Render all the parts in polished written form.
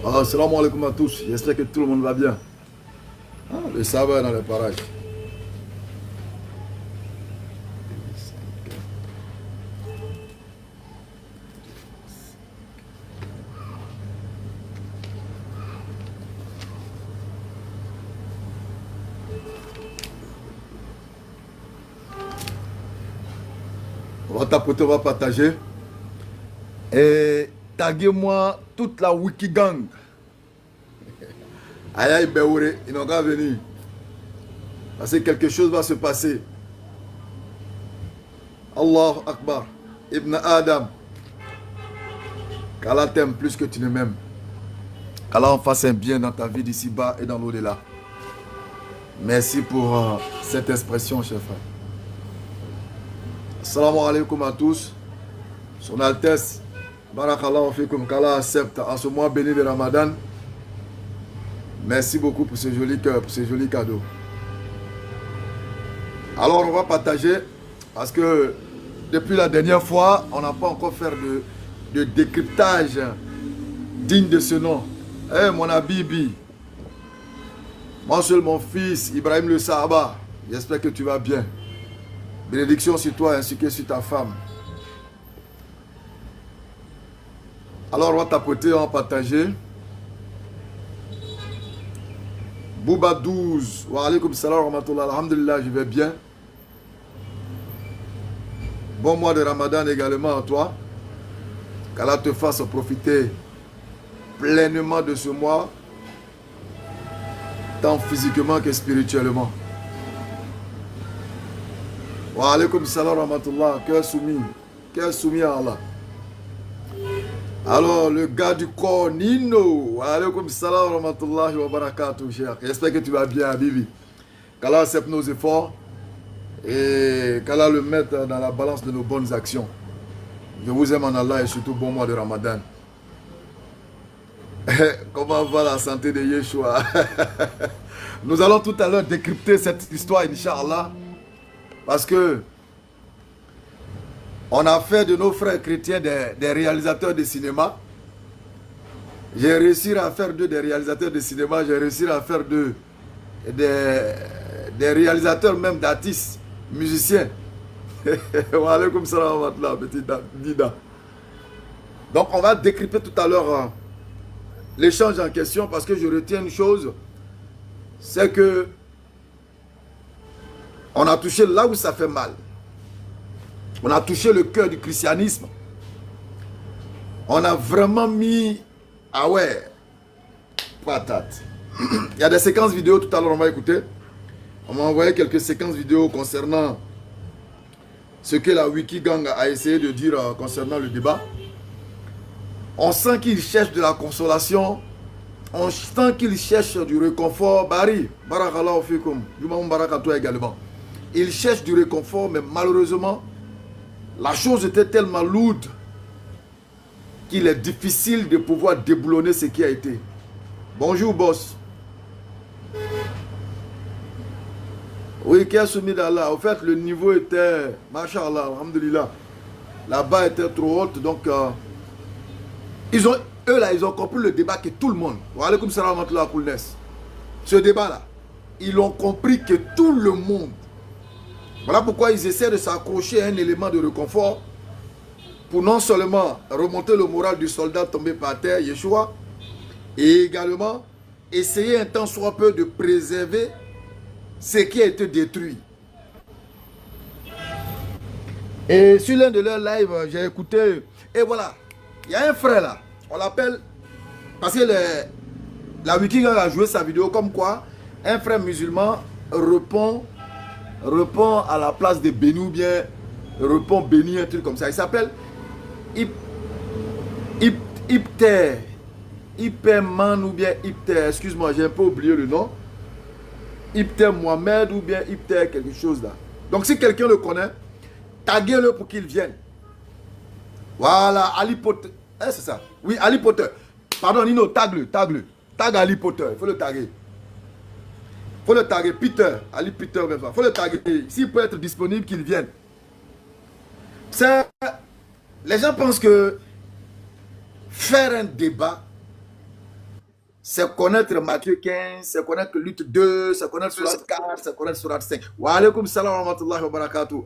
Salam alaikum à tous. J'espère que tout le monde va bien. Le sabbat dans les parages. On va tapoter, on va partager. Et taguez-moi toute la Wikigang. Aïe aïe, Béouré, ils n'ont qu'à venir. Parce que quelque chose va se passer. Allah Akbar. Ibn Adam. Qu'Allah t'aime plus que tu ne m'aimes. Qu'Allah en fasse un bien dans ta vie d'ici-bas et dans l'au-delà. Merci pour cette expression, chef. Assalamu alaikum à tous. Son Altesse, Barakallahu fikum, qu'Allah accepte en ce mois béni de Ramadan. Merci beaucoup pour ce joli cœur, pour ces jolis cadeaux. Alors on va partager parce que depuis la dernière fois, on n'a pas encore fait de décryptage digne de ce nom. Eh mon Habibi, moi seul mon fils, Ibrahim le Sahaba, j'espère que tu vas bien. Bénédiction sur toi ainsi que sur ta femme. Alors on va tapoter, on va partager. Bouba 12. Wa alaikum salam wa rahmatullah. Alhamdulillah, je vais bien. Bon mois de Ramadan également à toi. Qu'Allah te fasse profiter pleinement de ce mois, tant physiquement que spirituellement. Wa alaikum salam wa rahmatullah. Cœur soumis à Allah. Alors, le gars du corps, Nino. Wa alaikum salam wa rahmatullahi wa barakatuh, cher. J'espère que tu vas bien, Bibi. Qu'Allah accepte nos efforts et qu'Allah le mette dans la balance de nos bonnes actions. Je vous aime en Allah et surtout bon mois de Ramadan. Comment va la santé de Yeshua? Nous allons tout à l'heure décrypter cette histoire, Inch'Allah. Parce que on a fait de nos frères chrétiens des réalisateurs de cinéma. J'ai réussi à faire d'eux des réalisateurs de cinéma. J'ai réussi à faire d'eux des réalisateurs même d'artistes, musiciens. Wa alaikum salam wa rahmatullah, petit Dida. Donc on va décrypter tout à l'heure l'échange en question parce que je retiens une chose. C'est que on a touché là où ça fait mal. On a touché le cœur du christianisme. On a vraiment mis... Ah ouais. Patate. Il y a des séquences vidéo, tout à l'heure on va écouter. On m'a envoyé quelques séquences vidéo concernant ce que la Wikigang a essayé de dire concernant le débat. On sent qu'il cherche de la consolation. On sent qu'il cherche du réconfort. Bari, barakallahu fikum. Jumaoum barakatou également. Il cherche du réconfort, mais malheureusement, la chose était tellement lourde qu'il est difficile de pouvoir déboulonner ce qui a été. Bonjour, boss. Oui, qui a soumis d'Allah. En fait, le niveau était, Masha'Allah, alhamdulillah. La barre était trop haute, donc eux là, ils ont compris le débat que tout le monde. Wa alaikum salam wa rahmatullah koulnes. Ce débat-là, ils ont compris que tout le monde. Voilà pourquoi ils essaient de s'accrocher à un élément de réconfort pour non seulement remonter le moral du soldat tombé par terre, Yeshua, et également essayer un tant soit peu de préserver ce qui a été détruit. Et sur l'un de leurs lives, j'ai écouté, et voilà, il y a un frère là, on l'appelle, parce que la Wikigang a joué sa vidéo comme quoi un frère musulman répond à la place de béni ou bien répond béni, un truc comme ça. Il s'appelle Ipterman ou bien Ipter, excuse-moi, j'ai un peu oublié le nom. Ipter Mohamed ou bien Ipter quelque chose là. Donc si quelqu'un le connaît, taguez-le pour qu'il vienne. Voilà, Ali Potter. Eh, c'est ça. Oui, Ali Potter. Pardon, Nino, tag-le. Tag Ali Potter, il faut le taguer. Faut le taguer, Peter, Ali Peter, il faut le taguer. S'il peut être disponible, qu'il vienne. Les gens pensent que faire un débat c'est connaître Matthieu 15, c'est connaître Lutte 2, c'est connaître Surat 4, c'est connaître Surat 5. Wa alaykoum salam wa rahmatullahi wa barakatuh.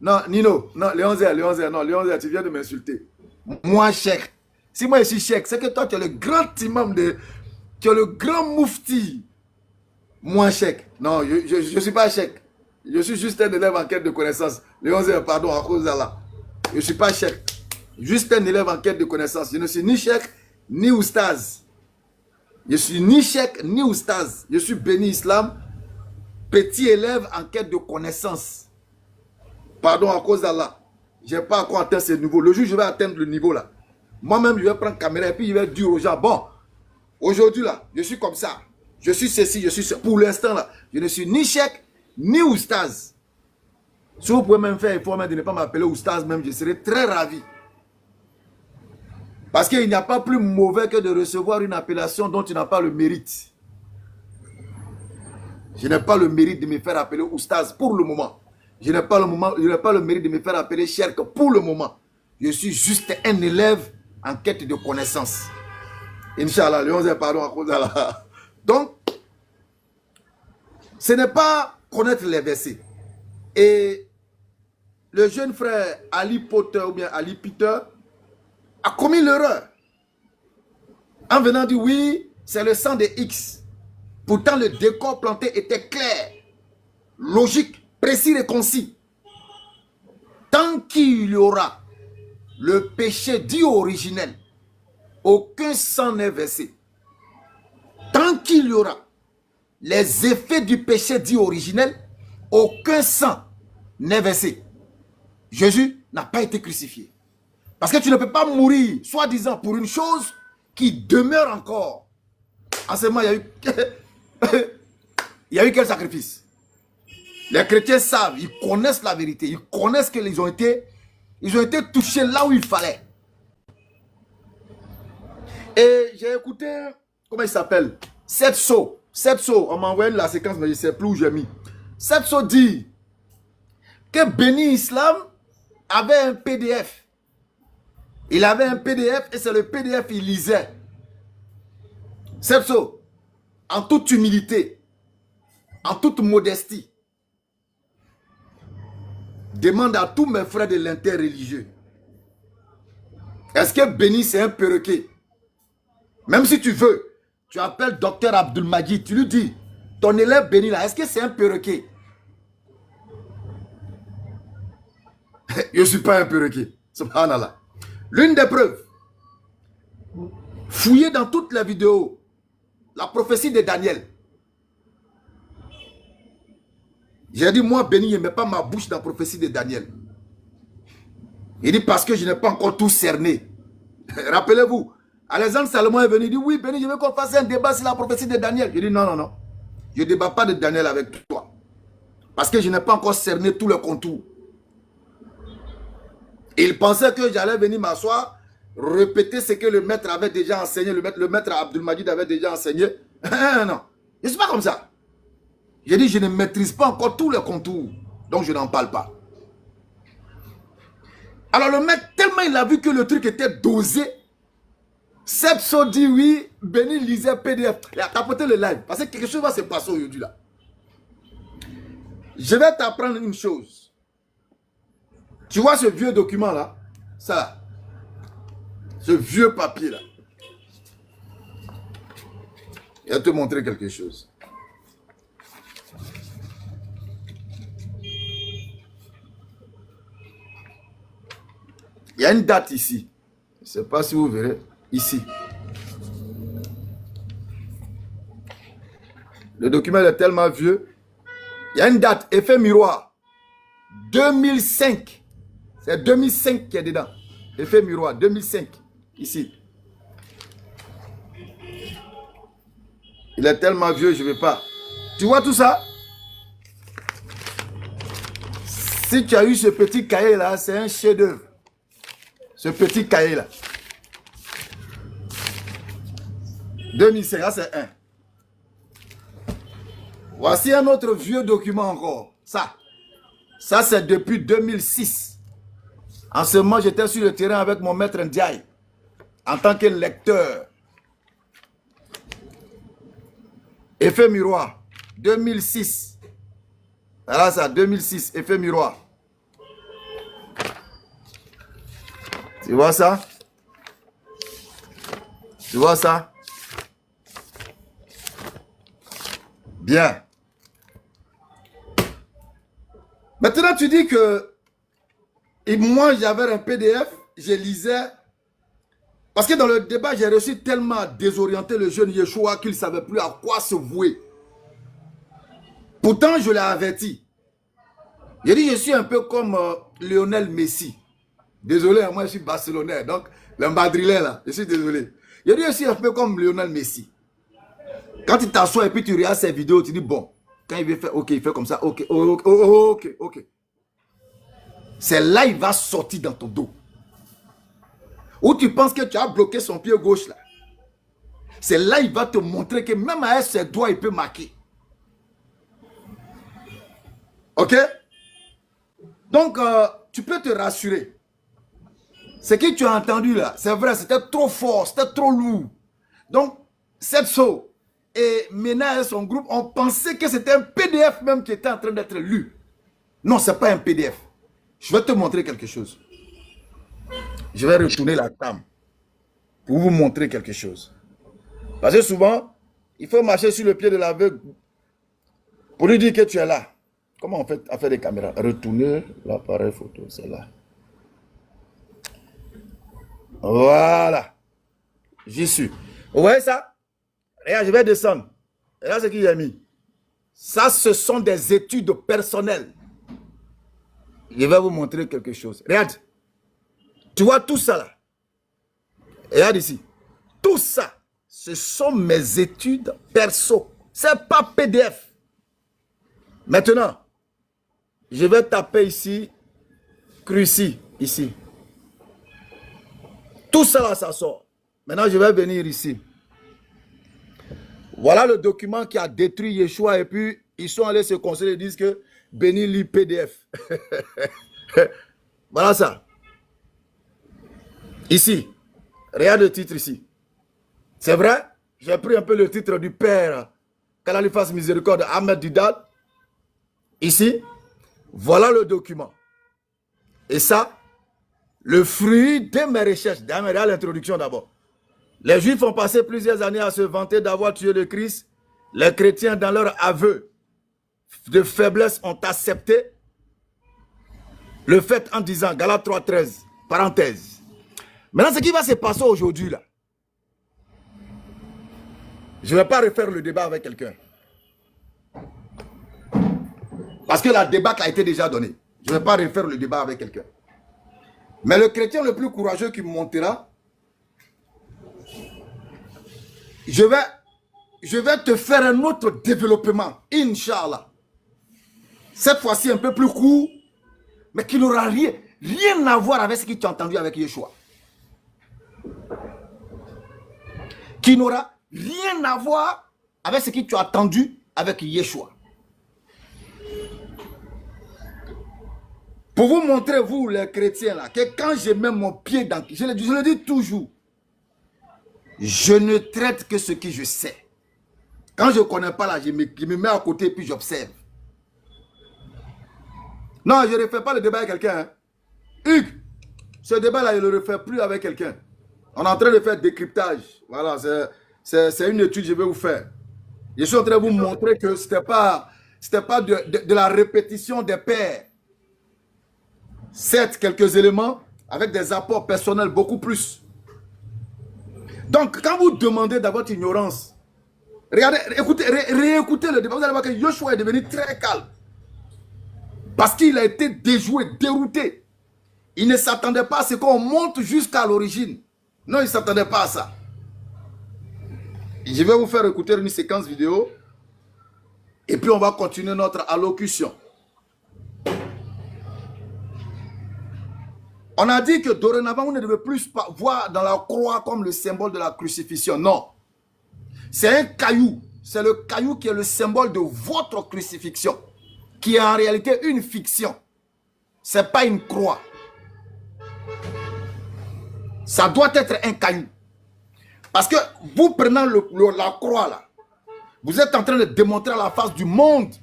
Non, Nino, non, Léon Zé, non, Léon Zé, tu viens de m'insulter. Moi, cheikh. Si moi je suis cheikh, c'est que toi, tu es le grand imam de... Tu es le grand moufti. Moi, cheikh. Non, je ne suis pas cheikh. Je suis juste un élève en quête de connaissance. Léon Zé, pardon, à cause de là. Je ne suis pas cheikh. Juste un élève en quête de connaissance. Je ne suis ni cheikh, ni oustaz. Je suis ni cheikh, ni oustaz. Je suis béni islam, petit élève en quête de connaissance. Pardon, à cause d'Allah. Je n'ai pas encore atteint ce niveau. Le jour où je vais atteindre le niveau là, moi-même, je vais prendre caméra et puis je vais dire aux gens, bon, aujourd'hui là, je suis comme ça. Je suis ceci, je suis ce. Pour l'instant là, je ne suis ni cheikh, ni oustaz. Si vous pouvez même faire effort de ne pas m'appeler oustaz même, je serai très ravi. Parce qu'il n'y a pas plus mauvais que de recevoir une appellation dont tu n'as pas le mérite. Je n'ai pas le mérite de me faire appeler oustaz pour le moment. Je n'ai pas le mérite de me faire appeler cheikh pour le moment. Je suis juste un élève en quête de connaissance. Inch'Allah, le 11 pardon à cause d'Allah. Donc, ce n'est pas connaître les versets. Et le jeune frère Ali Potter ou bien Ali Peter a commis l'erreur en venant dire oui, c'est le sang des X. Pourtant, le décor planté était clair, logique, précis et concis. Tant qu'il y aura le péché dit originel, aucun sang n'est versé. Tant qu'il y aura les effets du péché dit originel, aucun sang n'est versé. Jésus n'a pas été crucifié. Parce que tu ne peux pas mourir, soi-disant, pour une chose qui demeure encore. En ce moment, il y a eu... il y a eu quel sacrifice? Les chrétiens savent, ils connaissent la vérité, ils connaissent qu'ils ont été touchés là où il fallait. Et j'ai écouté, comment il s'appelle? Setso, on m'a envoyé la séquence, mais je ne sais plus où j'ai mis. Setso dit que Béni Islam avait un PDF. Il avait un PDF et c'est le PDF qu'il lisait. Setso, en toute humilité, en toute modestie, demande à tous mes frères de l'interreligieux. Est-ce que Béni c'est un perroquet? Même si tu veux, tu appelles docteur Abdulmajid, tu lui dis, ton élève Béni là, est-ce que c'est un perroquet? Je ne suis pas un perroquet. Subhanallah. L'une des preuves, fouillez dans toutes les vidéos, la prophétie de Daniel. J'ai dit, moi, Béni, je ne mets pas ma bouche dans la prophétie de Daniel. Il dit, parce que je n'ai pas encore tout cerné. Rappelez-vous, Alexandre Salomon est venu, il dit, oui, Béni, je veux qu'on fasse un débat sur la prophétie de Daniel. Je dis, non, non, non. Je ne débat pas de Daniel avec toi. Parce que je n'ai pas encore cerné tous les contours. Il pensait que j'allais venir m'asseoir, répéter ce que le maître avait déjà enseigné, le maître Abdulmajid avait déjà enseigné. Non, je ne suis pas comme ça. J'ai dit, je ne maîtrise pas encore tous les contours, donc je n'en parle pas. Alors le mec, tellement il a vu que le truc était dosé, Sepso dit oui, Béni lisait PDF. Il a tapoté le live, parce que quelque chose va se passer aujourd'hui là. Je vais t'apprendre une chose. Tu vois ce vieux document là, ça, ce vieux papier là. Je vais te montrer quelque chose. Il y a une date ici. Je ne sais pas si vous verrez. Ici. Le document est tellement vieux. Il y a une date. Effet miroir. 2005. C'est 2005 qui est dedans. Effet miroir. 2005. Ici. Il est tellement vieux, je ne vais pas. Tu vois tout ça? Si tu as eu ce petit cahier là, c'est un chef-d'œuvre. Ce petit cahier là. 2005, là c'est un. Voici un autre vieux document encore. Ça c'est depuis 2006. En ce moment, j'étais sur le terrain avec mon maître Ndiaye. En tant que lecteur. Effet miroir. 2006. Voilà ça, 2006, effet miroir. Tu vois ça? Tu vois ça? Bien. Maintenant, tu dis que et moi, j'avais un PDF, je lisais. Parce que dans le débat, j'ai reçu tellement désorienté le jeune Yeshua qu'il ne savait plus à quoi se vouer. Pourtant, je l'ai averti. J'ai dit, je suis un peu comme Lionel Messi. Désolé, moi je suis barcelonais, donc le madrilène là, je suis désolé. J'ai dit, je suis un peu comme Lionel Messi. Quand tu t'assois et puis tu regardes ces vidéos, tu dis, bon, quand il veut faire, ok, il fait comme ça, ok, ok. C'est là il va sortir dans ton dos. Ou tu penses que tu as bloqué son pied gauche là. C'est là il va te montrer que même avec ses doigts, il peut marquer. Ok? Donc, tu peux te rassurer. Ce que tu as entendu là, c'est vrai, c'était trop fort, c'était trop lourd. Donc, cette Setso et Mena et son groupe ont pensé que c'était un PDF même qui était en train d'être lu. Non, ce n'est pas un PDF. Je vais te montrer quelque chose. Je vais retourner la cam pour vous montrer quelque chose. Parce que souvent, il faut marcher sur le pied de l'aveugle pour lui dire que tu es là. Comment on fait à faire des caméras? Retourner l'appareil photo, c'est là. Voilà. J'y suis. Vous voyez ça? Regarde, je vais descendre. Regarde ce qu'il a mis. Ça, ce sont des études personnelles. Je vais vous montrer quelque chose. Regarde. Tu vois tout ça là? Regarde ici. Tout ça, ce sont mes études perso. C'est pas PDF. Maintenant, je vais taper ici, Cruci, ici. Tout ça là, ça sort. Maintenant, je vais venir ici. Voilà le document qui a détruit Yeshua et puis ils sont allés se conseiller et disent que Béni lit PDF. Voilà ça. Ici. Regarde le titre ici. C'est vrai? J'ai pris un peu le titre du père, qu'Allah lui fasse miséricorde, Ahmed Didal. Ici. Voilà le document. Et ça, le fruit de mes recherches. Regarde l'introduction d'abord. Les Juifs ont passé plusieurs années à se vanter d'avoir tué le Christ. Les chrétiens, dans leur aveu de faiblesse, ont accepté le fait en disant, Galates 3,13, parenthèse. Maintenant, ce qui va se passer aujourd'hui, là, je ne vais pas refaire le débat avec quelqu'un. Parce que la débâcle a été déjà donnée. Je ne vais pas refaire le débat avec quelqu'un. Mais le chrétien le plus courageux qui montera, je vais te faire un autre développement, Inch'Allah. Cette fois-ci un peu plus court, mais qui n'aura rien à voir avec ce que tu as entendu avec Yeshua. Qui n'aura rien à voir avec ce que tu as entendu avec Yeshua. Pour vous montrer, vous les chrétiens, là, que quand je mets mon pied dans... Je le dis toujours. Je ne traite que ce que je sais. Quand je ne connais pas, là, je me mets à côté et puis j'observe. Non, je ne refais pas le débat avec quelqu'un. Hein. Hugues, ce débat-là, je ne le refais plus avec quelqu'un. On est en train de faire décryptage. Voilà, c'est une étude que je vais vous faire. Je suis en train de vous montrer que ce n'était pas de la répétition des pères. Certes, quelques éléments avec des apports personnels beaucoup plus. Donc, quand vous demandez dans votre ignorance, regardez, réécoutez le débat, vous allez voir que Yeshua est devenu très calme. Parce qu'il a été déjoué, dérouté. Il ne s'attendait pas à ce qu'on monte jusqu'à l'origine. Non, il ne s'attendait pas à ça. Je vais vous faire écouter une séquence vidéo. Et puis on va continuer notre allocution. On a dit que dorénavant, on ne devait plus voir dans la croix comme le symbole de la crucifixion. Non. C'est un caillou. C'est le caillou qui est le symbole de votre crucifixion. Qui est en réalité une fiction. Ce n'est pas une croix. Ça doit être un caillou. Parce que vous prenant la croix là, Vous êtes en train de démontrer à la face du monde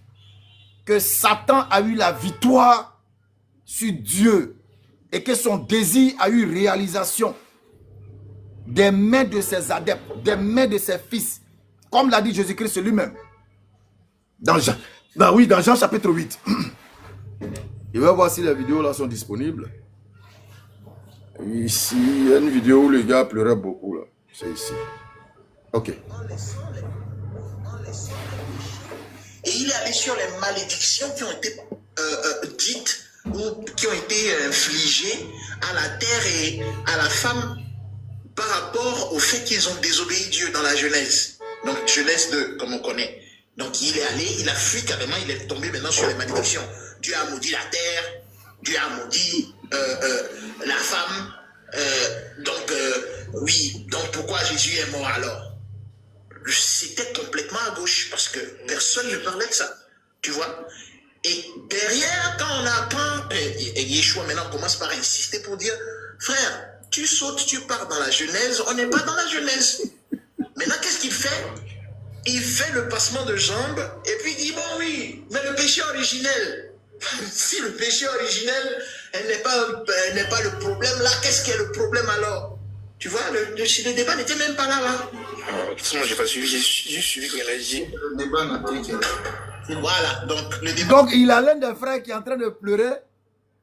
que Satan a eu la victoire sur Dieu et que son désir a eu réalisation des mains de ses adeptes, des mains de ses fils, comme l'a dit Jésus-Christ lui-même. Dans Jean chapitre 8. Je vais voir si les vidéos là sont disponibles. Ici, il y a une vidéo où le gars pleurait beaucoup là. C'est ici. Ok. Et il est allé sur les malédictions qui ont été dites ou qui ont été infligées à la terre et à la femme par rapport au fait qu'ils ont désobéi Dieu dans la Genèse. Donc Genèse 2, comme on connaît. Donc il est allé, il a fui carrément, il est tombé maintenant sur les malédictions. Dieu a maudit la terre, Dieu a maudit la femme. Oui, donc pourquoi Jésus est mort alors? C'était complètement à gauche parce que personne ne parlait de ça, tu vois. Et derrière, quand on apprend, et Yeshua maintenant commence par insister pour dire, frère, tu sautes, tu pars dans la Genèse, on n'est pas dans la Genèse. Maintenant, qu'est-ce qu'il fait? Il fait le passement de jambes et puis il dit, bon oui, mais le péché originel, si le péché originel n'est pas le problème, là, qu'est-ce qui est le problème alors? Tu vois, le débat n'était même pas là. De toute façon, moi, j'ai pas suivi, j'ai suivi quand il a dit. Le débat n'a pas été. Voilà, donc le débat. Donc, il a l'un des frères qui est en train de pleurer.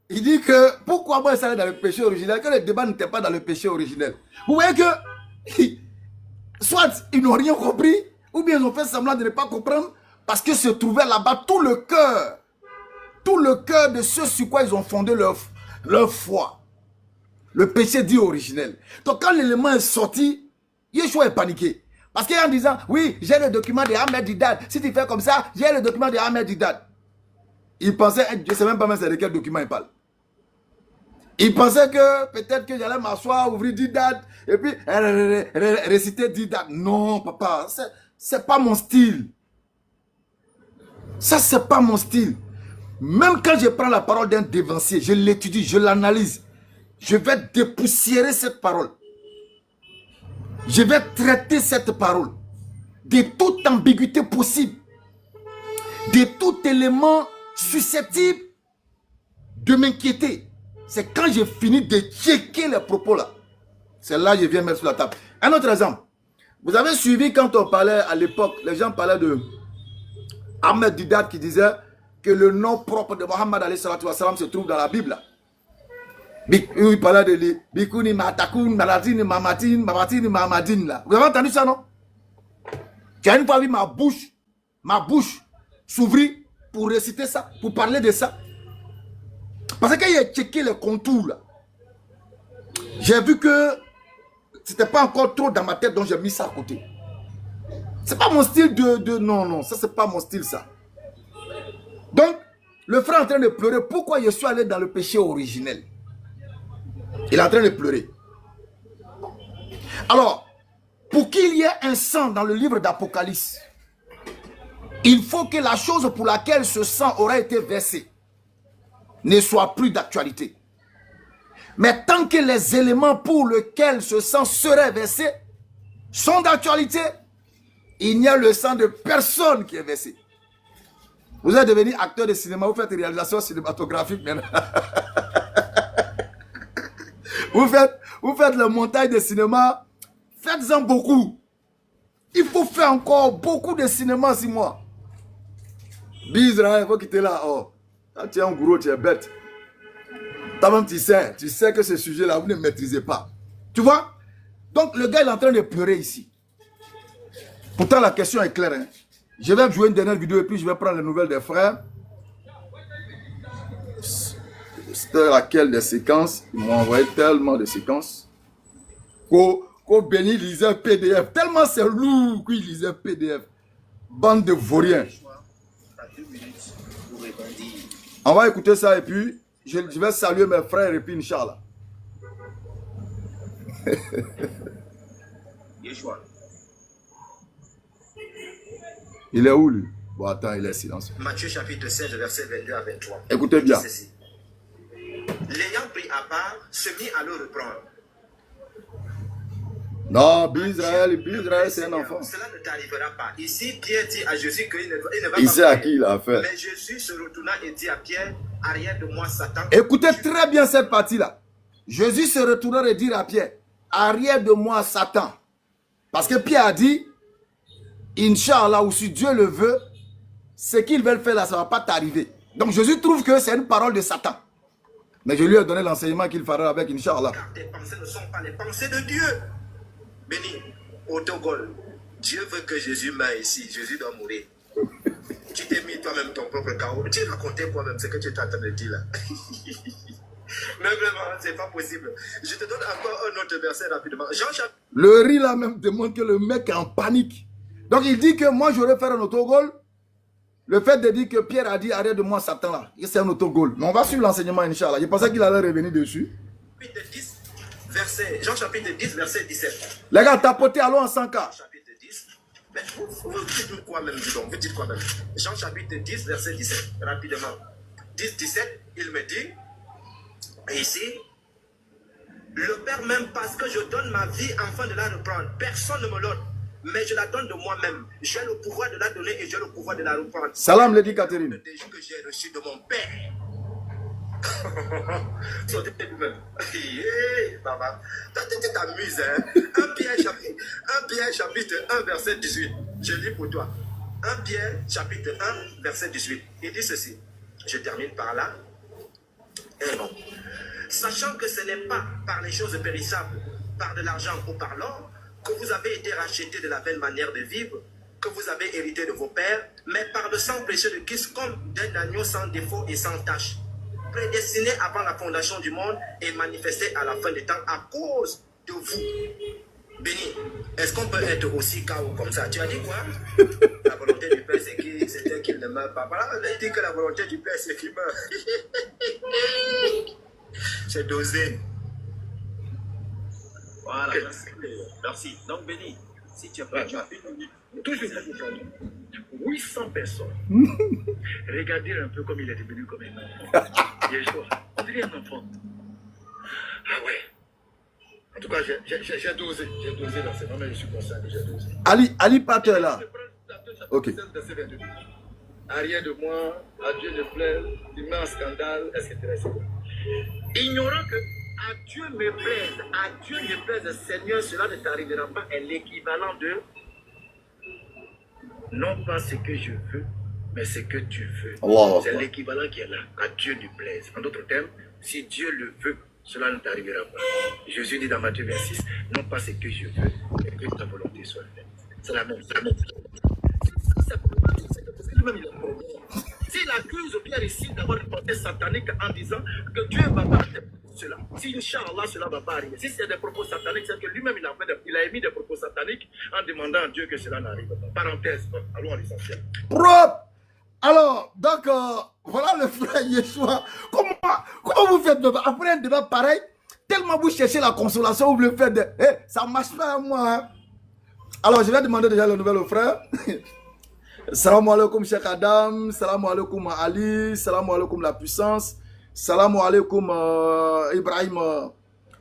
Il dit que pourquoi moi ça est dans le péché originel, que le débat n'était pas dans le péché originel. Vous voyez que soit ils n'ont rien compris, ou bien ils ont fait semblant de ne pas comprendre, parce que se trouvait là-bas tout le cœur de ceux sur quoi ils ont fondé leur foi. Le péché dit originel. Donc quand l'élément est sorti, Yeshua est paniqué. Parce qu'en disant, oui, j'ai le document de Ahmed Didat. Si tu fais comme ça, j'ai le document de Ahmed Didat. Il pensait, je ne sais même pas même de quel document il parle. Il pensait que peut-être que j'allais m'asseoir, ouvrir Didat, et puis réciter Didat. Non, papa, c'est pas mon style. Ça, c'est pas mon style. Même quand je prends la parole d'un dévancier, je l'étudie, je l'analyse. Je vais dépoussiérer cette parole. Je vais traiter cette parole de toute ambiguïté possible, de tout élément susceptible de m'inquiéter. C'est quand j'ai fini de checker les propos là. C'est là que je viens mettre sur la table. Un autre exemple. Vous avez suivi quand on parlait à l'époque, les gens parlaient de Ahmed Didat qui disait que le nom propre de Mohammed alayhi salatu wassalam se trouve dans la Bible. Il parlait de Bikouni, Matakoun, Malatine, Mamatine, Mamatine, Mamadine là. Vous avez entendu ça, non? Tu as une fois vu ma bouche s'ouvrir pour réciter ça, pour parler de ça. Parce que j'ai checké les contours là. J'ai vu que c'était pas encore trop dans ma tête, donc j'ai mis ça à côté. C'est pas mon style de non, ça c'est pas mon style ça. Donc, le frère est en train de pleurer. Pourquoi je suis allé dans le péché originel? Il est en train de pleurer. Alors, pour qu'il y ait un sang dans le livre d'Apocalypse, il faut que la chose pour laquelle ce sang aurait été versé ne soit plus d'actualité. Mais tant que les éléments pour lesquels ce sang serait versé sont d'actualité, il n'y a le sang de personne qui est versé. Vous êtes devenu acteur de cinéma, vous faites une réalisation cinématographique maintenant. Vous faites le montage de cinéma, faites-en beaucoup. Il faut faire encore beaucoup de cinéma 6 mois. Bizarre, il faut quitter là. Oh, tu es un gros, tu es bête. Toi-même, tu sais que ce sujet-là, vous ne maîtrisez pas. Tu vois? Donc, le gars il est en train de pleurer ici. Pourtant, la question est claire. Hein? Je vais jouer une dernière vidéo et puis je vais prendre les nouvelles des frères. C'était laquelle des séquences? Ils m'ont envoyé tellement de séquences. Qu'au Béni lisait un PDF. Tellement c'est lourd qu'il lisait un PDF. Bande de vauriens. On va écouter ça et puis je vais saluer mes frères et puis Inch'Allah. Il est où lui? Bon, attends, il est silencieux. Matthieu chapitre 16, verset 22 à 23. Écoutez bien. L'ayant pris à part, se mit à le reprendre. Non, Israël, c'est un enfant. Cela ne t'arrivera pas. Ici, Pierre dit à Jésus qu'il ne va Il pas sait à mourir. qui il a affaire. Mais Jésus se retourna et dit à Pierre, arrière de moi, Satan. Écoutez très bien cette partie-là. Jésus se retourna et dit à Pierre, arrière de moi, Satan. Parce que Pierre a dit, Inch'Allah, ou si Dieu le veut, ce qu'ils veulent faire là, ça ne va pas t'arriver. Donc Jésus trouve que c'est une parole de Satan. Mais je lui ai donné l'enseignement qu'il fera avec Inch'Allah. Car tes pensées ne sont pas les pensées de Dieu. Béni, au Togol, Dieu veut que Jésus meure ici. Jésus doit mourir. Tu t'es mis toi-même ton propre chaos. Tu racontais toi-même ce que tu es en train de dire là. Mais vraiment, c'est pas possible. Je te donne encore un autre verset rapidement. Jean chapitre. Le riz là même démontre que le mec est en panique. Donc il dit que moi j'aurais fait un autogol. Le fait de dire que Pierre a dit arrête de moi Satan là, c'est un autogol. Mais on va suivre l'enseignement Inch'Allah. Je pensais qu'il allait revenir dessus. Jean chapitre 10, verset 17. Les gars, tapotez, allons en 100K. Jean chapitre 10. Mais vous dites quoi même, dis donc, vous dites quoi même. Jean chapitre 10, verset 17. Rapidement. 10, 17, il me dit, ici, le Père même parce que je donne ma vie afin de la reprendre. Personne ne me l'ôte, mais je la donne de moi-même. J'ai le pouvoir de la donner et j'ai le pouvoir de la reprendre. Salam, Lady Catherine. Le déjeuner que j'ai reçu de mon Père. Sortez vous-même. Papa, tu t'amuses, hein? 1 Pierre chapitre 1, verset 18. Je lis pour toi. 1 Pierre chapitre 1, verset 18. Il dit ceci. Je termine par là. Et bon. Sachant que ce n'est pas par les choses périssables, par de l'argent ou par l'or, que vous avez été rachetés de la belle manière de vivre, que vous avez hérité de vos pères, mais par le sang précieux de Christ comme d'un agneau sans défaut et sans tache, prédestiné avant la fondation du monde et manifesté à la fin des temps à cause de vous. Béni, est-ce qu'on peut être aussi chaos comme ça? Tu as dit quoi? La volonté du Père, c'était qu'il ne meure pas. Voilà, il dit que la volonté du Père, c'est qu'il meurt. C'est dosé. Voilà, merci. Donc, Béni, si tu as pas une minute, Toujours pour prendre 800 personnes. Regardez un peu comme il est devenu comme un enfant. Yeshua, on dirait un enfant. Ah ouais. En tout cas, j'ai dosé dans ce moment, je suis conscient que j'ai dosé. Ali Pater là. Ok. Arrière de moi, à Dieu ne plaise, il met un scandale, etc. Ignorant que à Dieu ne plaise, Seigneur, cela ne t'arrivera pas, est l'équivalent de non pas ce que je veux, mais ce que tu veux. C'est l'équivalent qui est là. À Dieu ne plaise. En d'autres termes, si Dieu le veut, cela ne t'arrivera pas. Jésus dit dans Matthieu 26, non pas ce que je veux, mais que ta volonté soit faite. C'est la même. S'il accuse Pierre ici d'avoir une pensée satanique en disant que Dieu va pas accepter cela, si Inch'Allah cela va pas arriver, si c'est des propos sataniques, c'est que lui-même il a émis des propos sataniques en demandant à Dieu que cela n'arrive pas. Parenthèse, allons à l'essentiel. Propre. Alors, donc, voilà le frère Yeshua. Comment vous faites après un débat pareil, tellement vous cherchez la consolation, vous le faites de... ça ne marche pas à moi. Hein. Alors, je vais demander déjà le nouvel au frère. Salam alaikum Cheikh Adam, salam alaikum Ali, salam alaikum la puissance, salam alaikum Ibrahim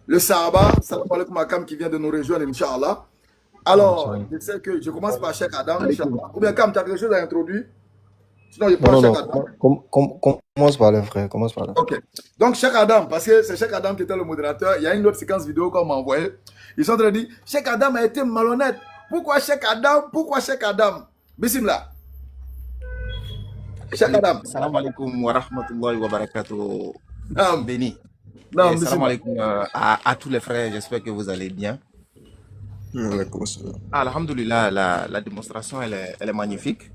le Sahaba, salam alaikum Akam qui vient de nous rejoindre, Inch'Allah. Alors, je sais que je commence par Cheikh Adam, Inch'Allah. Ou bien Akam, tu as quelque chose à introduire? Sinon, je prends Cheikh Adam. Commence par le frère, commence par là. Ok. Donc, Cheikh Adam, parce que c'est Cheikh Adam qui était le modérateur, il y a une autre séquence vidéo qu'on m'a envoyée. Ils sont en train de dire, Cheikh Adam a été malhonnête. Pourquoi Cheikh Adam? Pourquoi Cheikh Adam? Bismillah. Cheikh Adam. Salam alaikum wa rahmatullahi wa barakatuh. Béni. Salam alaikum à tous les frères, j'espère que vous allez bien. Alhamdulillah, la démonstration elle est magnifique.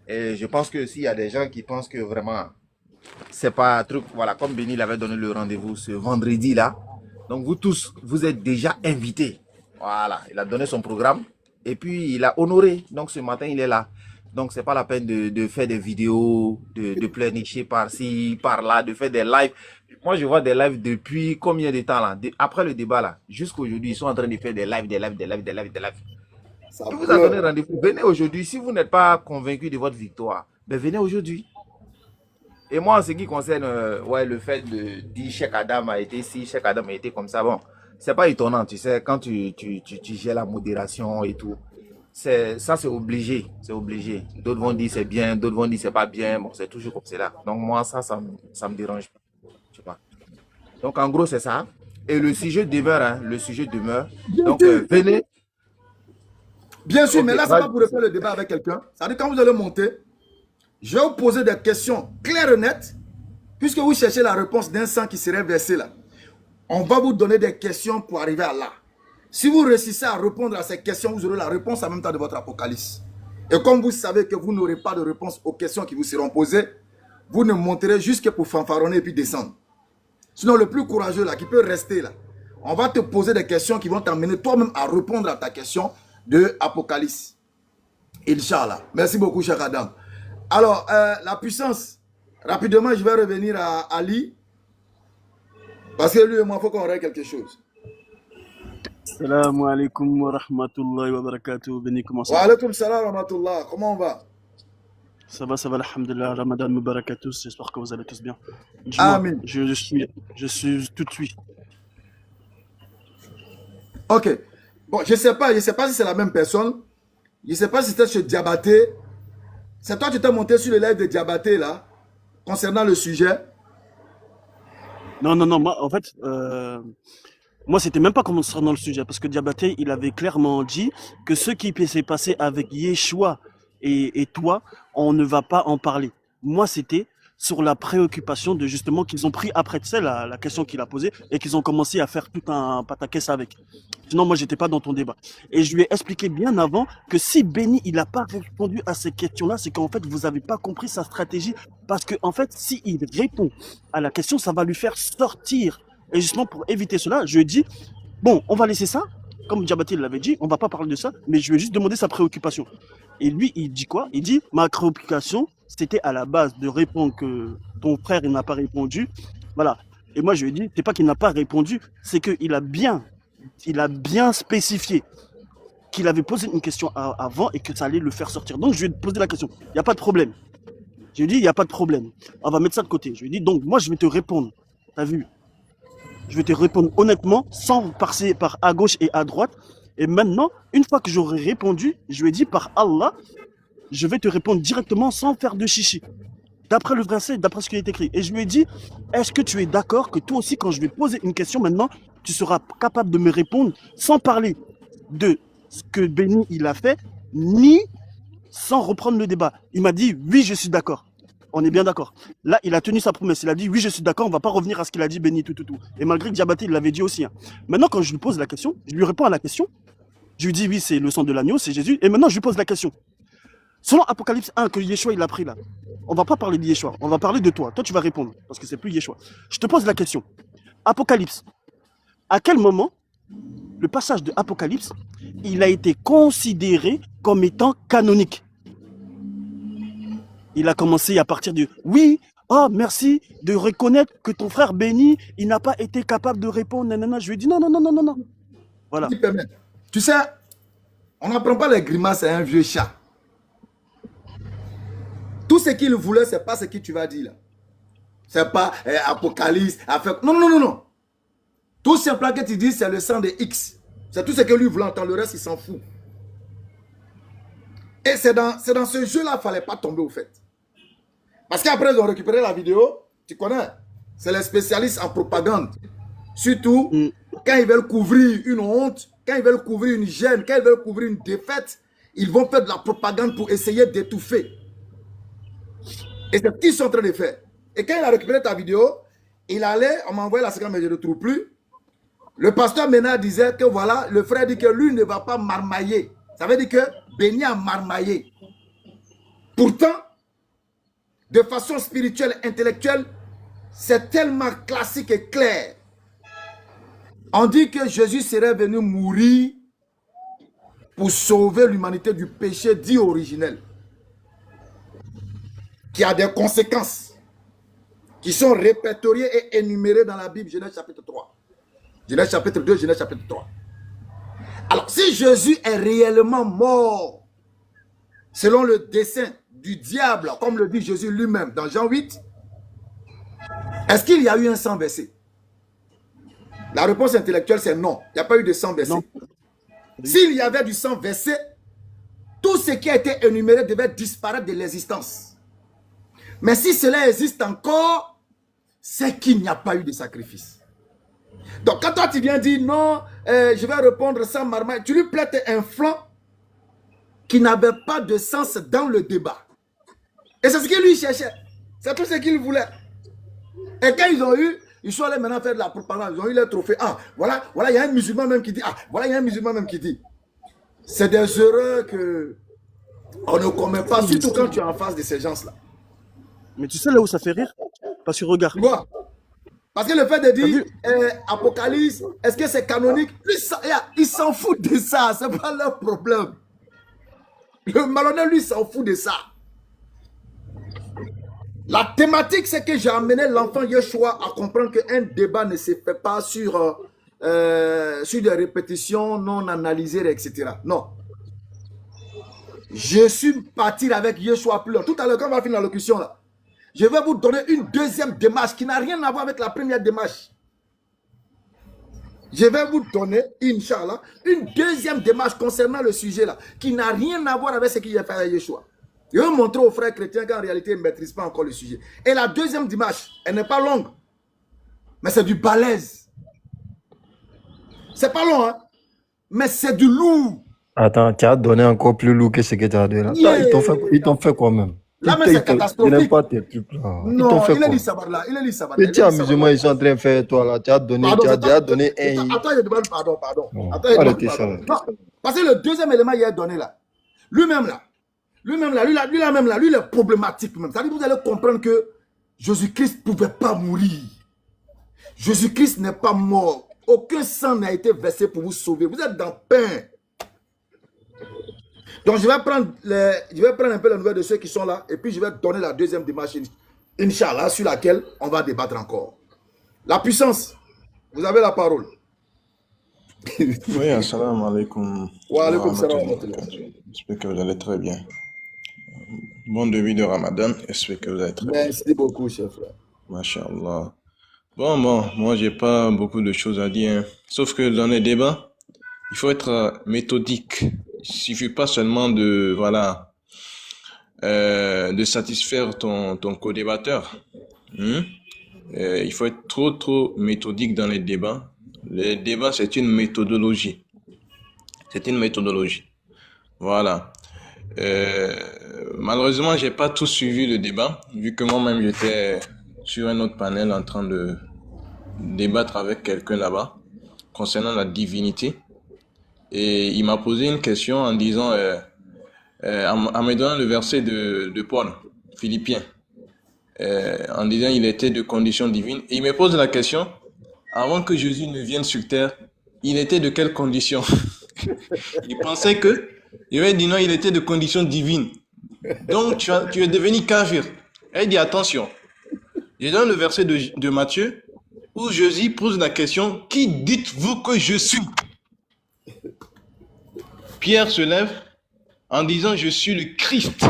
Et je pense que s'il y a des gens qui pensent que vraiment c'est pas un truc, voilà, comme Béni l'avait donné le rendez-vous ce vendredi là. Donc vous tous, vous êtes déjà invités. Voilà, il a donné son programme et puis il a honoré. Donc ce matin il est là. Donc, c'est pas la peine de faire des vidéos, de pleurnicher par-ci, par-là, de faire des lives. Moi, je vois des lives depuis combien de temps là? Après le débat là, jusqu'à aujourd'hui, ils sont en train de faire des lives. Je vous ai donné rendez-vous. Venez aujourd'hui. Si vous n'êtes pas convaincu de votre victoire, ben venez aujourd'hui. Et moi, en ce qui concerne le fait de dire Cheikh Adam a été ici, Cheikh Adam a été comme ça, bon, c'est pas étonnant, tu sais, quand tu gères la modération et tout. Ça, c'est obligé. C'est obligé. D'autres vont dire c'est bien, d'autres vont dire c'est pas bien. Bon, c'est toujours comme cela. Donc, moi, ça me dérange pas. Tu vois. Donc, en gros, c'est ça. Et le sujet demeure, hein. Le sujet demeure. Donc, venez. Bien sûr, Ok, mais là, c'est vas-y. pas pour refaire le débat avec quelqu'un. Ça veut dire quand vous allez monter, je vais vous poser des questions claires et nettes, puisque vous cherchez la réponse d'un sang qui serait versé là. On va vous donner des questions pour arriver à là. Si vous réussissez à répondre à ces questions, vous aurez la réponse en même temps de votre apocalypse. Et comme vous savez que vous n'aurez pas de réponse aux questions qui vous seront posées, vous ne monterez juste que pour fanfaronner et puis descendre. Sinon, le plus courageux là, qui peut rester là, on va te poser des questions qui vont t'amener toi-même à répondre à ta question de Apocalypse. Inch'Allah. Merci beaucoup, cher Adam. Alors, la puissance. Rapidement, je vais revenir à Ali. Parce que lui et moi, il faut qu'on règle quelque chose. Salam alaikum wa rahmatullahi wa barakatuh. Béni, comment ça Wa va? alaykoum salam wa rahmatullah. Comment on va? Ça va, alhamdulillah. Ramadan Mubarak à tous. J'espère que vous allez tous bien. Dis-moi, Amen. je suis tout de suite. Ok. Bon, je ne sais pas si c'est la même personne. Je ne sais pas si c'était chez Diabaté. C'est toi qui t'es monté sur le live de Diabaté, là, concernant le sujet. Non, moi, en fait, moi, c'était même pas concernant le sujet, parce que Diabaté, il avait clairement dit que ce qui s'est passé avec Yeshua et toi, on ne va pas en parler. Moi, c'était sur la préoccupation de justement qu'ils ont pris après, tu sais, la question qu'il a posée, et qu'ils ont commencé à faire tout un pataquès avec. Sinon, moi, j'étais pas dans ton débat. Et je lui ai expliqué bien avant que si Benny, il n'a pas répondu à ces questions-là, c'est qu'en fait, vous n'avez pas compris sa stratégie. Parce que, en fait, s'il répond à la question, ça va lui faire sortir. Et justement, pour éviter cela, je lui ai dit, bon, on va laisser ça. Comme Diabaté l'avait dit, on va pas parler de ça, mais je vais juste demander sa préoccupation. Et lui, il dit quoi? Il dit, ma préoccupation, c'était à la base de répondre que ton frère, il n'a pas répondu. Voilà. Et moi, je lui ai dit, c'est pas qu'il n'a pas répondu, c'est qu'il a bien spécifié qu'il avait posé une question avant et que ça allait le faire sortir. Donc, je lui ai posé la question. Il n'y a pas de problème. Je lui ai dit, il n'y a pas de problème. On va mettre ça de côté. Je lui ai dit, donc, moi, je vais te répondre. T'as vu? Je vais te répondre honnêtement, sans passer par à gauche et à droite. Et maintenant, une fois que j'aurai répondu, je lui ai dit, par Allah, je vais te répondre directement sans faire de chichi. D'après le verset, d'après ce qui est écrit. Et je lui ai dit, est-ce que tu es d'accord que toi aussi, quand je vais poser une question maintenant, tu seras capable de me répondre sans parler de ce que Benny il a fait, ni sans reprendre le débat. Il m'a dit, oui, je suis d'accord. On est bien d'accord. Là, il a tenu sa promesse. Il a dit, oui, je suis d'accord, on ne va pas revenir à ce qu'il a dit, Benny, tout. Et malgré que Diabaté, il l'avait dit aussi. Hein. Maintenant, quand je lui pose la question, je lui réponds à la question. Je lui dis, oui, c'est le sang de l'agneau, c'est Jésus. Et maintenant, je lui pose la question. Selon Apocalypse 1 que Yeshua il a pris là, on va pas parler de Yeshua, on va parler de toi. Toi tu vas répondre parce que c'est plus Yeshua. Je te pose la question. Apocalypse, à quel moment le passage de Apocalypse, il a été considéré comme étant canonique? Il a commencé à partir de oui, oh merci de reconnaître que ton frère Benny, il n'a pas été capable de répondre. Nanana. Je lui ai dit non. Voilà. Tu sais, on n'apprend pas les grimaces à un vieux chat. Tout ce qu'il voulait, c'est pas ce que tu vas dire là. C'est pas Apocalypse. Non. Tout simplement que tu dis, c'est le sang de X. C'est tout ce que lui voulait entendre. Le reste, il s'en fout. Et c'est dans ce jeu-là qu'il ne fallait pas tomber au fait. Parce qu'après, ils ont récupéré la vidéo. Tu connais. C'est les spécialistes en propagande. Surtout, quand ils veulent couvrir une honte, quand ils veulent couvrir une gêne, quand ils veulent couvrir une défaite, ils vont faire de la propagande pour essayer d'étouffer. Et c'est ce qu'ils sont en train de faire. Et quand il a récupéré ta vidéo, il allait, on m'a envoyé la séquence, mais je ne le trouve plus. Le pasteur Ménard disait que voilà, le frère dit que lui ne va pas marmailler. Ça veut dire que Benny a marmaillé. Pourtant, de façon spirituelle, intellectuelle, c'est tellement classique et clair. On dit que Jésus serait venu mourir pour sauver l'humanité du péché dit originel, qui a des conséquences, qui sont répertoriées et énumérées dans la Bible, Genèse chapitre 3. Genèse chapitre 2, Genèse chapitre 3. Alors, si Jésus est réellement mort, selon le dessein du diable, comme le dit Jésus lui-même dans Jean 8, est-ce qu'il y a eu un sang versé? La réponse intellectuelle, c'est non. Il n'y a pas eu de sang versé. Non. S'il y avait du sang versé, tout ce qui a été énuméré devait disparaître de l'existence. Mais si cela existe encore, c'est qu'il n'y a pas eu de sacrifice. Donc quand toi tu viens dire non, je vais répondre sans marmaille, tu lui plaites un flanc qui n'avait pas de sens dans le débat. Et c'est ce qu'il lui cherchait. C'est tout ce qu'il voulait. Et quand ils ont eu, ils sont allés maintenant faire de la propagande, ils ont eu les trophées. Ah, voilà, il y a un musulman même qui dit. Ah, voilà, il y a un musulman même qui dit. C'est des erreurs que on ne commet pas, surtout quand tu es en face de ces gens-là. Mais tu sais là où ça fait rire? Parce que regarde. Tu vois? Parce que le fait de dire Apocalypse, est-ce que c'est canonique? Ils s'en foutent de ça, c'est pas leur problème. Le malhonnête, lui, s'en fout de ça. La thématique, c'est que j'ai amené l'enfant Yeshua à comprendre qu'un débat ne se fait pas sur des répétitions non analysées, etc. Non. Je suis parti avec Yeshua plus loin. Tout à l'heure, quand on va finir l'allocution, là, je vais vous donner une deuxième démarche qui n'a rien à voir avec la première démarche. Je vais vous donner, Inch'Allah, une deuxième démarche concernant le sujet là, qui n'a rien à voir avec ce qu'il y a fait avec Yeshua. Je vais montrer aux frères chrétiens qu'en réalité, ils ne maîtrisent pas encore le sujet. Et la deuxième démarche, elle n'est pas longue, mais c'est du balèze. C'est pas long, hein, mais c'est du lourd. Attends, tu as donné encore plus lourd que ce que tu as donné là. Yeah. Ils t'ont fait quoi même? Là, mais c'est catastrophique. Je n'aime pas tes trucs là. Non, fait il a quoi? dit sabar là. Il a dit sabar. Les tiens musulmans, ils sont en train de faire toi là. Tu as donné, Pardon, tu as déjà donné un. Attends, je demande pardon. Non, Attends, je demande arrêtez ça. pardon. Non, parce que le deuxième élément, il a donné là. Lui-même là, lui il est problématique même. C'est-à-dire que vous allez comprendre que Jésus-Christ ne pouvait pas mourir. Jésus-Christ n'est pas mort. Aucun sang n'a été versé pour vous sauver. Vous êtes dans pain. Donc je vais prendre un peu les nouvelles de ceux qui sont là et puis je vais donner la deuxième démarche, Inch'Allah, sur laquelle on va débattre encore. La puissance, vous avez la parole. Oui, assalamu alaikum. Wa alaikum salam. J'espère que vous allez très bien. Bon début de Ramadan, j'espère que vous allez très bien. Merci beaucoup, chef. Masha'Allah. Bon, moi, j'ai pas beaucoup de choses à dire, hein. Sauf que dans les débats, il faut être méthodique. Il suffit pas seulement de satisfaire ton co-débatteur. Il faut être trop méthodique dans les débats. Les débats, c'est une méthodologie. C'est une méthodologie. Voilà. Malheureusement, j'ai pas tout suivi le débat, vu que moi-même j'étais sur un autre panel en train de débattre avec quelqu'un là-bas concernant la divinité. Et il m'a posé une question en disant, en me donnant le verset de Paul, Philippiens, en disant il était de condition divine. Et il me pose la question, avant que Jésus ne vienne sur terre, il était de quelle condition? Il pensait que, il avait dit non, il était de condition divine. Donc tu es devenu kafir. Et il dit attention, je donne le verset de Matthieu, où Jésus pose la question, qui dites-vous que je suis? Pierre se lève en disant je suis le Christ,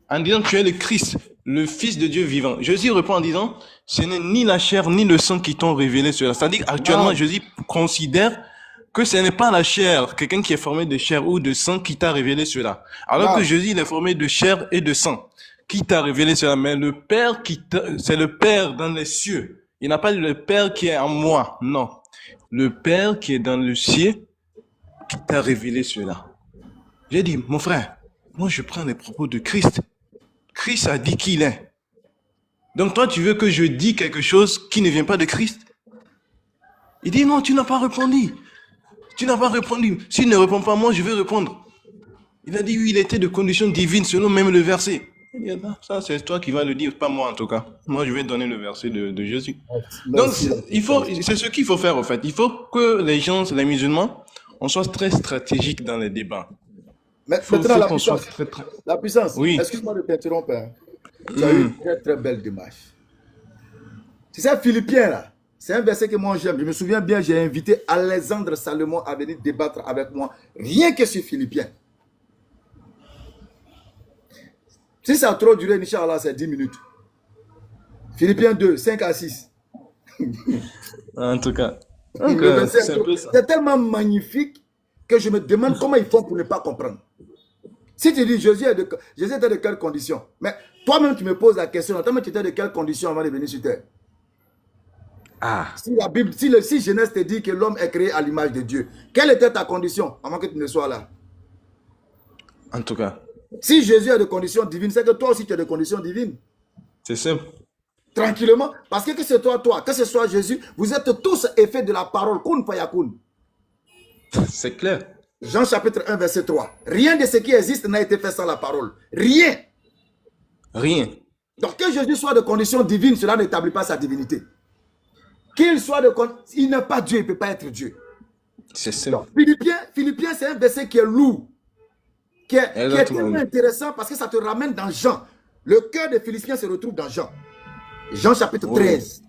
en disant tu es le Christ, le Fils de Dieu vivant. Jésus répond en disant ce n'est ni la chair ni le sang qui t'ont révélé cela. C'est-à-dire actuellement Jésus considère que ce n'est pas la chair, quelqu'un qui est formé de chair ou de sang qui t'a révélé cela. Alors que Jésus il est formé de chair et de sang. Qui t'a révélé cela? Mais le Père c'est le Père dans les cieux. Il n'a pas dit le Père qui est en moi, non. Le Père qui est dans le ciel qui t'a révélé cela. J'ai dit, mon frère, moi je prends les propos de Christ. Christ a dit qui il est. Donc toi tu veux que je dise quelque chose qui ne vient pas de Christ? Il dit non, tu n'as pas répondu. Tu n'as pas répondu. S'il ne répond pas, moi je vais répondre. Il a dit oui, il était de condition divine selon même le verset. Il dit, ça c'est toi qui vas le dire, pas moi en tout cas. Moi je vais donner le verset de Jésus. Donc c'est ce qu'il faut faire en fait. Il faut que les gens, les musulmans, on soit très stratégique dans les débats. Maintenant, la puissance. Oui. Excuse-moi de t'interrompre. Hein. Tu as eu une très belle démarche. C'est ça, Philippiens, là. C'est un verset que moi j'aime. Je me souviens bien, j'ai invité Alexandre Salomon à venir débattre avec moi, rien que sur Philippiens. Si ça a trop duré, Inch'Allah, c'est 10 minutes. Philippiens 2, 5 à 6. En tout cas. Donc, Le verset, c'est un peu ça. c'est tellement magnifique que je me demande comment ils font pour ne pas comprendre. Si tu dis Jésus était de quelles conditions? Mais toi-même, tu me poses la question, toi-même, tu étais de quelles conditions avant de venir sur terre? Ah, Si la Bible, si Genèse te dit que l'homme est créé à l'image de Dieu, quelle était ta condition avant que tu ne sois là? En tout cas, Si Jésus est de conditions divines, c'est que toi aussi tu es de conditions divines. c'est simple. Tranquillement, parce que ce soit toi, que ce soit Jésus, vous êtes tous effets de la parole. Kun fayakun. C'est clair. Jean chapitre 1, verset 3. Rien de ce qui existe n'a été fait sans la parole. Rien. Rien. Donc que Jésus soit de conditions divines, cela n'établit pas sa divinité. Qu'il soit de conditions... Il n'est pas Dieu, il ne peut pas être Dieu. C'est simple. Donc, Philippiens, c'est un verset qui est lourd. Qui est tellement intéressant parce que ça te ramène dans Jean. Le cœur de Philippiens se retrouve dans Jean. Jean chapitre 13.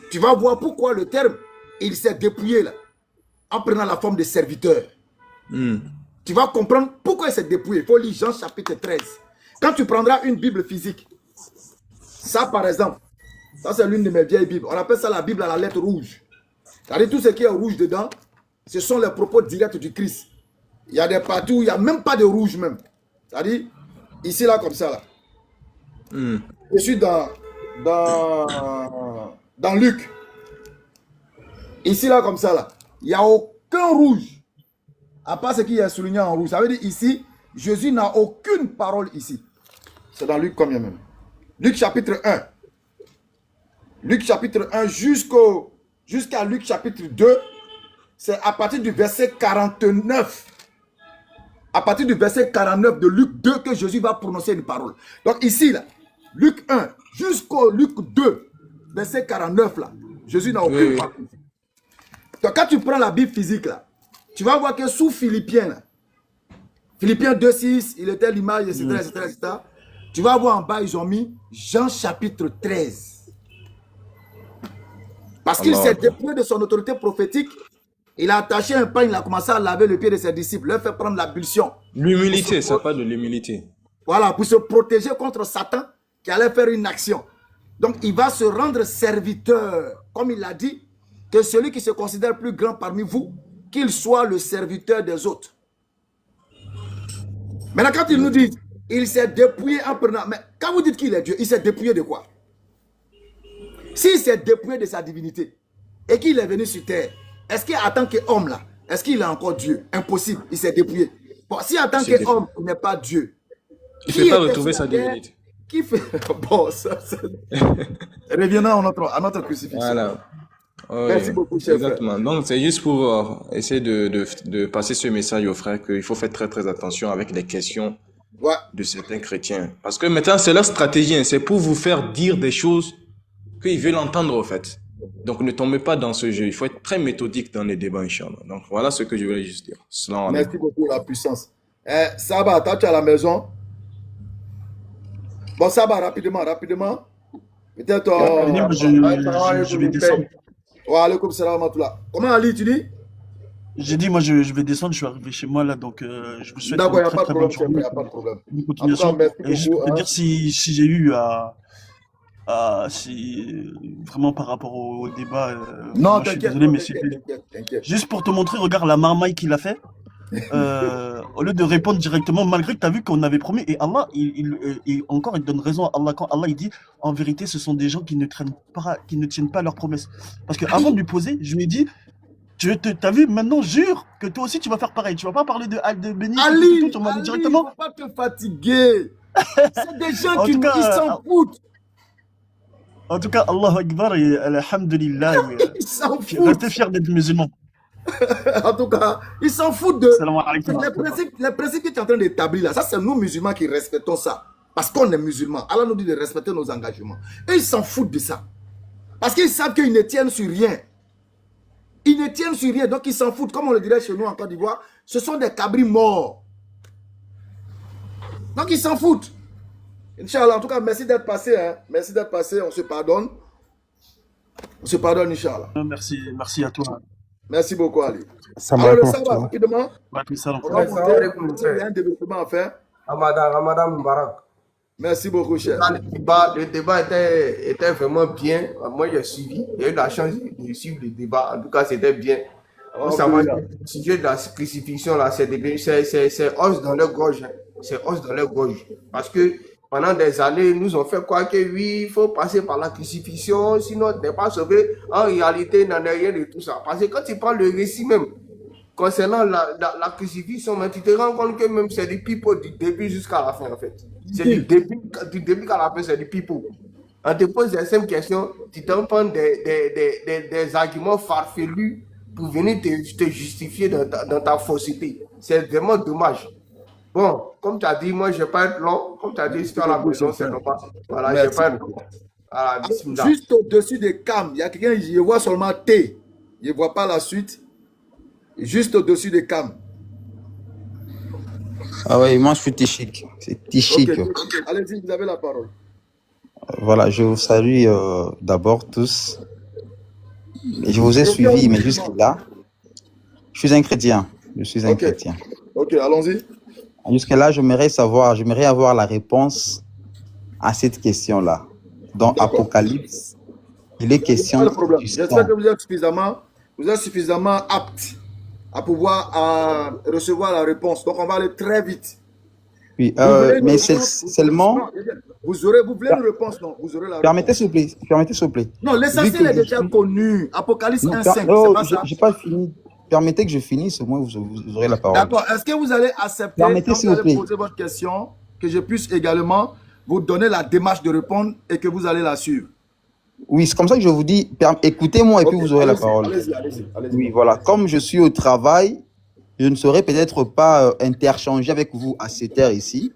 Tu vas voir pourquoi le terme, il s'est dépouillé là, en prenant la forme de serviteur. Tu vas comprendre pourquoi il s'est dépouillé. Il faut lire Jean chapitre 13. Quand tu prendras une Bible physique, ça par exemple, ça c'est l'une de mes vieilles Bibles. On appelle ça la Bible à la lettre rouge. C'est-à-dire tout ce qui est rouge dedans, ce sont les propos directs du Christ. Il y a des parties où il n'y a même pas de rouge même. C'est-à-dire, ici là comme ça là. Je suis dans Luc. Ici là comme ça là. Il n'y a aucun rouge. À part ce qui est souligné en rouge. Ça veut dire ici, Jésus n'a aucune parole ici. C'est dans Luc combien même? Luc chapitre 1. Luc chapitre 1 jusqu'à Luc chapitre 2. C'est à partir du verset 49. À partir du verset 49 de Luc 2 que Jésus va prononcer une parole. Donc ici, là, Luc 1 jusqu'au Luc 2, verset 49, là, Jésus n'a aucune parole. Donc quand tu prends la Bible physique, là, tu vas voir que sous Philippiens, là, Philippiens 2,6, il était l'image, etc. Tu vas voir en bas, ils ont mis Jean chapitre 13. Parce qu'il s'est dépouillé de son autorité prophétique. Il a attaché un pain, il a commencé à laver le pied de ses disciples, leur fait prendre l'ablution. L'humilité, ça parle de l'humilité. Voilà, pour se protéger contre Satan qui allait faire une action. Donc, il va se rendre serviteur, comme il l'a dit, que celui qui se considère plus grand parmi vous, qu'il soit le serviteur des autres. Maintenant, quand il nous dit, il s'est dépouillé en prenant... Mais quand vous dites qu'il est Dieu, il s'est dépouillé de quoi? S'il s'est dépouillé de sa divinité et qu'il est venu sur terre, est-ce qu'en tant qu'homme là, est-ce qu'il est encore Dieu? Impossible, il s'est dépouillé. Bon, si en tant qu'homme, il n'est pas Dieu, il ne peut pas retrouver sa divinité. Qui fait... Bon, ça c'est... Revenons à notre crucifixion. Voilà. Merci beaucoup, cher frère. Exactement. Donc, c'est juste pour essayer de passer ce message aux frères qu'il faut faire très très attention avec les questions de certains chrétiens. Parce que maintenant, c'est leur stratégie. Hein. C'est pour vous faire dire des choses qu'ils veulent entendre, en fait. Donc, ne tombez pas dans ce jeu. Il faut être très méthodique dans les débats, Inch'Allah. Donc, voilà ce que je voulais juste dire. Merci beaucoup, la puissance. Saba, toi, tu es à la maison. Bon, Saba, rapidement. Peut-être... je vais descendre. Wa alaikum salam wa rahmatullah. Comment Ali, tu dis? J'ai dit, moi, je vais descendre, je suis arrivé chez moi, là, donc je vous souhaite d'accord, une très, très bonne journée. il n'y a pas de problème. Une continuation. Merci Et je beaucoup, peux dire si j'ai eu vraiment par rapport au débat, non, moi, je suis désolé, mais c'était t'inquiète. juste pour te montrer, regarde la marmaille qu'il a fait. Au lieu de répondre directement, malgré que tu as vu qu'on avait promis, et Allah, il donne raison à Allah quand Allah il dit en vérité, ce sont des gens qui ne tiennent pas leurs promesses. Parce qu'avant de lui poser, je lui ai dit, t'as vu, maintenant jure que toi aussi tu vas faire pareil. Tu vas pas parler de Béni, Ali, tu m'as dit directement. il ne faut pas te fatiguer. C'est des gens qui s'en foutent. En tout cas, Allahu Akbar et Alhamdulillah. Ils s'en foutent. Restez fiers d'être musulmans. En tout cas, ils s'en foutent de... Salam alaikum. Les principes que tu es en train d'établir là, ça c'est nous musulmans qui respectons ça. Parce qu'on est musulmans. Allah nous dit de respecter nos engagements. Et ils s'en foutent de ça. Parce qu'ils savent qu'ils ne tiennent sur rien. Ils ne tiennent sur rien, donc ils s'en foutent. Comme on le dirait chez nous en Côte d'Ivoire, ce sont des cabris morts. Donc ils s'en foutent. Inch'Allah, en tout cas, merci d'être passé. Hein. Merci d'être passé, on se pardonne. On se pardonne, Inch'Allah. Merci à toi. Merci beaucoup, Ali. Alors, le sabbat, rapidement. Salam. On va monter. Il y a un développement à faire. Ramadan Mubarak. Merci beaucoup, cher. Le débat était vraiment bien. Moi, j'ai suivi. J'ai eu la chance de suivre le débat. En tout cas, c'était bien. Faut savoir que le sujet de la crucifixion, là, c'est os dans leur gorge. Hein. C'est os dans leur gorge. Parce que pendant des années, ils nous ont fait croire que oui, il faut passer par la crucifixion, sinon tu n'es pas sauvé. En réalité, il n'en est rien de tout ça. Parce que quand tu prends le récit même, concernant la crucifixion, mais tu te rends compte que même c'est du pipeau du début jusqu'à la fin, en fait. C'est du début à la fin, c'est du pipeau. On te pose des simples questions, tu t'en prends des arguments farfelus pour venir te justifier dans ta fausseté. C'est vraiment dommage. Bon, comme tu as dit, moi, je ne vais pas être long. Comme tu as dit, si tu as la maison, c'est normal. Voilà, je ne vais pas être long. Voilà, bismillah. Juste au-dessus des cams, il y a quelqu'un, je vois seulement T. Je ne vois pas la suite. Juste au-dessus des cams. Ah oui, moi je suis Tichik. C'est Tichik. Ok. Allez-y, vous avez la parole. Voilà, je vous salue d'abord tous. Je vous ai suivi, mais jusque-là, je suis un chrétien. Je suis un chrétien. Ok, allons-y. Jusque-là, j'aimerais avoir la réponse à cette question-là. Dans Apocalypse, il est question du sang. J'espère que vous êtes suffisamment apte à pouvoir recevoir la réponse. Donc, on va aller très vite. Oui, mais c'est seulement... Vous voulez une réponse, non? Vous aurez la Permettez, s'il vous plaît. Non, l'essentiel est déjà connu. Apocalypse 1.5, non, c'est pas ça. j'ai pas fini. Permettez que je finisse, au moins vous aurez la parole. D'accord. Est-ce que vous allez accepter, Permettez, quand s'il vous vous allez plaît. poser votre question, que je puisse également vous donner la démarche de répondre et que vous allez la suivre? Oui, c'est comme ça que je vous dis, écoutez-moi et puis vous aurez la parole. Allez-y. Oui, voilà. Comme je suis au travail, je ne saurais peut-être pas interchanger avec vous à cette heure ici.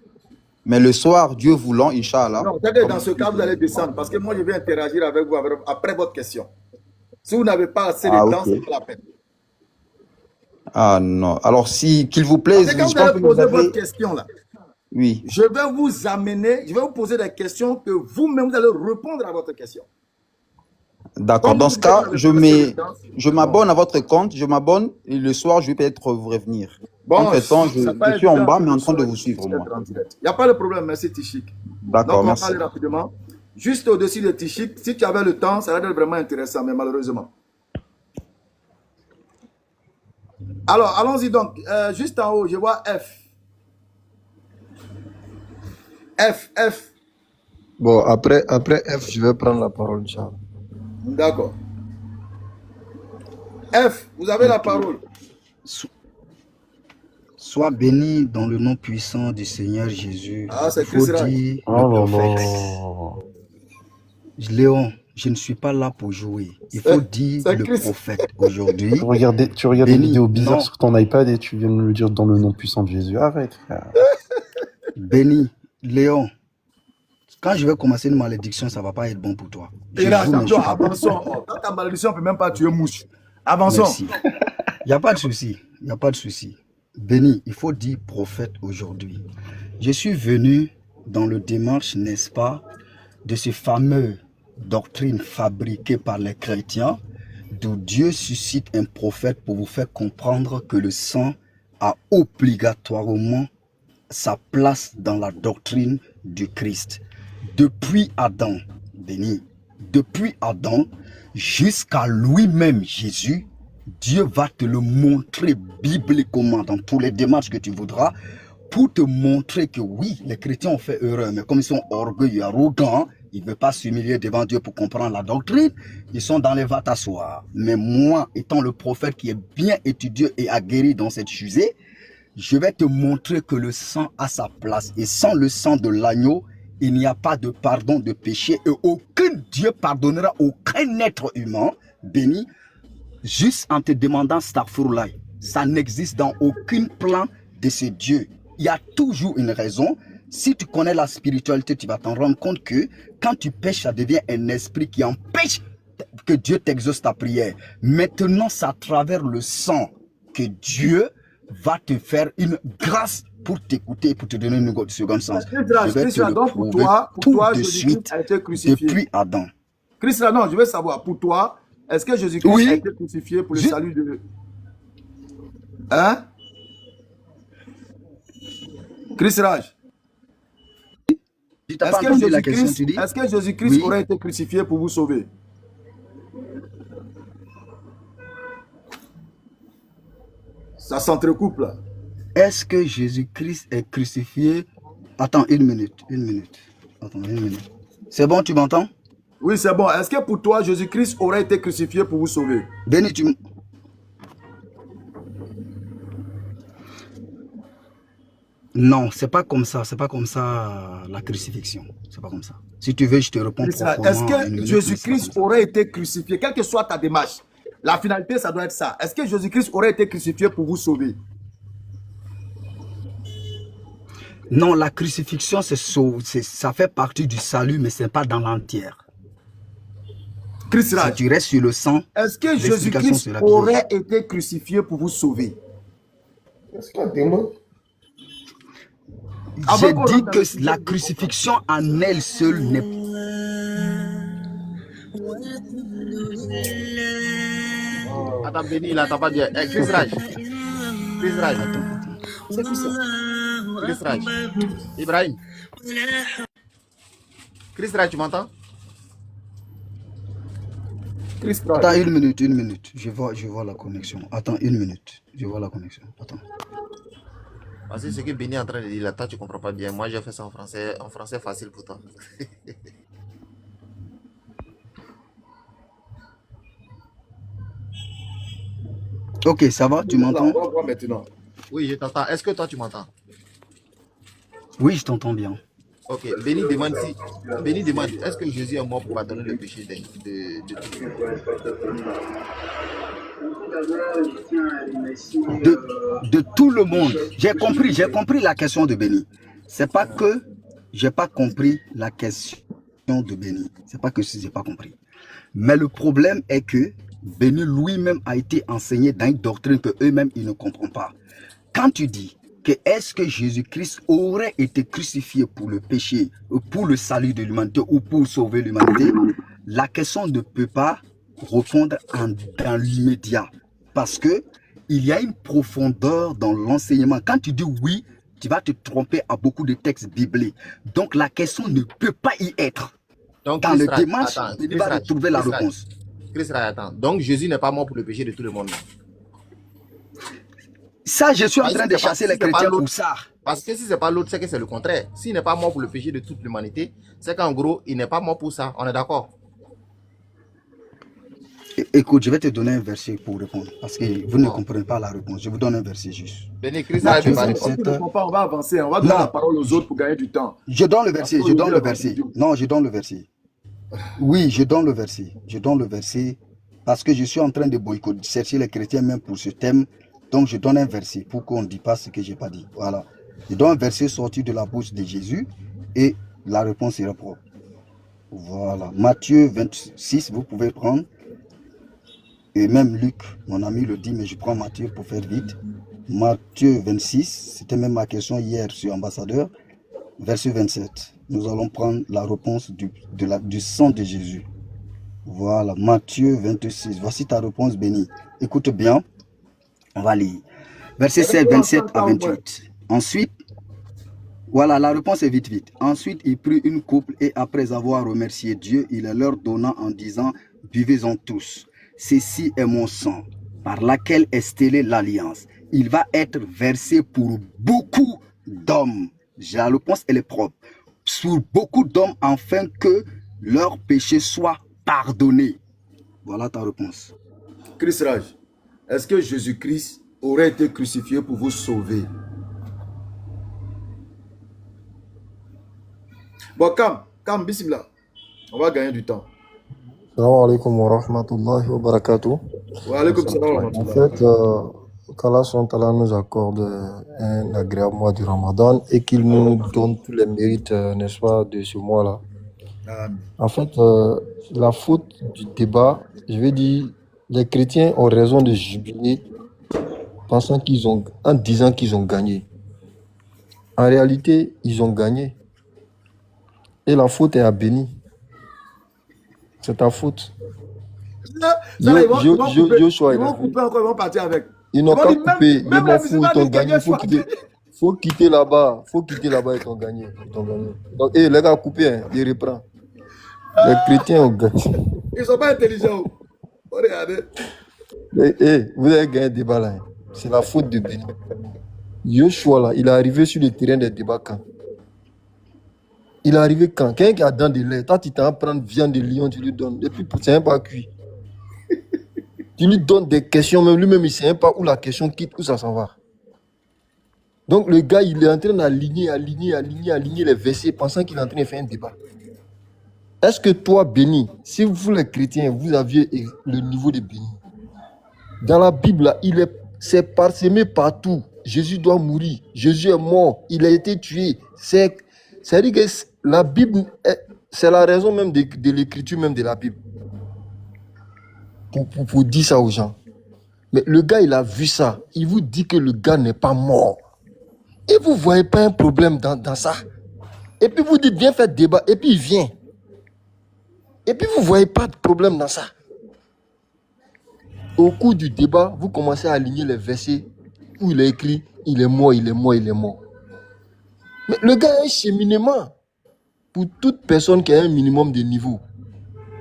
Mais le soir, Dieu voulant, Inch'Allah. Non, dans ce cas, vous allez descendre parce que moi, je vais interagir avec vous après votre question. Si vous n'avez pas assez de temps, c'est pas la peine. Ah non. Alors, qu'il vous plaise, quand vous allez poser votre question là, oui. Je vais vous amener, je vais vous poser des questions que vous-même, vous allez répondre à votre question. D'accord. Dans ce cas, je m'abonne à votre compte, je m'abonne et le soir, je vais peut-être vous revenir. Bon, entre-temps, je suis en bas, mais en train de vous suivre, moi. Il n'y a pas de problème, merci Tichik. D'accord, merci. Donc, on va aller rapidement. Juste au-dessus de Tichik, si tu avais le temps, ça va être vraiment intéressant, mais malheureusement. Alors, allons-y donc. Juste en haut, je vois F. F. Bon, après F, je vais prendre la parole, Inch'Allah. D'accord. F, vous avez la parole. Sois béni dans le nom puissant du Seigneur Jésus. Ah, c'est Il faut Christ. dire le prophète. Léon, je ne suis pas là pour jouer. Il faut dire le prophète aujourd'hui. Tu regardes des vidéos bizarres sur ton iPad et tu viens de me le dire dans le nom puissant de Jésus. Arrête, frère. Béni, Léon. Quand je vais commencer une malédiction, ça ne va pas être bon pour toi. Avançons. Dans ta malédiction, on ne peut même pas tuer mouche. Avançons. Merci. Il n'y a pas de souci. Il n'y a pas de souci. Béni, il faut dire prophète aujourd'hui. Je suis venu dans le démarche, n'est-ce pas, de ce fameux doctrine fabriquée par les chrétiens, d'où Dieu suscite un prophète pour vous faire comprendre que le sang a obligatoirement sa place dans la doctrine du Christ. Depuis Adam, béni, depuis Adam jusqu'à lui-même Jésus, Dieu va te le montrer bibliquement dans tous les démarches que tu voudras pour te montrer que oui, les chrétiens ont fait erreur, mais comme ils sont orgueilleux, arrogants, ils ne veulent pas s'humilier devant Dieu pour comprendre la doctrine, ils sont dans les va t'asseoir. Mais moi, étant le prophète qui est bien étudié et aguerri dans cette fusée, je vais te montrer que le sang a sa place. Et sans le sang de l'agneau, il n'y a pas de pardon de péché et aucun Dieu pardonnera aucun être humain béni juste en te demandant Astaghfirullah. Ça n'existe dans aucun plan de ce Dieu. Il y a toujours une raison. Si tu connais la spiritualité, tu vas t'en rendre compte que quand tu pêches, ça devient un esprit qui empêche que Dieu t'exauce ta prière. Maintenant, c'est à travers le sang que Dieu va te faire une grâce pour t'écouter, pour te donner une seconde sens. Je vais te le prouver tout de suite depuis Adam. Christ, non, je veux savoir, pour toi, est-ce que Jésus-Christ a été crucifié pour le salut de... Hein? Christ Raj. Tu n'as pas entendu la question, tu dis? Est-ce que Jésus-Christ Oui. aurait été crucifié pour vous sauver? Ça s'entrecoupe là. Est-ce que Jésus-Christ est crucifié? Attends, une minute. Attends, une minute. C'est bon, tu m'entends? Oui, c'est bon. Est-ce que pour toi, Jésus-Christ aurait été crucifié pour vous sauver? Béni, tu... Non, c'est pas comme ça la crucifixion. C'est pas comme ça. Si tu veux, je te réponds proprement. Est-ce en une que minute, Jésus-Christ aurait été crucifié, quelle que soit ta démarche? La finalité, ça doit être ça. Est-ce que Jésus-Christ aurait été crucifié pour vous sauver? Non, la crucifixion, ça fait partie du salut, mais ce n'est pas dans l'entière. Christ Si tu restes sur le sang, est-ce que l'explication Jésus-Christ sera bizarre. aurait été crucifié pour vous sauver? Est-ce qu'il y a des mots? J'ai dit que la crucifixion en elle seule n'est pas... Attends, Béni, il n'entend pas bien. Chris Raj. Chris Raj. C'est tout ça. Chris Raj. Ibrahim. Chris Raj, tu m'entends? Attends, une minute. Je vois la connexion. Attends, une minute. Je vois la connexion. Attends. Parce que ce que Béni est en train de dire là, toi, tu ne comprends pas bien. Moi, j'ai fait ça en français facile pour toi. Ok, ça va, tu m'entends? Maintenant. Oui, je t'entends. Est-ce que toi, tu m'entends? Oui, je t'entends bien. Ok, Béni demande, est-ce que Jésus est mort pour pardonner le péché de tout le monde? De tout le monde. J'ai compris la question de Béni. C'est pas que j'ai pas compris la question de Béni. C'est pas que j'ai pas compris. Mais le problème est que Béni lui-même a été enseigné dans une doctrine que eux-mêmes ils ne comprennent pas. Quand tu dis que est-ce que Jésus-Christ aurait été crucifié pour le péché, pour le salut de l'humanité ou pour sauver l'humanité, la question ne peut pas répondre dans l'immédiat. Parce que il y a une profondeur dans l'enseignement. Quand tu dis oui, tu vas te tromper à beaucoup de textes bibliques. Donc la question ne peut pas y être. Donc, Dans le démarche, il va trouver la réponse. Chris Raj, attends. Donc Jésus n'est pas mort pour le péché de tout le monde. Ça, je suis en train de chasser les chrétiens pour ça. Parce que si ce n'est pas l'autre, c'est que c'est le contraire. S'il n'est pas mort pour le péché de toute l'humanité, c'est qu'en gros, il n'est pas mort pour ça. On est d'accord? Écoute, je vais te donner un verset pour répondre. Parce que vous ne comprenez pas la réponse. Je vous donne un verset juste. Béni, Chris Raj, on va avancer. On va donner la parole aux autres pour gagner du temps. Je donne le verset. Non, je donne le verset. Oui, je donne le verset. Parce que je suis en train de boycotter, chercher les chrétiens même pour ce thème. Donc, je donne un verset pour qu'on ne dise pas ce que je n'ai pas dit. Voilà. Je donne un verset sorti de la bouche de Jésus et la réponse sera propre. Voilà. Matthieu 26, vous pouvez prendre. Et même Luc, mon ami le dit, mais je prends Matthieu pour faire vite. Matthieu 26, c'était même ma question hier sur Ambassadeur. Verset 27. Nous allons prendre la réponse du sang de Jésus. Voilà. Matthieu 26. Voici ta réponse, Béni. Écoute bien. On va lire. Verset 7, 27 à 28. Ensuite, voilà, la réponse est vite. Ensuite, il prit une coupe et après avoir remercié Dieu, il leur donna en disant, buvez-en tous. Ceci est mon sang, par laquelle est scellée l'alliance. Il va être versé pour beaucoup d'hommes. La réponse, elle est propre. Sur beaucoup d'hommes, afin que leurs péchés soient pardonnés. Voilà ta réponse. Chris Raj, est-ce que Jésus-Christ aurait été crucifié pour vous sauver? Bon, Kam, bismillah. On va gagner du temps. Salam alaikum wa rahmatullahi wa barakatuh. Wa alaikum salam wa rahmatullahi. En fait, qu'Allah SWT nous accorde un agréable mois du Ramadan et qu'il nous donne tous les mérites, n'est-ce pas, de ce mois-là. En fait, la faute du débat, je vais dire, les chrétiens ont raison de jubiler en disant qu'ils ont gagné. En réalité, ils ont gagné. Et la faute est à Béni. C'est ta faute. Ils vont couper encore, ils vont partir avec. Ils n'ont pas coupé, ils m'en foutent, ils t'ont gagné, il faut quitter. Faut quitter là-bas. Faut quitter là-bas, ils t'ont gagné. Donc, les gars, coupez, hein, il reprend. Les chrétiens ont gagné. Ils sont pas intelligents. Regardez. Vous avez gagné un débat là. Hein. C'est la faute de Béni. Yoshua là, il est arrivé sur le terrain des débats quand? Il est arrivé quand? Quelqu'un qui a dans de lait, toi tu t'en vas prendre viande de lion, tu lui donnes. Et puis c'est même pas cuit. Tu lui donnes des questions, même lui-même il sait même pas où la question quitte, où ça s'en va. Donc le gars, il est en train d'aligner les versets, pensant qu'il est en train de faire un débat. Est-ce que toi, Béni, si vous les chrétiens, vous aviez le niveau de Béni, dans la Bible, là, c'est parsemé partout. Jésus doit mourir. Jésus est mort. Il a été tué. C'est-à-dire que la Bible, c'est la raison même de l'écriture même de la Bible. Pour dire ça aux gens. Mais le gars, il a vu ça. Il vous dit que le gars n'est pas mort. Et vous ne voyez pas un problème dans ça. Et puis vous dites, viens faire débat. Et puis il vient. Et puis vous ne voyez pas de problème dans ça. Au cours du débat, vous commencez à aligner les versets où il est écrit, il est mort, il est mort, il est mort. Mais le gars a un cheminement pour toute personne qui a un minimum de niveau.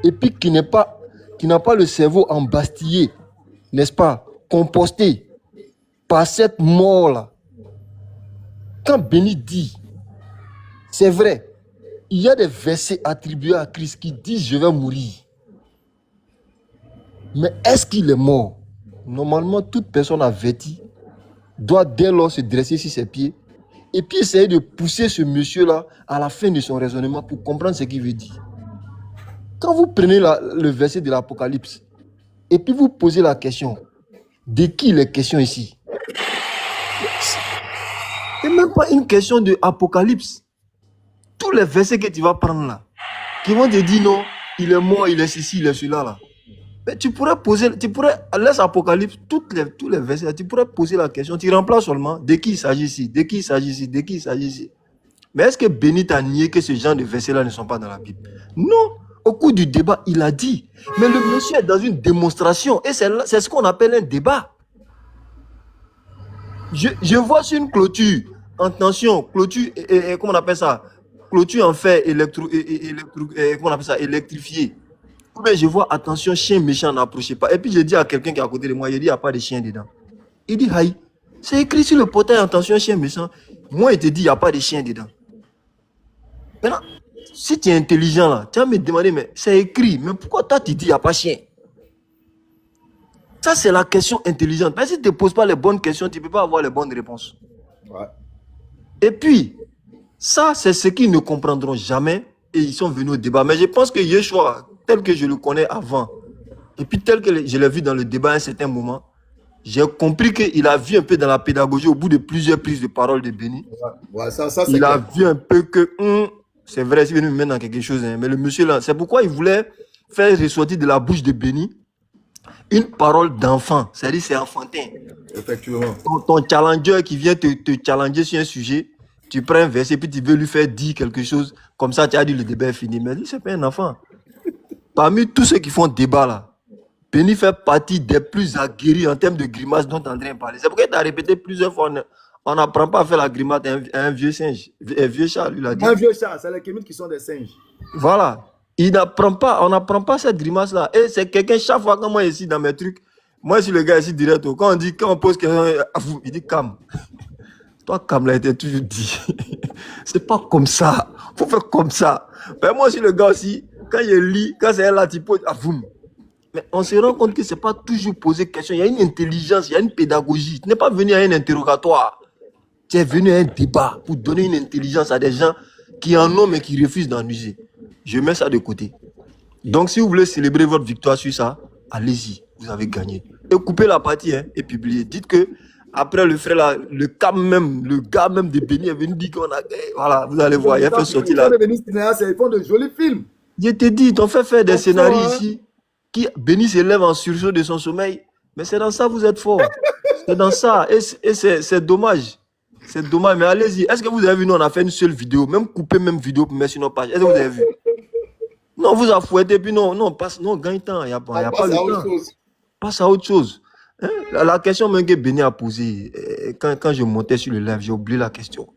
Et puis qui n'a pas le cerveau embastillé, n'est-ce pas, composté par cette mort-là. Quand Béni dit, c'est vrai, il y a des versets attribués à Christ qui disent je vais mourir. Mais est-ce qu'il est mort? Normalement, toute personne avertie doit dès lors se dresser sur ses pieds et puis essayer de pousser ce monsieur-là à la fin de son raisonnement pour comprendre ce qu'il veut dire. Quand vous prenez le verset de l'Apocalypse et puis vous posez la question, de qui il est question ici? Ce n'est même pas une question de Apocalypse. Tous les versets que tu vas prendre là, qui vont te dire non, il est mort, il est ceci, il est celui-là là. Mais laisse Apocalypse, tous les versets, tu pourrais poser la question, tu remplaces seulement de qui il s'agit ici, de qui il s'agit ici, de qui il s'agit ici. Mais est-ce que Béni t'a nié que ce genre de versets-là ne sont pas dans la Bible? Non, au cours du débat, il a dit. Mais le monsieur est dans une démonstration et c'est ce qu'on appelle un débat. Je vois sur une clôture, en tension, clôture, comment on appelle ça? Clôture en fer électrifié. Mais je vois, attention, chien méchant, n'approchez pas. Et puis je dis à quelqu'un qui est à côté de moi, il dit, il n'y a pas de chien dedans. Il dit, aïe, c'est écrit sur le portail, attention, chien méchant. Moi, il te dit, il n'y a pas de chien dedans. Maintenant, si tu es intelligent là, tu vas me demander, mais c'est écrit, mais pourquoi toi tu dis, il n'y a pas de chien? Ça, c'est la question intelligente. Mais si tu ne te poses pas les bonnes questions, tu ne peux pas avoir les bonnes réponses. Ouais. Et puis, ça, c'est ce qu'ils ne comprendront jamais et ils sont venus au débat. Mais je pense que Yeshua, tel que je le connais avant, et puis tel que je l'ai vu dans le débat à un certain moment, j'ai compris qu'il a vu un peu dans la pédagogie, au bout de plusieurs prises de parole de Béni, il a vu un peu que, c'est vrai, c'est venu me mettre dans quelque chose, hein, mais le monsieur là, c'est pourquoi il voulait faire ressortir de la bouche de Béni une parole d'enfant, c'est-à-dire c'est enfantin. Effectivement. Ton challenger qui vient te challenger sur un sujet, tu prends un verset, puis tu veux lui faire dire quelque chose, comme ça tu as dit le débat est fini. Mais lui, c'est pas un enfant. Parmi tous ceux qui font débat là, Béni fait partie des plus aguerris en termes de grimace dont André parlait. C'est pourquoi il a répété plusieurs fois, on n'apprend pas à faire la grimace à un vieux singe, un vieux chat, lui l'a dit. Un vieux chat, c'est les kémites qui sont des singes. Voilà. On n'apprend pas cette grimace là. Et c'est quelqu'un, chaque fois que moi ici dans mes trucs, moi je suis le gars ici direct, quand on pose question, il dit calme. Toi, Kam l'a été toujours dit. C'est pas comme ça. Faut faire comme ça. Mais moi, je suis le gars aussi. Quand je lis, quand c'est là, tu poses, Mais on se rend compte que c'est pas toujours poser question. Il y a une intelligence, il y a une pédagogie. Tu n'es pas venu à un interrogatoire. Tu es venu à un débat pour donner une intelligence à des gens qui en ont mais qui refusent d'en user. Je mets ça de côté. Donc, si vous voulez célébrer votre victoire sur ça, allez-y. Vous avez gagné. Et coupez la partie et publiez. Dites que après le frère là, le gars même de Béni est venu dire qu'on a gagné. Voilà, vous allez voir, il a fait sortir là. Ils font de jolis films. Je te dis, ils t'ont fait faire des scénarios ici. Qui Béni s'élève en sursaut de son sommeil. Mais c'est dans ça que vous êtes fort. C'est dans ça. Et c'est dommage. C'est dommage. Mais allez-y. Est-ce que vous avez vu, nous, on a fait une seule vidéo. Même couper même vidéo pour mettre sur nos pages. Est-ce que vous avez vu? Non, vous affouettez. Puis non, gagne temps. Il n'y a pas le temps. Passe à autre chose. Hein? La question même que Béni a posée, quand je montais sur le live, j'ai oublié la question.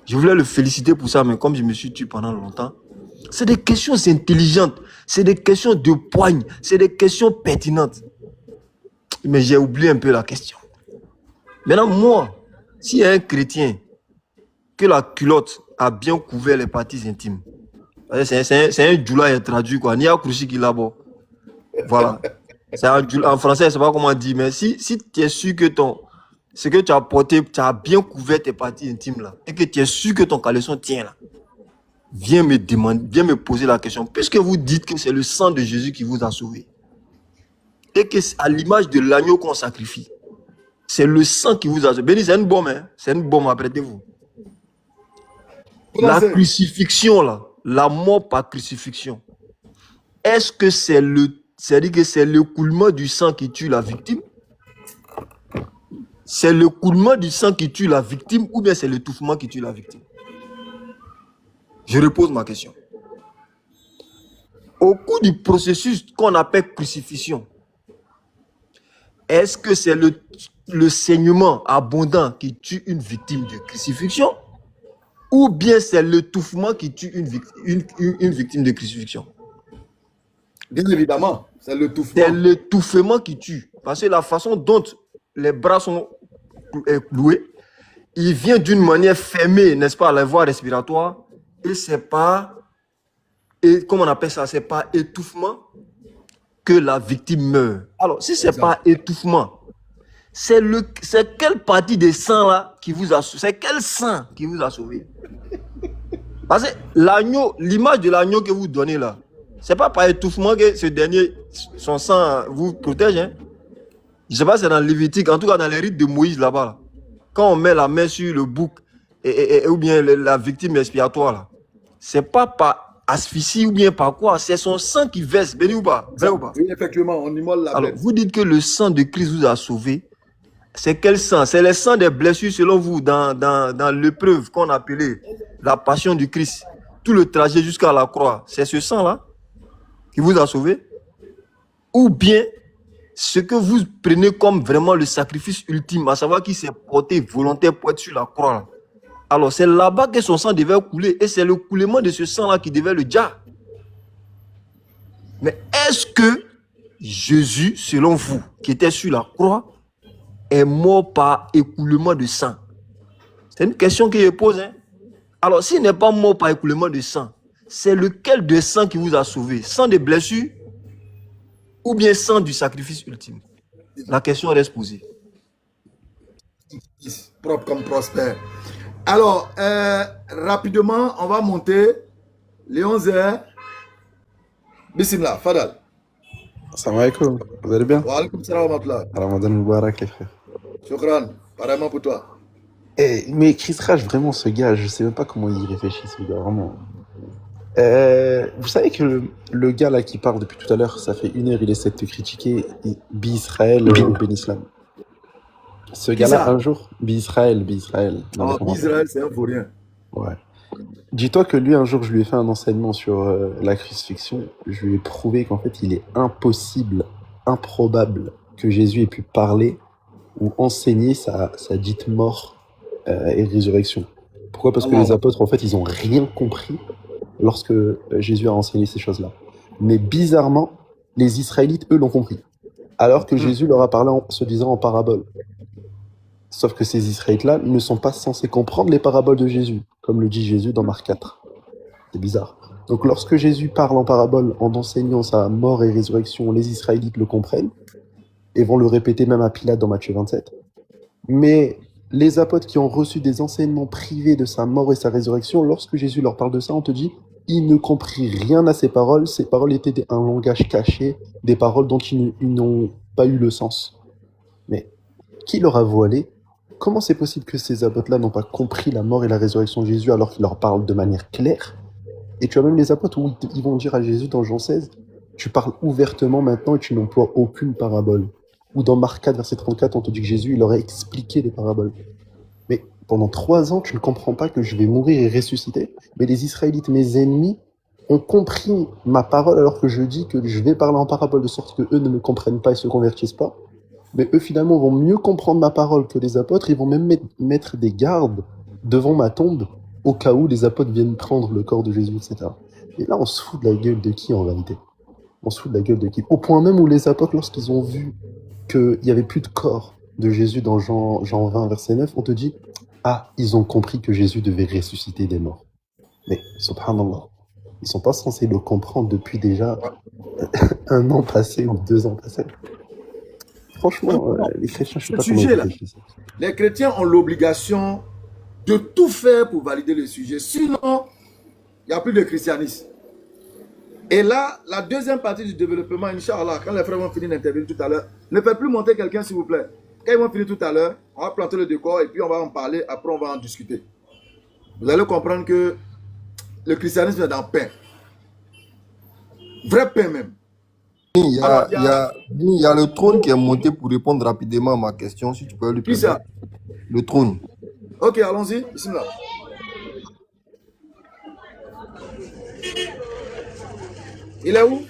Je voulais le féliciter pour ça, mais comme je me suis tué pendant longtemps, c'est des questions intelligentes, c'est des questions de poigne, c'est des questions pertinentes. Mais j'ai oublié un peu la question. Maintenant, moi, s'il y a un chrétien que la culotte a bien couvert les parties intimes, c'est un djoula traduit, quoi. Ni a cruci qui là-bas. Voilà. En français, je ne sais pas comment dire, mais si tu es sûr que ce que tu as porté, tu as bien couvert tes parties intimes là, et que tu es sûr que ton caleçon tient là, viens me poser la question. Puisque vous dites que c'est le sang de Jésus qui vous a sauvé, et que c'est à l'image de l'agneau qu'on sacrifie, c'est le sang qui vous a sauvé. Béni, c'est une bombe, hein? C'est une bombe, apprêtez-vous. La crucifixion là, la mort par crucifixion, est-ce que c'est-à-dire que c'est l'écoulement du sang qui tue la victime? C'est l'écoulement du sang qui tue la victime ou bien c'est l'étouffement qui tue la victime? Je repose ma question. Au cours du processus qu'on appelle crucifixion, est-ce que c'est le saignement abondant qui tue une victime de crucifixion ou bien c'est l'étouffement qui tue une victime de crucifixion? Bien évidemment, c'est l'étouffement. C'est l'étouffement qui tue. Parce que la façon dont les bras sont cloués, il vient d'une manière fermée, n'est-ce pas, à la voie respiratoire. Et c'est pas, comment on appelle ça, c'est pas étouffement que la victime meurt. Alors, si c'est pas étouffement, c'est quelle partie des sangs là qui vous a sauvé? C'est quel sang qui vous a sauvé? Parce que l'agneau, l'image de l'agneau que vous donnez là, c'est pas par étouffement que ce dernier, son sang vous protège. Hein? Je sais pas, c'est dans le Lévitique, en tout cas dans les rites de Moïse là-bas. Là. Quand on met la main sur le bouc ou bien la victime expiatoire là, c'est pas par asphyxie ou bien par quoi, c'est son sang qui verse, béni ou pas? Oui, effectivement, on immole la Alors, bête. vous dites que le sang de Christ vous a sauvé. C'est quel sang? C'est le sang des blessures selon vous dans l'épreuve qu'on appelait la passion du Christ. Tout le trajet jusqu'à la croix, c'est ce sang-là qui vous a sauvé? Ou bien ce que vous prenez comme vraiment le sacrifice ultime, à savoir qu'il s'est porté volontaire pour être sur la croix là. Alors c'est là-bas que son sang devait couler et c'est le coulement de ce sang-là qui devait le dire. Mais est-ce que Jésus, selon vous, qui était sur la croix, est mort par écoulement de sang? C'est une question que je pose. Hein? Alors s'il n'est pas mort par écoulement de sang, c'est lequel de sang qui vous a sauvé? Sang de blessure ou bien sang du sacrifice ultime? La question reste posée. Propre comme prospère. Alors, rapidement, on va monter les 11h. Bismillah, Fadal. Salam alaikum, vous allez bien? Wa alaikum salam wa rahmatullah. Ramadan Mubarak les frères. Shukran, pareillement pour toi. Mais Chris Raj, vraiment ce gars, je sais même pas comment il réfléchit ce gars, vraiment. Vous savez que le gars là qui parle depuis tout à l'heure, ça fait 1 heure, il essaie de te critiquer, Bi-Israël, Ben Islam. Ce gars-là, un jour, Bi-Israël. Ah, Israël, c'est un vaurien. Ouais. Dis-toi que lui, un jour, je lui ai fait un enseignement sur la crucifixion. Je lui ai prouvé qu'en fait, il est impossible, improbable que Jésus ait pu parler ou enseigner sa dite mort et résurrection. Pourquoi? Parce que les apôtres, en fait, ils ont rien compris lorsque Jésus a enseigné ces choses-là. Mais bizarrement, les Israélites, eux, l'ont compris. Alors que Jésus leur a parlé en se disant en parabole. Sauf que ces Israélites-là ne sont pas censés comprendre les paraboles de Jésus, comme le dit Jésus dans Marc 4. C'est bizarre. Donc lorsque Jésus parle en parabole en enseignant sa mort et résurrection, les Israélites le comprennent et vont le répéter même à Pilate dans Matthieu 27. Mais les apôtres qui ont reçu des enseignements privés de sa mort et sa résurrection, lorsque Jésus leur parle de ça, on te dit, ils ne comprirent rien à ces paroles étaient un langage caché, des paroles dont ils n'ont pas eu le sens. Mais qui leur a voilé? Comment c'est possible que ces apôtres-là n'ont pas compris la mort et la résurrection de Jésus alors qu'ils leur parlent de manière claire? Et tu as même les apôtres où ils vont dire à Jésus dans Jean 16, tu parles ouvertement maintenant et tu n'emploies aucune parabole. Ou dans Marc 4, verset 34, on te dit que Jésus, il aurait expliqué les paraboles. Mais pendant 3 ans, tu ne comprends pas que je vais mourir et ressusciter. Mais les Israélites, mes ennemis, ont compris ma parole alors que je dis que je vais parler en parabole de sorte que eux ne me comprennent pas et se convertissent pas. mais eux finalement vont mieux comprendre ma parole que les apôtres, ils vont même mettre des gardes devant ma tombe au cas où les apôtres viennent prendre le corps de Jésus, etc. Et là, on se fout de la gueule de qui en réalité? On se fout de la gueule de qui? Au point même où les apôtres, lorsqu'ils ont vu qu'il n'y avait plus de corps de Jésus dans Jean 20, verset 9, on te dit, ah, ils ont compris que Jésus devait ressusciter des morts. Mais, subhanallah, ils sont pas censés le comprendre depuis déjà 1 an passé ou 2 ans passés. Franchement, les chrétiens, je sais Ce pas comment ils sujet-là, réfléchissent. les chrétiens ont l'obligation de tout faire pour valider le sujet. Sinon, il n'y a plus de christianisme. Et là, la deuxième partie du développement, Inch'Allah, quand les frères vont finir d'intervenir tout à l'heure, ne faites plus monter quelqu'un, s'il vous plaît. Quand ils vont finir tout à l'heure, on va planter le décor et puis on va en parler, après on va en discuter. Vous allez comprendre que le christianisme est dans le pain. Vrai pain même. Il y a le trône qui est monté pour répondre rapidement à ma question, si tu peux lui Qui ça? permettre. Le trône. Ok, allons-y. Bismillah. Il est où?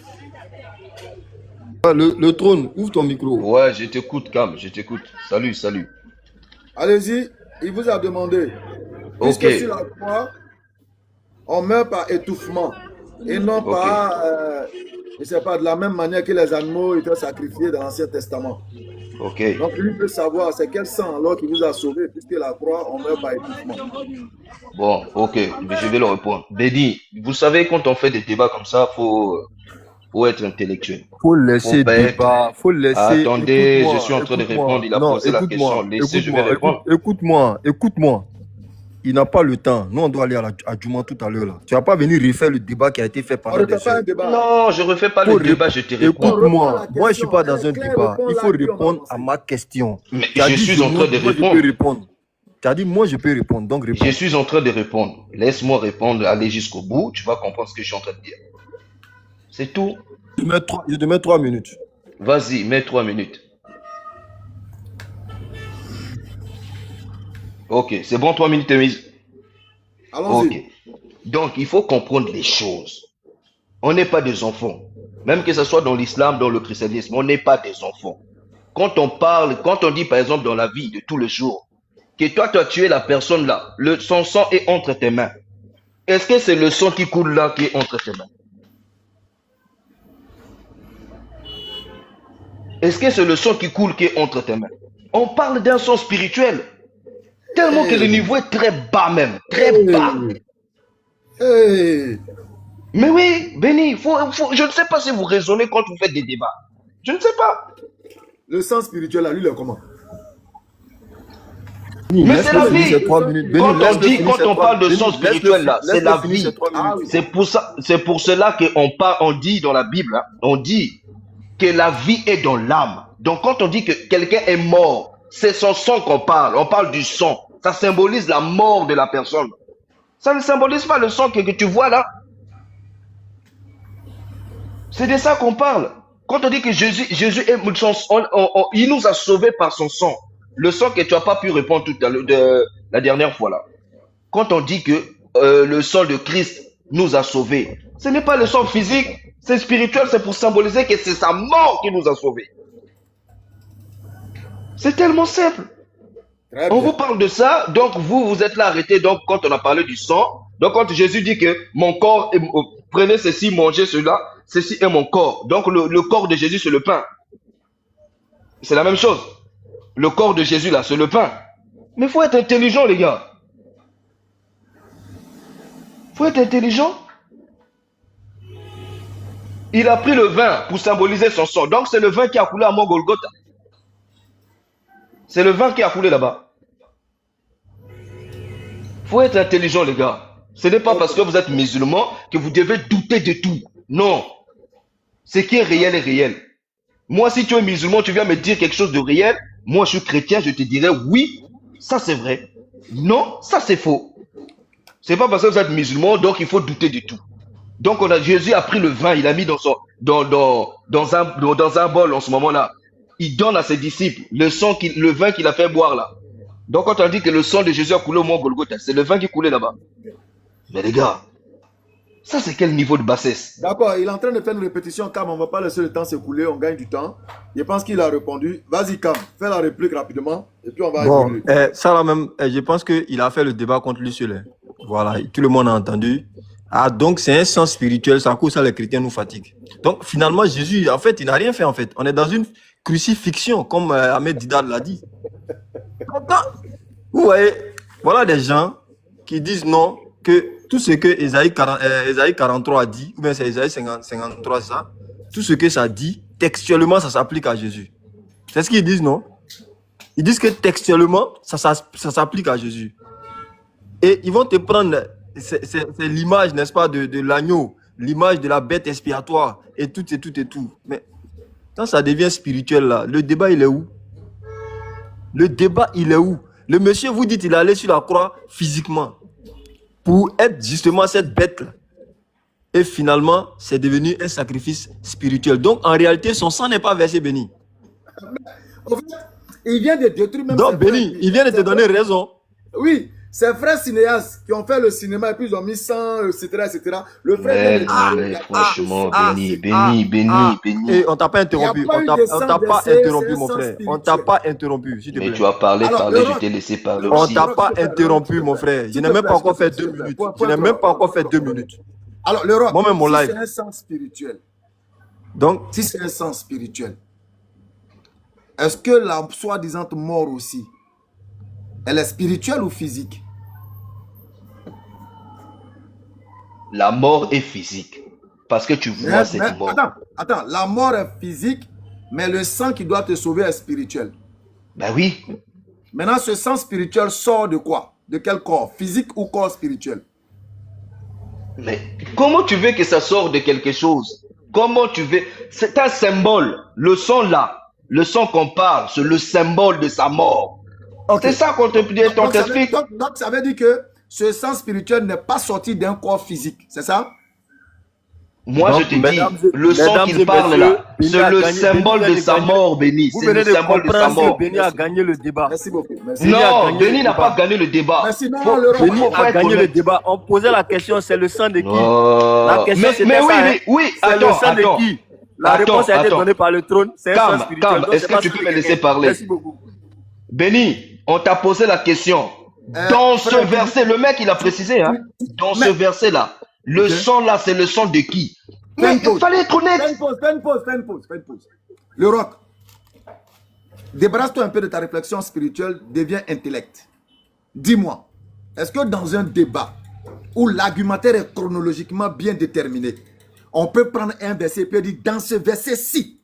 Le trône, ouvre ton micro. Ouais, je t'écoute, Cam, je t'écoute. Salut, salut. Allez-y, il vous a demandé. Puisque Ok. sur la croix, on meurt par étouffement. Et non Ok. pas, je ne sais pas, de la même manière que les animaux étaient sacrifiés dans l'Ancien Testament. Ok. Donc lui peut savoir c'est quel sang alors qui vous a sauvé, puisque la croix, on meurt par étouffement. Bon, ok, je vais le répondre. Béni, vous savez, quand on fait des débats comme ça, faut être intellectuel. Faut laisser Faut pas être... débat, faut laisser. Attendez, Écoute-moi, je suis en train de écoute-moi. répondre. Il a Non, posé la question. écoute-moi, Laissez, je vais écoute-moi, répondre. écoute-moi. Il n'a pas le temps. Nous, on doit aller à Djouma tout à l'heure. Là. Tu vas pas venir refaire le débat qui a été fait On pendant ne des fait pas un heures. débat. Non, je refais pas Faut le débat, je te réponds. Écoute-moi, moi je suis pas dans Elle est un claire, débat. réponds Il là, faut puis on va répondre avancer. à ma question. Mais Tu as je dit suis en train de moi je peux répondre. répondre. Tu as dit moi je peux répondre, donc réponds. Je suis en train de répondre. Laisse-moi répondre, aller jusqu'au bout. Tu vas comprendre ce que je suis en train de dire. C'est tout. Je te mets 3 minutes. Vas-y, mets 3 minutes. Ok, c'est bon, 3 minutes mise. Allons-y. Ok. Donc, il faut comprendre les choses. On n'est pas des enfants. Même que ce soit dans l'islam, dans le christianisme, on n'est pas des enfants. Quand on parle, quand on dit par exemple dans la vie de tous les jours, que toi, tu as tué la personne là, son sang est entre tes mains. Est-ce que c'est le sang qui coule là qui est entre tes mains? Est-ce que c'est le sang qui coule qui est entre tes mains? On parle d'un sang spirituel. Tellement que le niveau est très bas même. Très bas. Mais oui, Béni, je ne sais pas si vous raisonnez quand vous faites des débats. Je ne sais pas. Le sang spirituel, là, lui, il est comment? Mais c'est la vie. Quand on parle de sang spirituel, là, c'est la vie. C'est pour cela qu'on dit dans la Bible, hein, on dit que la vie est dans l'âme. Donc quand on dit que quelqu'un est mort, c'est son sang qu'on parle. On parle du sang. Ça symbolise la mort de la personne. Ça ne symbolise pas le sang que tu vois là. C'est de ça qu'on parle. Quand on dit que Jésus est, il nous a sauvés par son sang. Le sang que tu n'as pas pu répondre tout à l'heure, la dernière fois là. Quand on dit que le sang de Christ nous a sauvés, ce n'est pas le sang physique, c'est spirituel, c'est pour symboliser que c'est sa mort qui nous a sauvés. C'est tellement simple. On vous parle de ça, donc vous êtes là arrêtés. Donc quand on a parlé du sang, donc quand Jésus dit que mon corps, prenez ceci, mangez cela, ceci est mon corps. Donc le corps de Jésus c'est le pain. C'est la même chose. Le corps de Jésus là c'est le pain. Mais il faut être intelligent les gars. Il faut être intelligent. Il a pris le vin pour symboliser son sang. Donc c'est le vin qui a coulé à Mont Golgotha. C'est le vin qui a coulé là-bas. Faut être intelligent, les gars. Ce n'est pas parce que vous êtes musulman que vous devez douter de tout. Non. Ce qui est réel est réel. Moi, si tu es musulman, tu viens me dire quelque chose de réel. Moi, je suis chrétien, je te dirais oui, ça c'est vrai. Non, ça c'est faux. C'est pas parce que vous êtes musulman, donc il faut douter de tout. Donc Jésus a pris le vin, il a mis dans un bol en ce moment-là. Il donne à ses disciples le vin qu'il a fait boire là. Donc quand on dit que le sang de Jésus a coulé au mont Golgotha, c'est le vin qui coulait là-bas. Mais les gars, Ça, c'est quel niveau de bassesse? D'accord, il est en train de faire une répétition. Cam, on ne va pas laisser le temps s'écouler, on gagne du temps. Je pense qu'il a répondu. Vas-y, Cam, fais la réplique rapidement et puis on va Bon, évoluer. ça là même, je pense qu'il a fait le débat contre lui seul. Voilà, tout le monde a entendu. Ah, donc c'est un sens spirituel, c'est à cause de ça les chrétiens nous fatiguent. Donc finalement, Jésus, en fait, il n'a rien fait en fait. On est dans une crucifixion, comme Ahmed Didal l'a dit. Vous voyez, voilà des gens qui disent non, que tout ce que Ésaïe 43 a dit, ou bien c'est Ésaïe 53 ça, tout ce que ça dit, textuellement, ça s'applique à Jésus. C'est ce qu'ils disent, non? Ils disent que textuellement, ça s'applique à Jésus. Et ils vont te prendre, c'est l'image, n'est-ce pas, de l'agneau, l'image de la bête expiatoire, et tout, et tout, et tout. Mais quand ça devient spirituel, là, le débat, il est où? Le débat, il est où? Le monsieur, vous dites, il est allé sur la croix physiquement pour être justement cette bête-là. Et finalement, c'est devenu un sacrifice spirituel. Donc, en réalité, son sang n'est pas versé, Béni. En fait, il vient de détruire même. Donc, Béni, il vient de te donner raison. Oui, ses frères cinéastes qui ont fait le cinéma et puis ils ont mis sang, etc., etc. Le frère. Mais franchement, Béni. Et on t'a pas interrompu. On t'a pas interrompu, mon frère. On t'a pas interrompu, s'il te plaît. Mais tu as parlé, je t'ai laissé parler On aussi. t'a pas interrompu, mon frère. Je n'ai même pas encore fait 2 minutes. Je n'ai même pas encore fait 2 minutes. Alors, le roc, moi-même, mon live. Si c'est un sens spirituel, donc, si c'est un sens spirituel, est-ce que la soi-disant mort aussi, elle est spirituelle ou physique? La mort est physique. Parce que tu vois cette mort. Attends, la mort est physique, mais le sang qui doit te sauver est spirituel. Ben oui. Maintenant, ce sang spirituel sort de quoi? De quel corps? Physique ou corps spirituel? Mais comment tu veux que ça sorte de quelque chose? Comment tu veux? C'est un symbole. Le sang là, le sang qu'on parle, c'est le symbole de sa mort. Okay. C'est ça qu'on t'explique. Donc ça veut dire que ce sang spirituel n'est pas sorti d'un corps physique, c'est ça? Moi, donc, je te dis, le sang qu'il parle là, c'est le symbole de sa mort, Béni. C'est le symbole de sa mort. Béni a gagné le débat. Merci beaucoup. Merci. Non, Béni n'a pas gagné le débat. Merci. Non, Béni a gagné le débat. On posait la question, c'est le sang de qui? La question, mais oui, c'est le sang de qui? La réponse a été donnée par le trône. C'est un sang spirituel. Est-ce que tu peux me laisser parler? Merci beaucoup. Béni, on t'a posé la question. Dans ce verset, le mec, il a précisé, hein, dans ce verset-là, le sang là, c'est le sang de qui? Mais il fallait être honnête. Fais une pause. Le roc, débarrasse-toi un peu de ta réflexion spirituelle, deviens intellect. Dis-moi, est-ce que dans un débat où l'argumentaire est chronologiquement bien déterminé, on peut prendre un verset et puis dire dans ce verset-ci?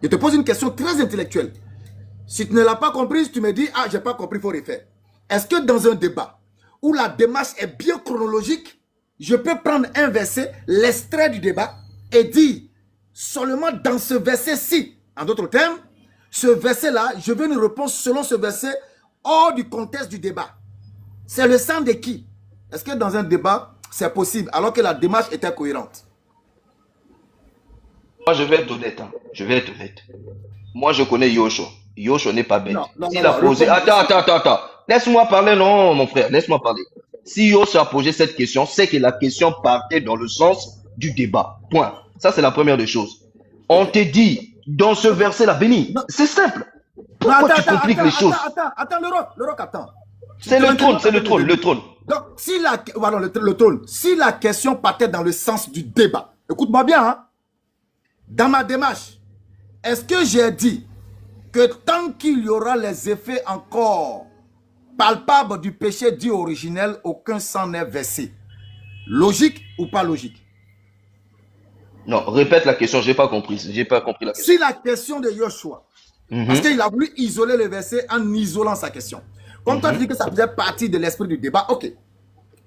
Je te pose une question très intellectuelle. Si tu ne l'as pas comprise, tu me dis, ah, j'ai pas compris, il faut refaire. Est-ce que dans un débat où la démarche est bien chronologique, je peux prendre un verset, l'extrait du débat, et dire seulement dans ce verset-ci, en d'autres termes, ce verset-là, je veux une réponse selon ce verset, hors du contexte du débat. C'est le sang de qui? Est-ce que dans un débat, c'est possible, alors que la démarche était cohérente? Moi, je vais être honnête. Je vais être honnête. Moi, je connais Yosho. Yosho n'est pas bête. S'il a posé... Attends. Laisse-moi parler, non, mon frère. Laisse-moi parler. Si Yosho a posé cette question, c'est que la question partait dans le sens du débat. Point. Ça, c'est la première des choses. On te dit, dans ce verset-là, Béni, c'est simple. Pourquoi tu compliques les choses? Attends, le roc, attends. C'est le trône. Donc, si le trône. Si la question partait dans le sens du débat, écoute-moi bien, hein. Dans ma démarche, est-ce que j'ai dit que tant qu'il y aura les effets encore palpables du péché dit originel, aucun sang n'est versé? Logique ou pas logique? Non, répète la question, j'ai pas compris la question. Si la question de Yoshua, parce qu'il a voulu isoler le verset en isolant sa question. Comme toi tu dis que ça faisait partie de l'esprit du débat, ok.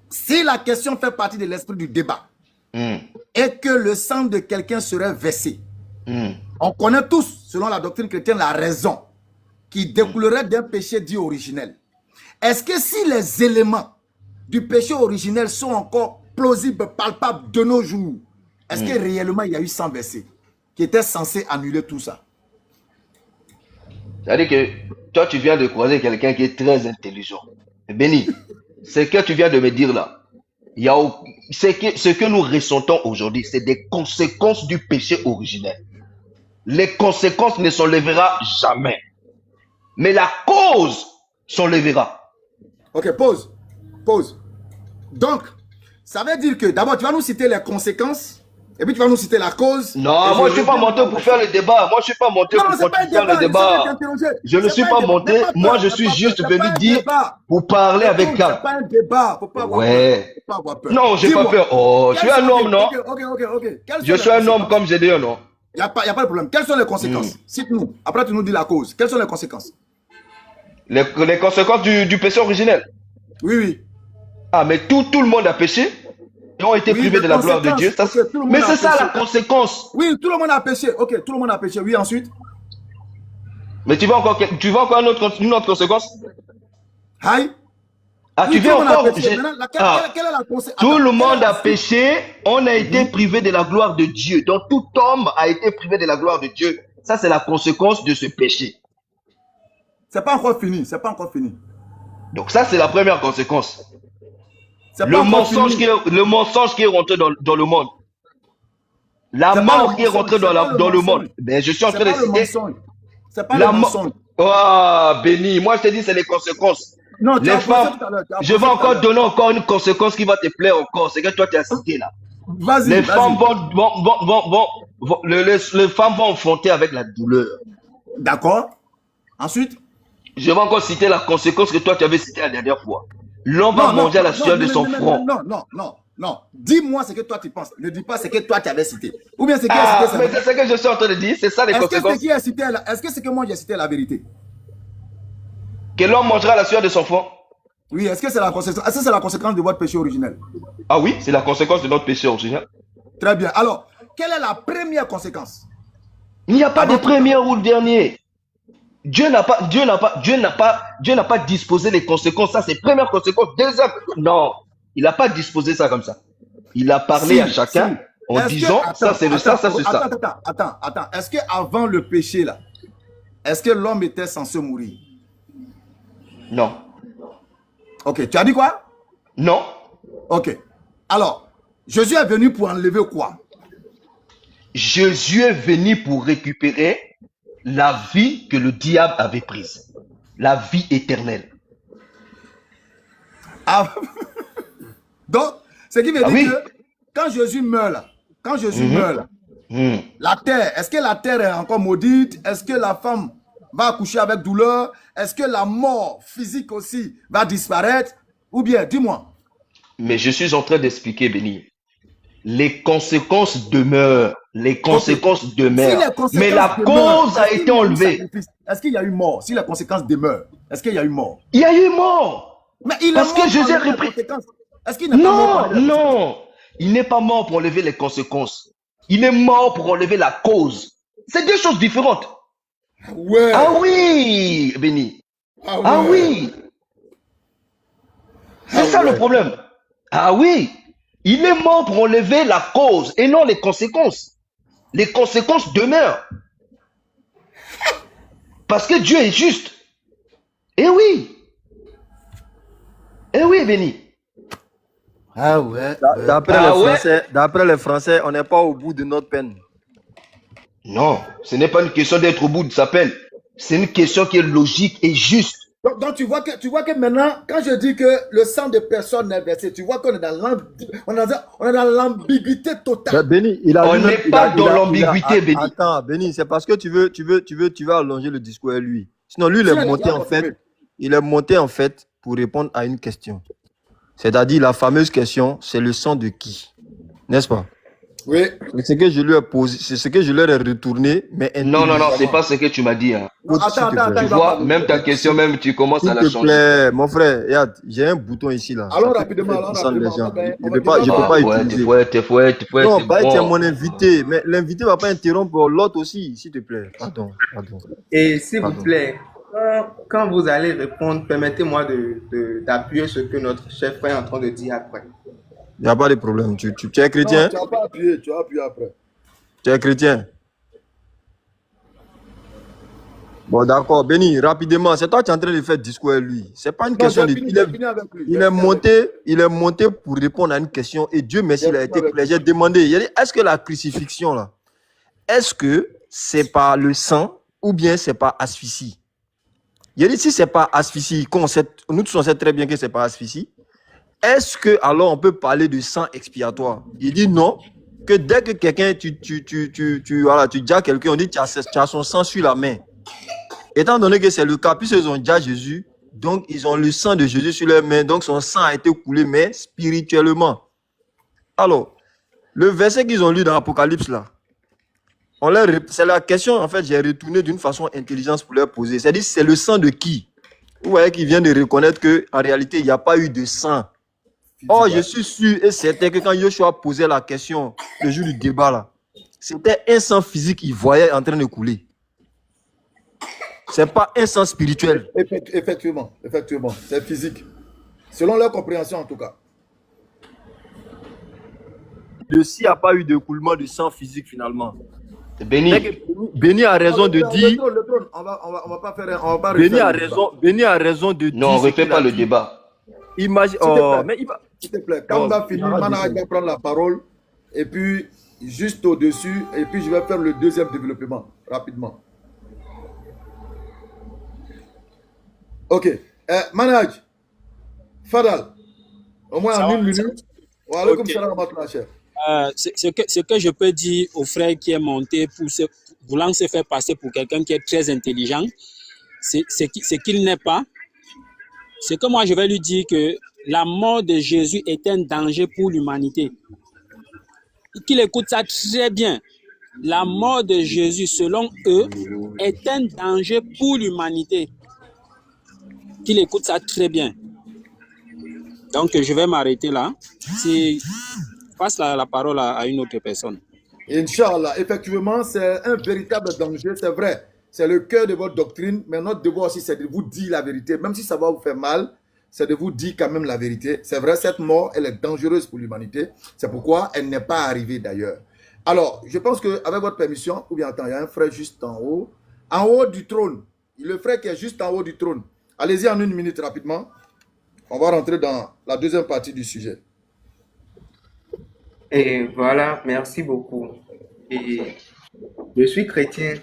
Si la question fait partie de l'esprit du débat, et que le sang de quelqu'un serait versé, on connaît tous, selon la doctrine chrétienne, la raison qui découlerait d'un péché dit originel. Est-ce que si les éléments du péché originel sont encore plausibles, palpables de nos jours, est-ce que réellement il y a eu sang versé qui était censé annuler tout ça? C'est-à-dire que toi, tu viens de croiser quelqu'un qui est très intelligent. Béni, c'est que tu viens de me dire là. Ce que nous ressentons aujourd'hui, c'est des conséquences du péché originel. Les conséquences ne s'enlèvera jamais. Mais la cause s'enlèvera. Ok, pause. Pause. Donc, ça veut dire que d'abord, tu vas nous citer les conséquences et puis tu vas nous citer la cause. Non, moi je ne suis pas monté pour faire le débat. Moi je ne suis pas monté pour faire le débat. Je ne suis pas monté. Moi je suis juste venu dire pour parler avec calme. C'est pas un débat. Faut pas avoir peur. Non, je n'ai pas peur. Oh, je suis un homme, non? Ok. Je suis un homme comme j'ai dit, non? Il n'y a pas de problème. Quelles sont les conséquences? Cite-nous. Après, tu nous dis la cause. Quelles sont les conséquences? Les conséquences du péché originel. Oui. Ah, mais tout le monde a péché. Ils ont été privés de la gloire de Dieu. Mais c'est ça la conséquence. Oui, tout le monde a péché. Ok, tout le monde a péché. Oui, ensuite. Mais tu veux encore une autre conséquence? Aïe. Ah, tu veux encore. Quelle est la conséquence? Tout le monde a péché. On a été privé de la gloire de Dieu. Donc tout homme a été privé de la gloire de Dieu. Ça, c'est la conséquence de ce péché. C'est pas encore fini. C'est pas encore fini. Donc ça, c'est la première conséquence. Le mensonge qui est rentré dans le monde. La mort qui est rentrée dans le monde. Mais je suis en train de citer. C'est pas le mensonge. Oh, béni. Moi, je te dis, c'est les conséquences. Non, les femmes, je vais encore donner encore une conséquence qui va te plaire encore. C'est que toi, tu as cité là. Vas-y. Les femmes les femmes vont affronter avec la douleur. D'accord. Ensuite? Je vais encore citer la conséquence que toi, tu avais citée la dernière fois. L'homme va manger à la sueur de son front. Non. Dis-moi ce que toi tu penses. Ne dis pas ce que toi tu avais cité. Ou bien ce qui est cité. Mais c'est ce que je suis en train de dire. C'est ça les conséquences. Est-ce que ce que moi j'ai cité est la vérité? Que l'homme mangera à la sueur de son front. Oui, est-ce que c'est la conséquence? Est-ce que c'est la conséquence de votre péché originel? Ah oui, c'est la conséquence de notre péché originel. Très bien. Alors, quelle est la première conséquence? Il n'y a pas de première ou de dernier. Dieu n'a pas disposé les conséquences. Ça, c'est première conséquence. Deuxième. Non, il n'a pas disposé ça comme ça. Il a parlé à chacun en disant ça, c'est ça, ça, c'est ça. Attends. Est-ce qu'avant le péché, là, est-ce que l'homme était censé mourir? Non. Ok, tu as dit quoi? Non. Ok. Alors, Jésus est venu pour enlever quoi? Jésus est venu pour récupérer la vie que le diable avait prise. La vie éternelle. Ah. Donc, ce qui veut dire que quand Jésus meurt là, la terre, est-ce que la terre est encore maudite? Est-ce que la femme va accoucher avec douleur? Est-ce que la mort physique aussi va disparaître? Ou bien, dis-moi. Mais je suis en train d'expliquer, Béni. Les conséquences demeurent. Les conséquences demeurent. Mais la cause a été enlevée. Est-ce qu'il y a eu mort? Si les conséquences demeurent, est-ce qu'il y a eu mort? Il y a eu mort. Mais il parce que Jésus a repris. Est-ce qu'il n'est pas mort? Non. Il n'est pas mort pour enlever les conséquences. Il est mort pour enlever la cause. C'est deux choses différentes. Ouais. Ah oui, Béni. Ah oui. C'est ça le problème. Ah oui. Il est mort pour enlever la cause et non les conséquences. Les conséquences demeurent. Parce que Dieu est juste. Eh oui. Eh oui, Béni. Ah ouais. D'après les Français, on n'est pas au bout de notre peine. Non, ce n'est pas une question d'être au bout de sa peine. C'est une question qui est logique et juste. Donc tu vois que maintenant, quand je dis que le sang de personne n'est versé, tu vois qu'on est dans l'ambiguïté totale. Béni, on n'est pas dans l'ambiguïté, Béni. Attends, Béni, c'est parce que tu veux allonger le discours à lui. Sinon, lui, il est monté en fait pour répondre à une question. C'est-à-dire la fameuse question, c'est le sang de qui? N'est-ce pas? Oui. C'est ce que je lui ai posé, c'est ce que je leur ai retourné, mais non, c'est pas ce que tu m'as dit. Hein. Attends, tu vois, même ta question, même tu commences à la changer. S'il te plaît, mon frère, regarde, j'ai un bouton ici là. Alors rapidement. Je peux pas utiliser. Non, c'est mon invité, mais l'invité va pas interrompre l'autre aussi, s'il te plaît. Pardon. Et s'il vous plaît, quand vous allez répondre, permettez-moi d'appuyer ce que notre chef frère est en train de dire après. Il n'y a pas de problème. Tu es chrétien? Non, tu n'as pas appuyé, tu as appuyé après. Tu es chrétien? Bon, d'accord. Béni, rapidement, c'est toi qui es en train de faire discours avec lui. C'est pas une Non, question de. j'ai fini avec lui. Il est monté pour répondre à une question et Dieu merci, il a été clair. J'ai demandé, il a dit, est-ce que la crucifixion, là, est-ce que c'est par le sang ou bien c'est par asphyxie? Il a dit, si c'est par asphyxie, nous tous on sait très bien que c'est par asphyxie, est-ce que alors on peut parler de sang expiatoire? Il dit non, que dès que quelqu'un, tu dis à quelqu'un, on dit, tu as son sang sur la main. Étant donné que c'est le cas, puisqu'ils ont déjà Jésus, donc ils ont le sang de Jésus sur leurs mains, donc son sang a été coulé, mais spirituellement. Alors, le verset qu'ils ont lu dans l'Apocalypse là, c'est la question, en fait, j'ai retourné d'une façon intelligente pour leur poser. C'est-à-dire, c'est le sang de qui? Vous voyez qu'ils viennent de reconnaître qu'en réalité, il n'y a pas eu de sang. Oh, je suis sûr et certain que quand Yoshua posait la question le jour du débat là, c'était un sang physique qu'il voyait en train de couler. C'est pas un sang spirituel. Effectivement, c'est physique. Selon leur compréhension en tout cas. S'il n'y a pas eu de coulement de sang physique finalement. Béni a raison de dire. Le trône, on va pas faire. On va pas Béni a raison de dire. Non, on ne refait pas le débat. Imagine. S'il te plaît, quand on va finir, Manahaj va prendre la parole et puis juste au-dessus, et puis je vais faire le deuxième développement rapidement. Ok. Manahaj, Fadal, au moins en une minute. Voilà, comme ça, ce que je peux dire au frère qui est monté voulant se faire passer pour quelqu'un qui est très intelligent, c'est qu'il n'est pas. C'est que moi je vais lui dire que la mort de Jésus est un danger pour l'humanité. Qu'il écoute ça très bien. La mort de Jésus, selon eux, est un danger pour l'humanité. Qu'il écoute ça très bien. Donc, je vais m'arrêter là. Passe la parole à une autre personne. Inch'Allah, effectivement, c'est un véritable danger, c'est vrai. C'est le cœur de votre doctrine, mais notre devoir aussi, c'est de vous dire la vérité. Même si ça va vous faire mal, c'est de vous dire quand même la vérité. C'est vrai, cette mort, elle est dangereuse pour l'humanité. C'est pourquoi elle n'est pas arrivée d'ailleurs. Alors, je pense qu'avec votre permission, ou bien attends, il y a un frère juste en haut du trône. Le frère qui est juste en haut du trône. Allez-y en une minute rapidement. On va rentrer dans la deuxième partie du sujet. Et voilà, merci beaucoup. Et je suis chrétien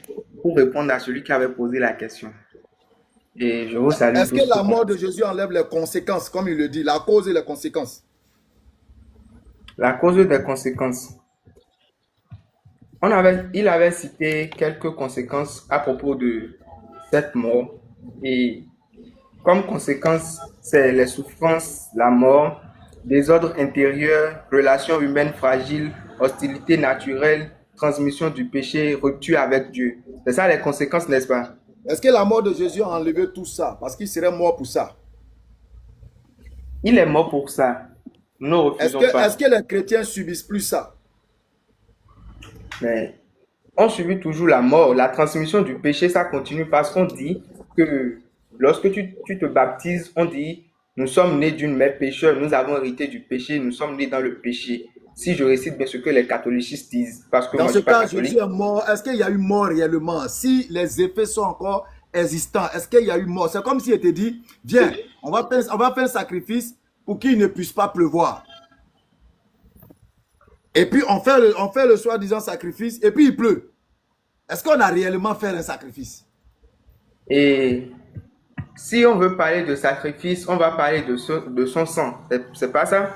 pour répondre à celui qui avait posé la question. Et je vous salue. Est-ce que la mort de Jésus enlève les conséquences, comme il le dit, la cause et les conséquences? La cause des conséquences. Il avait cité quelques conséquences à propos de cette mort. Et comme conséquence, c'est les souffrances, la mort, désordre intérieur, relations humaines fragiles, hostilité naturelle, transmission du péché, rupture avec Dieu. C'est ça les conséquences, n'est-ce pas? Est-ce que la mort de Jésus a enlevé tout ça? Parce qu'il serait mort pour ça. Il est mort pour ça. Nous ne refusons pas. Est-ce que les chrétiens subissent plus ça? Mais on subit toujours la mort. La transmission du péché, ça continue parce qu'on dit que lorsque tu te baptises, on dit nous sommes nés d'une mère pécheur, nous avons hérité du péché, nous sommes nés dans le péché. Si je récite bien ce que les catholicistes disent, parce que dans moi, ce je suis pas cas, catholique. Jésus est mort. Est-ce qu'il y a eu mort réellement? Si les effets sont encore existants, est-ce qu'il y a eu mort? C'est comme s'il était dit, viens, on va faire un sacrifice pour qu'il ne puisse pas pleuvoir. Et puis on fait le soi-disant sacrifice et puis il pleut. Est-ce qu'on a réellement fait un sacrifice? Et si on veut parler de sacrifice, on va parler de son sang. C'est pas ça?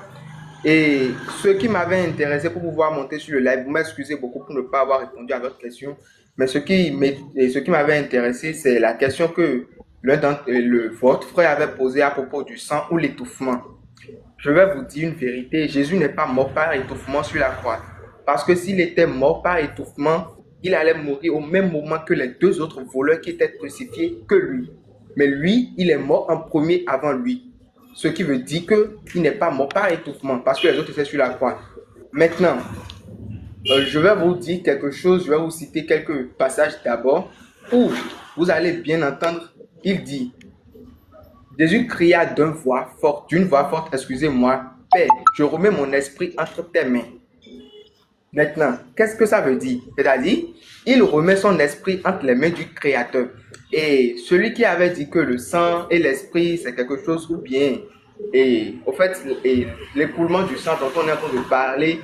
Et ce qui m'avait intéressé pour pouvoir monter sur le live, vous m'excusez beaucoup pour ne pas avoir répondu à votre question, mais ce qui m'avait intéressé, c'est la question que votre frère avait posée à propos du sang ou l'étouffement. Je vais vous dire une vérité, Jésus n'est pas mort par étouffement sur la croix. Parce que s'il était mort par étouffement, il allait mourir au même moment que les deux autres voleurs qui étaient crucifiés que lui. Mais lui, il est mort en premier avant lui. Ce qui veut dire qu'il n'est pas mort par étouffement parce que les autres étaient sur la croix. Maintenant, je vais vous dire quelque chose, je vais vous citer quelques passages d'abord où vous allez bien entendre. Il dit, Jésus cria d'une voix forte, excusez-moi, Père, je remets mon esprit entre tes mains. Maintenant, qu'est-ce que ça veut dire? C'est-à-dire, il remet son esprit entre les mains du Créateur. Et celui qui avait dit que le sang et l'esprit, c'est quelque chose ou bien, et au fait, l'écoulement du sang dont on est en train de parler,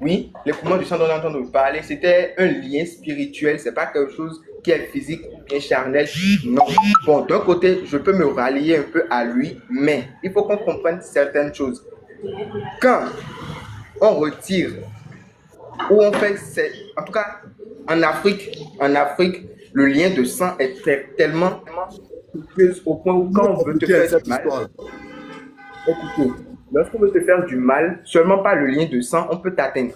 oui, l'écoulement du sang dont on est en train de parler, c'était un lien spirituel, c'est pas quelque chose qui est physique ou bien charnel. Non. Bon, d'un côté, je peux me rallier un peu à lui, mais il faut qu'on comprenne certaines choses. Quand on retire ou on fait, en tout cas en Afrique, le lien de sang est tellement précieux au point où quand on veut te faire du mal, écoutez, lorsqu'on veut te faire du mal, seulement par le lien de sang, on peut t'atteindre.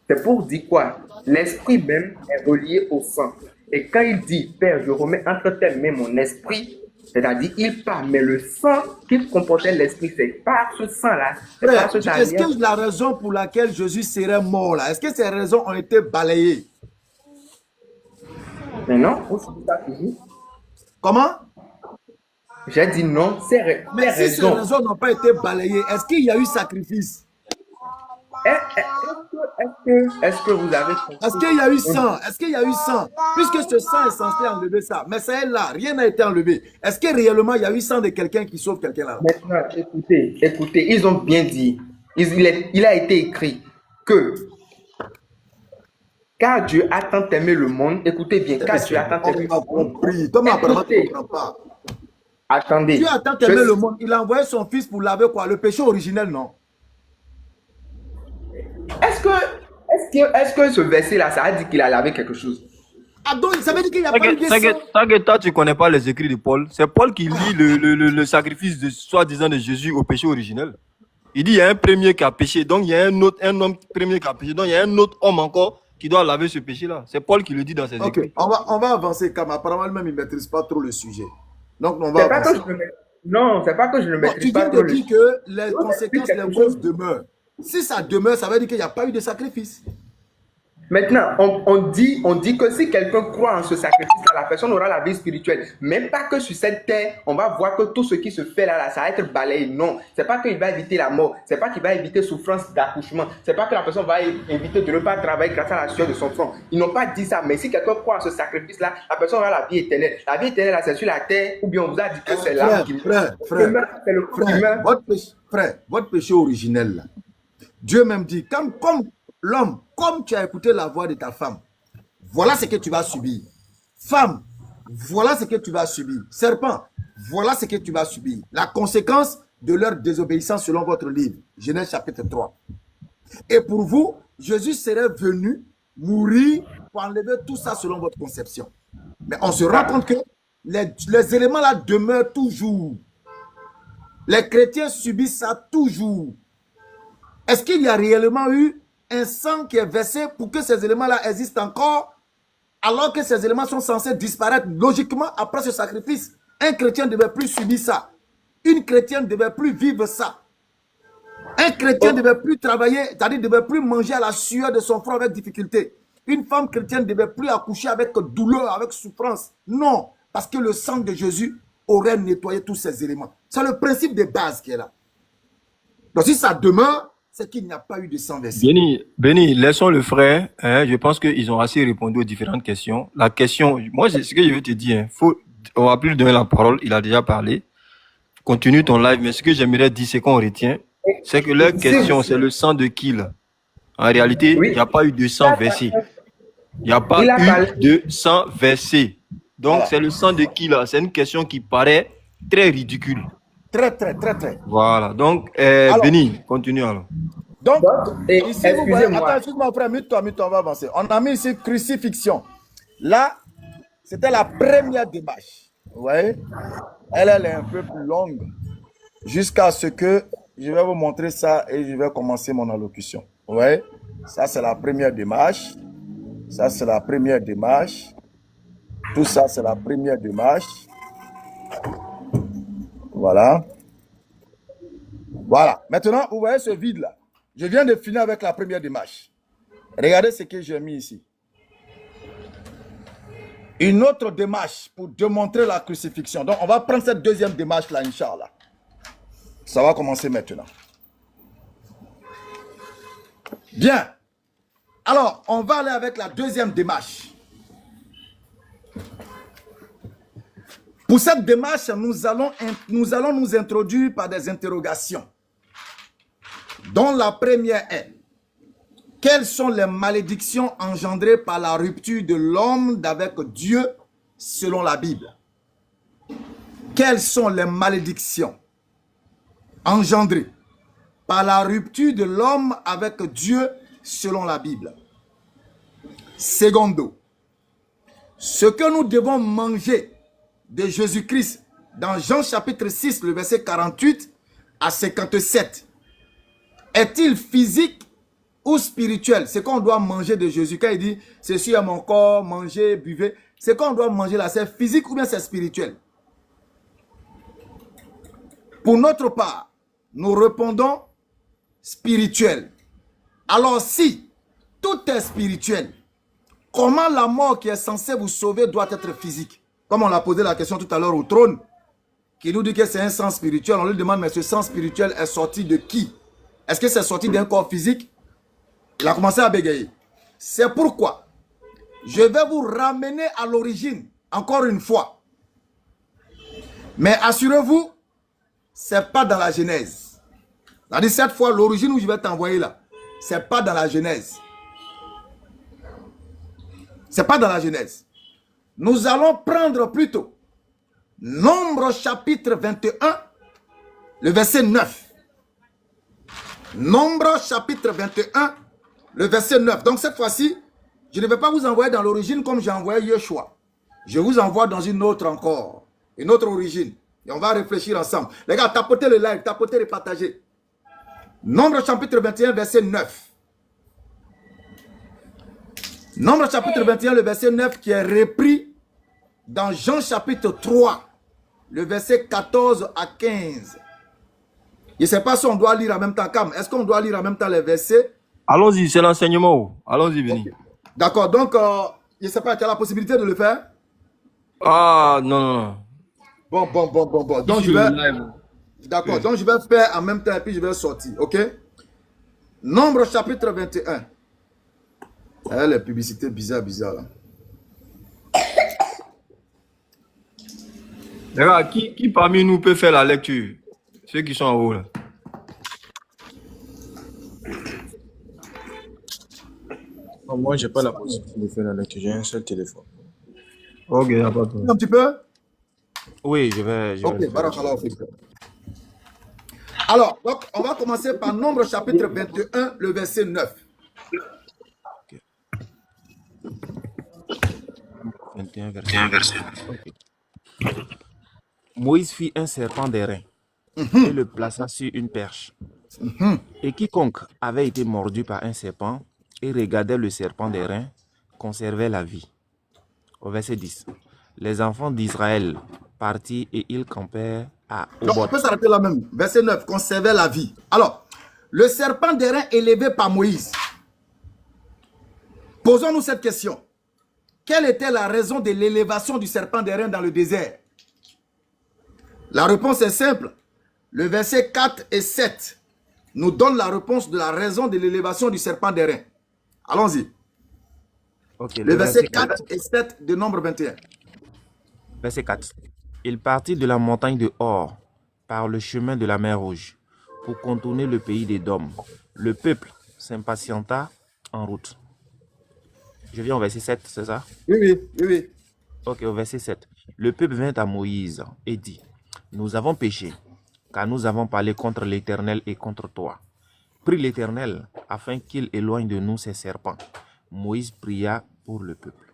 C'est pour dire quoi? L'esprit même est relié au sang. Et quand il dit, Père, je remets entre tes mains mon esprit, c'est-à-dire, il part, mais le sang qui comportait l'esprit, c'est par ce sang-là. Est-ce que la raison pour laquelle Jésus serait mort là, est-ce que ces raisons ont été balayées? Mais non, on se dit ça toujours. Comment? J'ai dit non, mais si ces raisons n'ont pas été balayées, est-ce qu'il y a eu sacrifice? Est-ce que vous avez compris? Est-ce qu'il y a eu sang? Est-ce qu'il y a eu sang? Puisque ce sang est censé enlever ça, mais ça est là, rien n'a été enlevé. Est-ce que réellement il y a eu sang de quelqu'un qui sauve quelqu'un là? Maintenant, écoutez, ils ont bien dit, il a été écrit que car Dieu a tant aimé le monde, écoutez bien, car Dieu a tant aimé le monde. Thomas, apparemment, tu ne comprends pas. Attendez. Dieu a tant aimé le monde, il a envoyé son fils pour laver quoi? Le péché originel, non? Est-ce que ce verset-là, ça a dit qu'il a lavé quelque chose? Ah donc, ça veut dire qu'il n'y a pas eu de sang? T'inquiète, toi, tu ne connais pas les écrits de Paul. C'est Paul qui lit le sacrifice de soi-disant de Jésus au péché originel. Il dit il y a un premier qui a péché, donc il y a un homme premier qui a péché, donc il y a un autre homme encore qui doit laver ce péché-là. C'est Paul qui le dit dans ses écrits. On va avancer, car apparemment lui-même il ne maîtrise pas trop le sujet. Donc on va avancer. Non, c'est pas que je ne maîtrise pas trop le sujet. Tu viens de dire que les conséquences, les causes demeurent. Si ça demeure, ça veut dire qu'il n'y a pas eu de sacrifice. Maintenant, on dit que si quelqu'un croit en ce sacrifice, la personne aura la vie spirituelle. Même pas que sur cette terre, on va voir que tout ce qui se fait là, ça va être balayé. Non, c'est pas qu'il va éviter la mort. C'est pas qu'il va éviter souffrance d'accouchement. C'est pas que la personne va éviter de ne pas travailler grâce à la sueur de son front. Ils n'ont pas dit ça. Mais si quelqu'un croit en ce sacrifice-là, la personne aura la vie éternelle. La vie éternelle, c'est sur la terre, ou bien on vous a dit que c'est là qui Frère, votre péché originel là. Dieu même dit, comme l'homme, comme tu as écouté la voix de ta femme, voilà ce que tu vas subir. Femme, voilà ce que tu vas subir. Serpent, voilà ce que tu vas subir. La conséquence de leur désobéissance selon votre livre, Genèse chapitre 3. Et pour vous, Jésus serait venu mourir pour enlever tout ça selon votre conception. Mais on se rend compte que les éléments là demeurent toujours. Les chrétiens subissent ça toujours. Est-ce qu'il y a réellement eu un sang qui est versé pour que ces éléments-là existent encore, alors que ces éléments sont censés disparaître logiquement après ce sacrifice? Un chrétien ne devait plus subir ça. Une chrétienne ne devait plus vivre ça. Un chrétien ne devait plus travailler, c'est-à-dire ne devait plus manger à la sueur de son front avec difficulté. Une femme chrétienne ne devait plus accoucher avec douleur, avec souffrance. Non, parce que le sang de Jésus aurait nettoyé tous ces éléments. C'est le principe de base qui est là. Donc si ça demeure, c'est qu'il n'y a pas eu de sang versé. Béni, laissons le frère. Je pense qu'ils ont assez répondu aux différentes questions. La question, moi, c'est ce que je veux te dire. On va plus lui donner la parole. Il a déjà parlé. Continue ton live. Mais ce que j'aimerais dire, c'est qu'on retient, c'est que leur question, c'est le sang de qui là? En réalité, il n'y a pas eu de sang versé. Il n'y a pas eu de sang versé. Donc, c'est le sang de qui là? C'est une question qui paraît très ridicule. Très. Voilà. Donc, Béni, continue alors. Donc, ici, vous voyez, attends, excuse-moi, frère, mute-toi, on va avancer. On a mis ici crucifixion. Là, c'était la première démarche. Vous voyez? Elle est un peu plus longue. Jusqu'à ce que je vais vous montrer ça et je vais commencer mon allocution. Vous voyez? Ça, c'est la première démarche. Ça, c'est la première démarche. Tout ça, c'est la première démarche. Voilà. Voilà. Maintenant, vous voyez ce vide-là. Je viens de finir avec la première démarche. Regardez ce que j'ai mis ici. Une autre démarche pour démontrer la crucifixion. Donc, on va prendre cette deuxième démarche-là, Inch'Allah. Ça va commencer maintenant. Bien. Alors, on va aller avec la deuxième démarche. Pour cette démarche, nous allons nous introduire par des interrogations, dont la première est: quelles sont les malédictions engendrées par la rupture de l'homme d'avec Dieu selon la Bible? Quelles sont les malédictions engendrées par la rupture de l'homme avec Dieu selon la Bible? Secondo, ce que nous devons manger de Jésus-Christ dans Jean chapitre 6, le verset 48 à 57, est-il physique ou spirituel? C'est qu'on doit manger de Jésus. Quand il dit « ceci est mon corps, mangez, buvez », c'est qu'on doit manger là, c'est physique ou bien c'est spirituel? Pour notre part, nous répondons spirituel. Alors si tout est spirituel, comment la mort qui est censée vous sauver doit être physique? Comme on l'a posé la question tout à l'heure au trône, qui nous dit que c'est un sang spirituel, on lui demande, mais ce sang spirituel est sorti de qui? Est-ce que c'est sorti d'un corps physique? Il a commencé à bégayer. C'est pourquoi je vais vous ramener à l'origine, encore une fois. Mais assurez-vous, ce n'est pas dans la Genèse. C'est-à-dire, cette fois, l'origine où je vais t'envoyer là, ce n'est pas dans la Genèse. Ce n'est pas dans la Genèse. Nous allons prendre plutôt Nombre chapitre 21, le verset 9. Nombre chapitre 21, le verset 9. Donc cette fois-ci, je ne vais pas vous envoyer dans l'origine comme j'ai envoyé Yeshua. Je vous envoie dans une autre encore, une autre origine. Et on va réfléchir ensemble. Les gars, tapotez le like, tapotez et partagez. Nombre chapitre 21, verset 9. Nombre chapitre 21, le verset 9 qui est repris dans Jean chapitre 3, le verset 14 à 15. Je ne sais pas si on doit lire en même temps. Est-ce qu'on doit lire en même temps les versets? Allons-y, c'est l'enseignement. Allons-y, Béni. Okay. D'accord, donc, je ne sais pas, tu as la possibilité de le faire? Ah, non. Bon. Donc, je vais... D'accord, donc je vais faire en même temps et puis je vais sortir, ok? Nombre chapitre 21. Les publicités bizarres là. Les gars, qui parmi nous peut faire la lecture? Ceux qui sont en haut là. Non, moi, j'ai pas la possibilité de faire la lecture. J'ai un seul téléphone. Ok, y a pas de problème. Un petit peu? Oui, je vais ok, barakallahu fik. Alors, donc, on va commencer par Nombre chapitre 21, le verset 9. 21, verset 9. Okay. Moïse fit un serpent d'airain et le plaça sur une perche. Et quiconque avait été mordu par un serpent et regardait le serpent d'airain conservait la vie. Au verset 10. Les enfants d'Israël partirent et ils campèrent à Obot. Donc on peut s'arrêter là même. Verset 9, conservait la vie. Alors, le serpent d'airain élevé par Moïse. Posons-nous cette question. Quelle était la raison de l'élévation du serpent d'airain dans le désert? La réponse est simple. Le verset 4 et 7 nous donne la réponse de la raison de l'élévation du serpent d'airain. Allons-y. Okay, le verset 4 et 7 de Nombre 21. Verset 4. Il partit de la montagne de Hor par le chemin de la mer Rouge pour contourner le pays d'Édom. Le peuple s'impatienta en route. Je viens au verset 7, c'est ça? Oui. Ok, au verset 7. Le peuple vint à Moïse et dit: Nous avons péché, car nous avons parlé contre l'Éternel et contre toi. Prie l'Éternel afin qu'il éloigne de nous ces serpents. Moïse pria pour le peuple.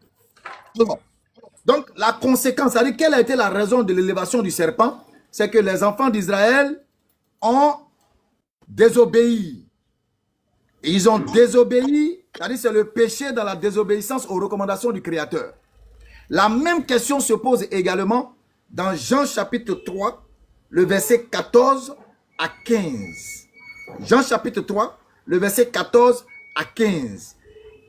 Donc, la conséquence, c'est-à-dire quelle a été la raison de l'élévation du serpent? C'est que les enfants d'Israël ont désobéi. Ils ont désobéi, c'est-à-dire c'est le péché dans la désobéissance aux recommandations du Créateur. La même question se pose également dans Jean chapitre 3, le verset 14 à 15. Jean chapitre 3, le verset 14 à 15.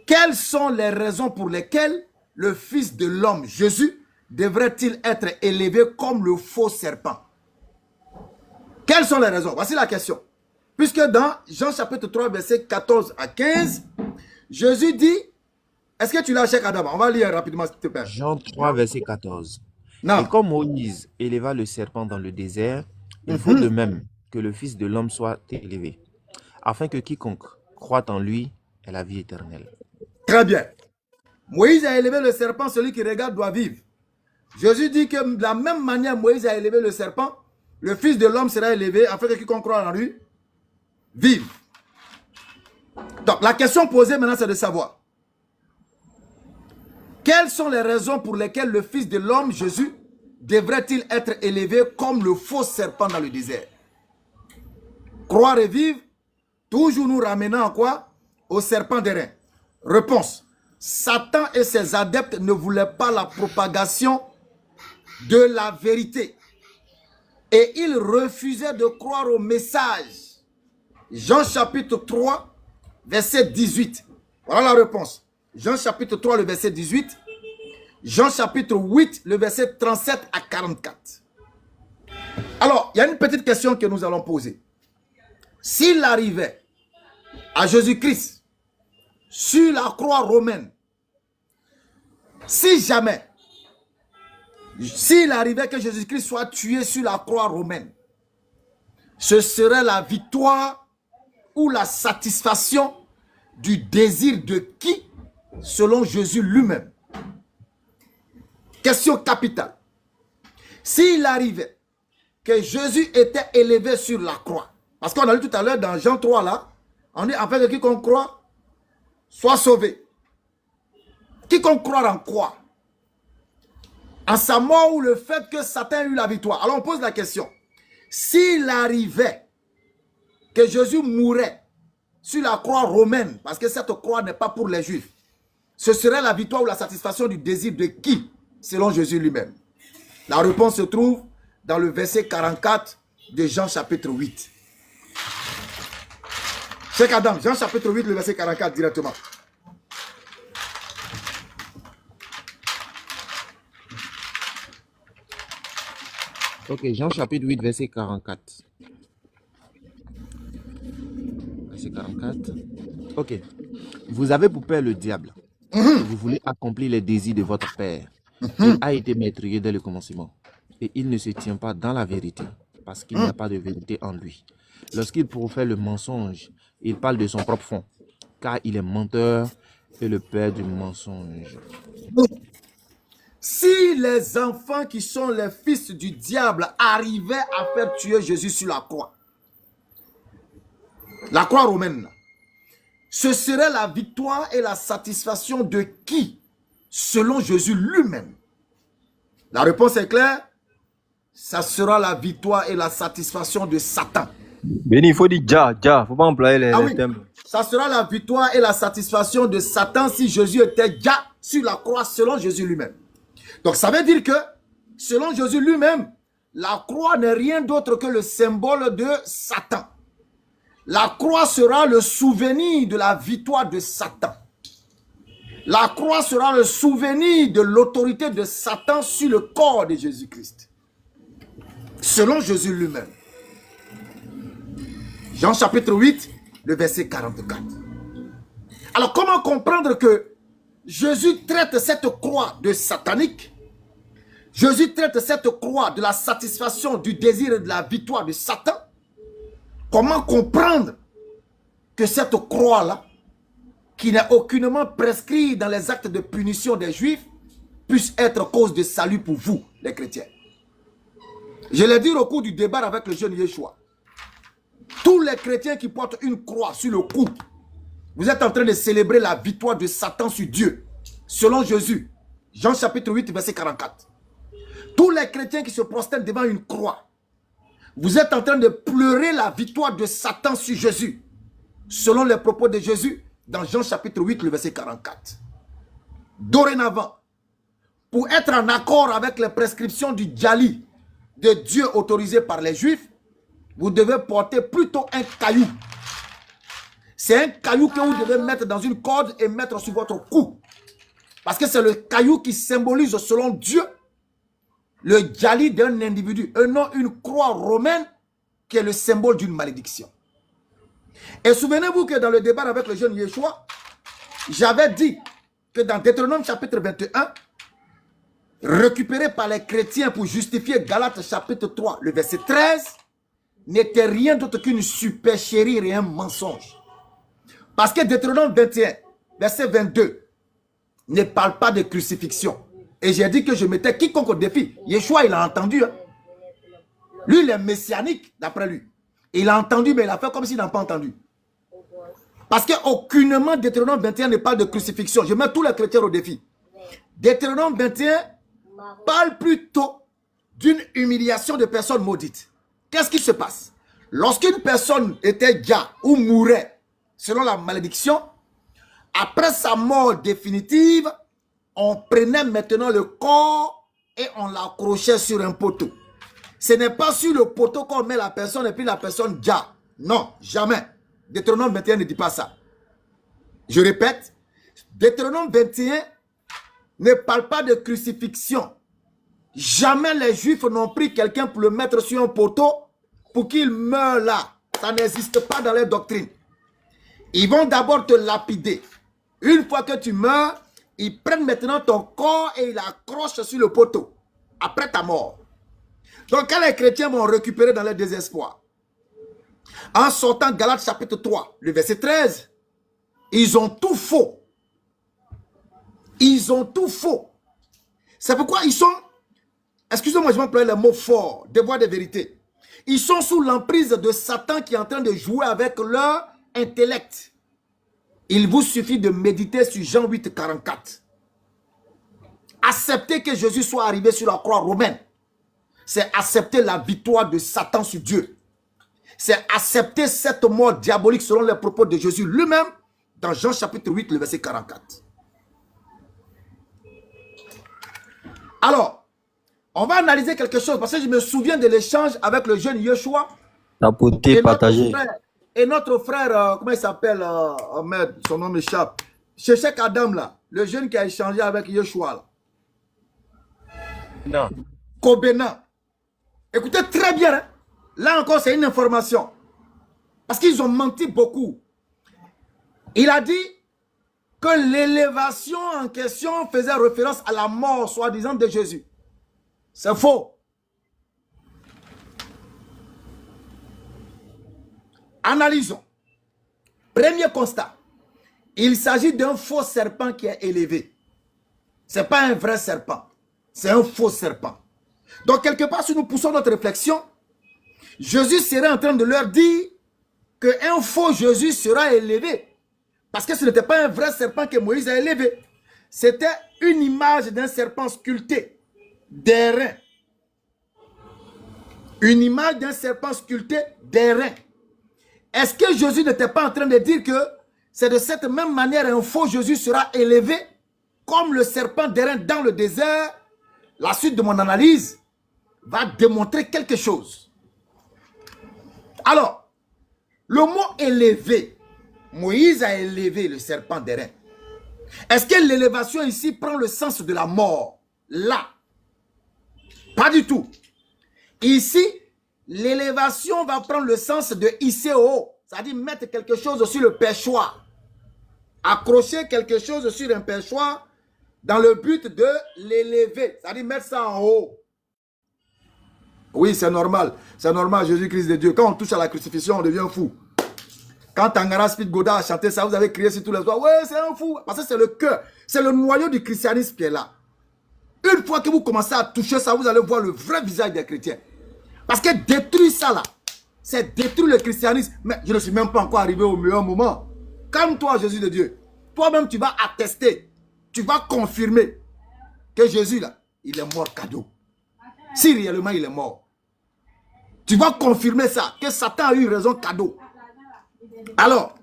Quelles sont les raisons pour lesquelles le Fils de l'homme, Jésus, devrait-il être élevé comme le faux serpent? Quelles sont les raisons? Voici la question. Puisque dans Jean chapitre 3, verset 14 à 15, Jésus dit, est-ce que tu l'as, Cheikh Adam? On va lire rapidement, s'il te plaît. Jean 3, verset 14. Non. Et comme Moïse éleva le serpent dans le désert, il faut de même que le Fils de l'homme soit élevé, afin que quiconque croit en lui ait la vie éternelle. Très bien. Moïse a élevé le serpent, celui qui regarde doit vivre. Jésus dit que de la même manière Moïse a élevé le serpent, le Fils de l'homme sera élevé afin que quiconque croit en lui vive. Donc la question posée maintenant, c'est de savoir quelles sont les raisons pour lesquelles le Fils de l'homme, Jésus, devrait-il être élevé comme le faux serpent dans le désert? Croire et vivre, toujours nous ramenant à quoi? Au serpent d'airain. Réponse. Satan et ses adeptes ne voulaient pas la propagation de la vérité. Et ils refusaient de croire au message. Jean chapitre 3, verset 18. Voilà la réponse. Jean chapitre 3, le verset 18. Jean chapitre 8, le verset 37 à 44. Alors, il y a une petite question que nous allons poser. S'il arrivait à Jésus-Christ sur la croix romaine, si jamais, s'il arrivait que Jésus-Christ soit tué sur la croix romaine, ce serait la victoire ou la satisfaction du désir de qui, selon Jésus lui-même? Question capitale. S'il arrivait que Jésus était élevé sur la croix, parce qu'on a lu tout à l'heure dans Jean 3 là, on dit afin que quiconque croit soit sauvé. Quiconque croit en quoi? En sa mort ou le fait que Satan a eu la victoire? Alors on pose la question. S'il arrivait que Jésus mourait sur la croix romaine, parce que cette croix n'est pas pour les Juifs, ce serait la victoire ou la satisfaction du désir de qui, selon Jésus lui-même? La réponse se trouve dans le verset 44 de Jean chapitre 8. Cheikh Adam, Jean chapitre 8, le verset 44 directement. Ok, Jean chapitre 8, verset 44. Verset 44. Ok. Vous avez pour père le diable. Vous voulez accomplir les désirs de votre père. Il a été meurtrier dès le commencement. Et il ne se tient pas dans la vérité, parce qu'il n'y a pas de vérité en lui. Lorsqu'il profère le mensonge, il parle de son propre fond, car il est menteur et le père du mensonge. Si les enfants qui sont les fils du diable arrivaient à faire tuer Jésus sur la croix romaine, ce serait la victoire et la satisfaction de qui, selon Jésus lui-même? La réponse est claire. Ça sera la victoire et la satisfaction de Satan. Béni, il faut dire ja, faut pas employer les termes. Ça sera la victoire et la satisfaction de Satan si Jésus était déjà sur la croix selon Jésus lui-même. Donc ça veut dire que, selon Jésus lui-même, la croix n'est rien d'autre que le symbole de Satan. La croix sera le souvenir de la victoire de Satan. La croix sera le souvenir de l'autorité de Satan sur le corps de Jésus-Christ. Selon Jésus lui-même. Jean chapitre 8, le verset 44. Alors comment comprendre que Jésus traite cette croix de satanique? Jésus traite cette croix de la satisfaction du désir et de la victoire de Satan? Comment comprendre que cette croix-là, qui n'est aucunement prescrite dans les actes de punition des Juifs, puisse être cause de salut pour vous, les chrétiens? Je l'ai dit au cours du débat avec le jeune Yeshua. Tous les chrétiens qui portent une croix sur le cou, vous êtes en train de célébrer la victoire de Satan sur Dieu. Selon Jésus, Jean chapitre 8, verset 44. Tous les chrétiens qui se prosternent devant une croix, vous êtes en train de pleurer la victoire de Satan sur Jésus. Selon les propos de Jésus, dans Jean chapitre 8, le verset 44. Dorénavant, pour être en accord avec les prescriptions du djali de Dieu autorisé par les Juifs, vous devez porter plutôt un caillou. C'est un caillou que vous devez mettre dans une corde et mettre sur votre cou. Parce que c'est le caillou qui symbolise, selon Dieu, le djali d'un individu. Et non une croix romaine qui est le symbole d'une malédiction. Et souvenez-vous que dans le débat avec le jeune Yeshua, j'avais dit que dans Deutéronome chapitre 21, récupéré par les chrétiens pour justifier Galates chapitre 3, le verset 13, n'était rien d'autre qu'une supercherie et un mensonge. Parce que Deutéronome 21, verset 22, ne parle pas de crucifixion. Et j'ai dit que je mettais quiconque au défi. Yeshua, il a entendu. Hein. Lui, il est messianique, d'après lui. Il a entendu, mais il a fait comme s'il n'a pas entendu. Parce qu'aucunement Deutéronome 21 ne parle de crucifixion. Je mets tous les chrétiens au défi. Deutéronome 21 parle plutôt d'une humiliation de personnes maudites. Qu'est-ce qui se passe? Lorsqu'une personne était déjà ou mourait selon la malédiction, après sa mort définitive, on prenait maintenant le corps et on l'accrochait sur un poteau. Ce n'est pas sur le poteau qu'on met la personne et puis la personne déjà. Non, jamais. Deutéronome 21 ne dit pas ça. Je répète, Deutéronome 21 ne parle pas de crucifixion. Jamais les Juifs n'ont pris quelqu'un pour le mettre sur un poteau pour qu'il meure là. Ça n'existe pas dans les doctrines. Ils vont d'abord te lapider. Une fois que tu meurs, ils prennent maintenant ton corps et ils l'accrochent sur le poteau. Après ta mort. Donc quand les chrétiens vont récupérer dans leur désespoir, en sortant Galates chapitre 3, le verset 13, ils ont tout faux. Ils ont tout faux. C'est pourquoi ils sont, excusez-moi, je vais employer le mot fort, devoir de vérité. Ils sont sous l'emprise de Satan qui est en train de jouer avec leur intellect. Il vous suffit de méditer sur Jean 8, 44. Accepter que Jésus soit arrivé sur la croix romaine, c'est accepter la victoire de Satan sur Dieu. C'est accepter cette mort diabolique selon les propos de Jésus lui-même dans Jean chapitre 8, le verset 44. Alors, on va analyser quelque chose parce que je me souviens de l'échange avec le jeune Yeshua. La beauté partagée. Et notre frère, comment il s'appelle, Ahmed, son nom m'échappe. Sheshek Adam là, le jeune qui a échangé avec Yeshua là. Non. Kobena. Écoutez très bien, hein? Là encore c'est une information. Parce qu'ils ont menti beaucoup. Il a dit que l'élévation en question faisait référence à la mort soi-disant de Jésus. C'est faux. Analysons. Premier constat. Il s'agit d'un faux serpent qui est élevé. Ce n'est pas un vrai serpent. C'est un faux serpent. Donc, quelque part, si nous poussons notre réflexion, Jésus serait en train de leur dire qu'un faux Jésus sera élevé. Parce que ce n'était pas un vrai serpent que Moïse a élevé. C'était une image d'un serpent sculpté, d'airain. Une image d'un serpent sculpté, d'airain. Est-ce que Jésus n'était pas en train de dire que c'est de cette même manière un faux Jésus sera élevé comme le serpent d'airain dans le désert? La suite de mon analyse va démontrer quelque chose. Alors, le mot élevé, Moïse a élevé le serpent d'airain. Est-ce que l'élévation ici prend le sens de la mort? Là. Pas du tout. Ici, l'élévation va prendre le sens de hisser au haut. C'est-à-dire mettre quelque chose sur le perchoir. Accrocher quelque chose sur un perchoir dans le but de l'élever. C'est-à-dire mettre ça en haut. Oui, c'est normal. C'est normal, Jésus-Christ de Dieu. Quand on touche à la crucifixion, on devient fou. Quand Tangara Speed Goda a chanté ça, vous avez crié sur tous les toits. Ouais, c'est un fou. Parce que c'est le cœur. C'est le noyau du christianisme qui est là. Une fois que vous commencez à toucher ça, vous allez voir le vrai visage des chrétiens. Parce que détruire ça là, c'est détruire le christianisme. Mais je ne suis même pas encore arrivé au meilleur moment. Calme-toi, Jésus de Dieu. Toi-même, tu vas attester. Tu vas confirmer que Jésus là, il est mort cadeau. Si réellement il est mort. Tu vas confirmer ça, que Satan a eu raison cadeau. Alors,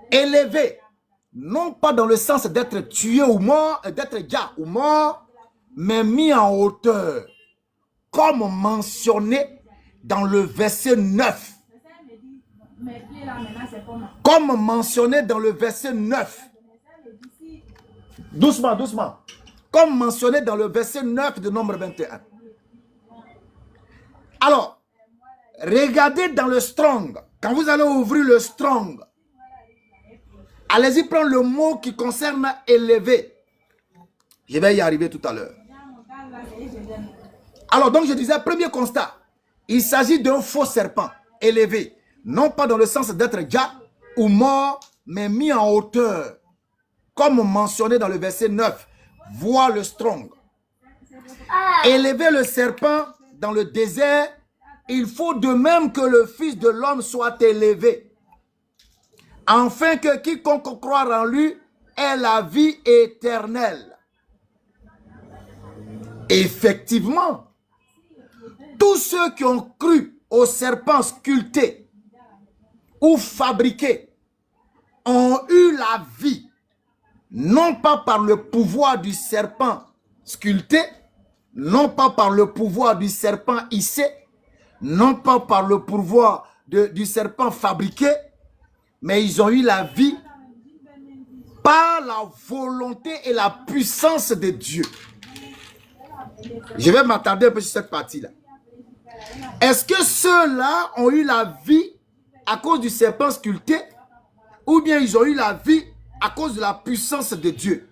élevé, non pas dans le sens d'être tué ou mort, d'être déjà ou mort, mais mis en hauteur, comme mentionné dans le verset 9. Comme mentionné dans le verset 9. Doucement, doucement. Comme mentionné dans le verset 9 de Nombre 21. Alors, regardez dans le Strong Quand vous allez ouvrir le Strong, allez-y prendre le mot qui concerne élevé. Je vais y arriver tout à l'heure. Alors, donc je disais, premier constat, il s'agit d'un faux serpent élevé, non pas dans le sens d'être déjà ou mort, mais mis en hauteur, comme mentionné dans le verset 9. Vois le Strong. Élever le serpent dans le désert, il faut de même que le Fils de l'homme soit élevé, afin que quiconque croire en lui ait la vie éternelle. Effectivement, tous ceux qui ont cru au serpent sculpté ou fabriqué ont eu la vie, non pas par le pouvoir du serpent sculpté, non pas par le pouvoir du serpent hissé, non pas par le pouvoir du serpent fabriqué, mais ils ont eu la vie par la volonté et la puissance de Dieu. Je vais m'attarder un peu sur cette partie-là. Est-ce que ceux-là ont eu la vie à cause du serpent sculpté, ou bien ils ont eu la vie à cause de la puissance de Dieu?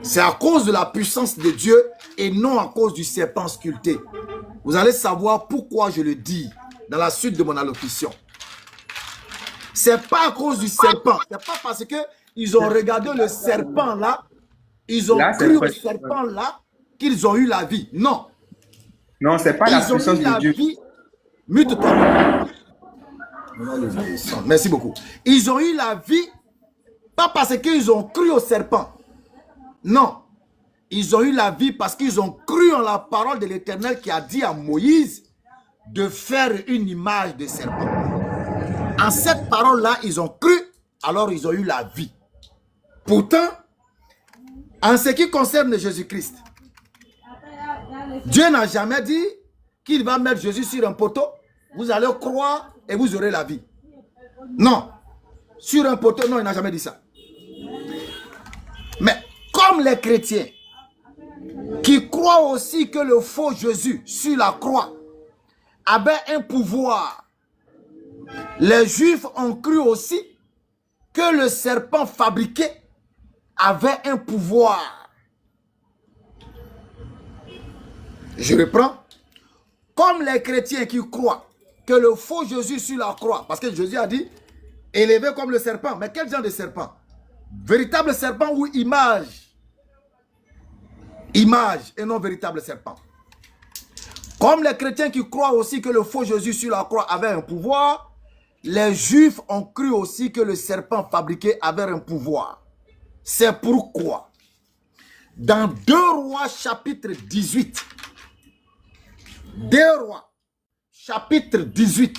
C'est à cause de la puissance de Dieu et non à cause du serpent sculpté. Vous allez savoir pourquoi je le dis dans la suite de mon allocution. C'est pas à cause du serpent. C'est pas parce que ils ont regardé le serpent là, ils ont cru au serpent là, qu'ils ont eu la vie. Non. Non, c'est pas la puissance de Dieu. Mute-toi. Merci beaucoup. Ils ont eu la vie, pas parce qu'ils ont cru au serpent. Non. Ils ont eu la vie parce qu'ils ont cru en la parole de l'Éternel qui a dit à Moïse de faire une image de serpent. En cette parole-là, ils ont cru, alors ils ont eu la vie. Pourtant, en ce qui concerne Jésus-Christ, Dieu n'a jamais dit qu'il va mettre Jésus sur un poteau. Vous allez croire et vous aurez la vie. Non. Sur un poteau, non, il n'a jamais dit ça. Mais comme les chrétiens qui croient aussi que le faux Jésus sur la croix avait un pouvoir, les Juifs ont cru aussi que le serpent fabriqué avait un pouvoir. Je reprends. Comme les chrétiens qui croient que le faux Jésus sur la croix, parce que Jésus a dit, élevé comme le serpent. Mais quel genre de serpent? Véritable serpent ou image? Image et non véritable serpent. Comme les chrétiens qui croient aussi que le faux Jésus sur la croix avait un pouvoir, les Juifs ont cru aussi que le serpent fabriqué avait un pouvoir. C'est pourquoi, dans 2 Rois chapitre 18, 2 Rois chapitre 18,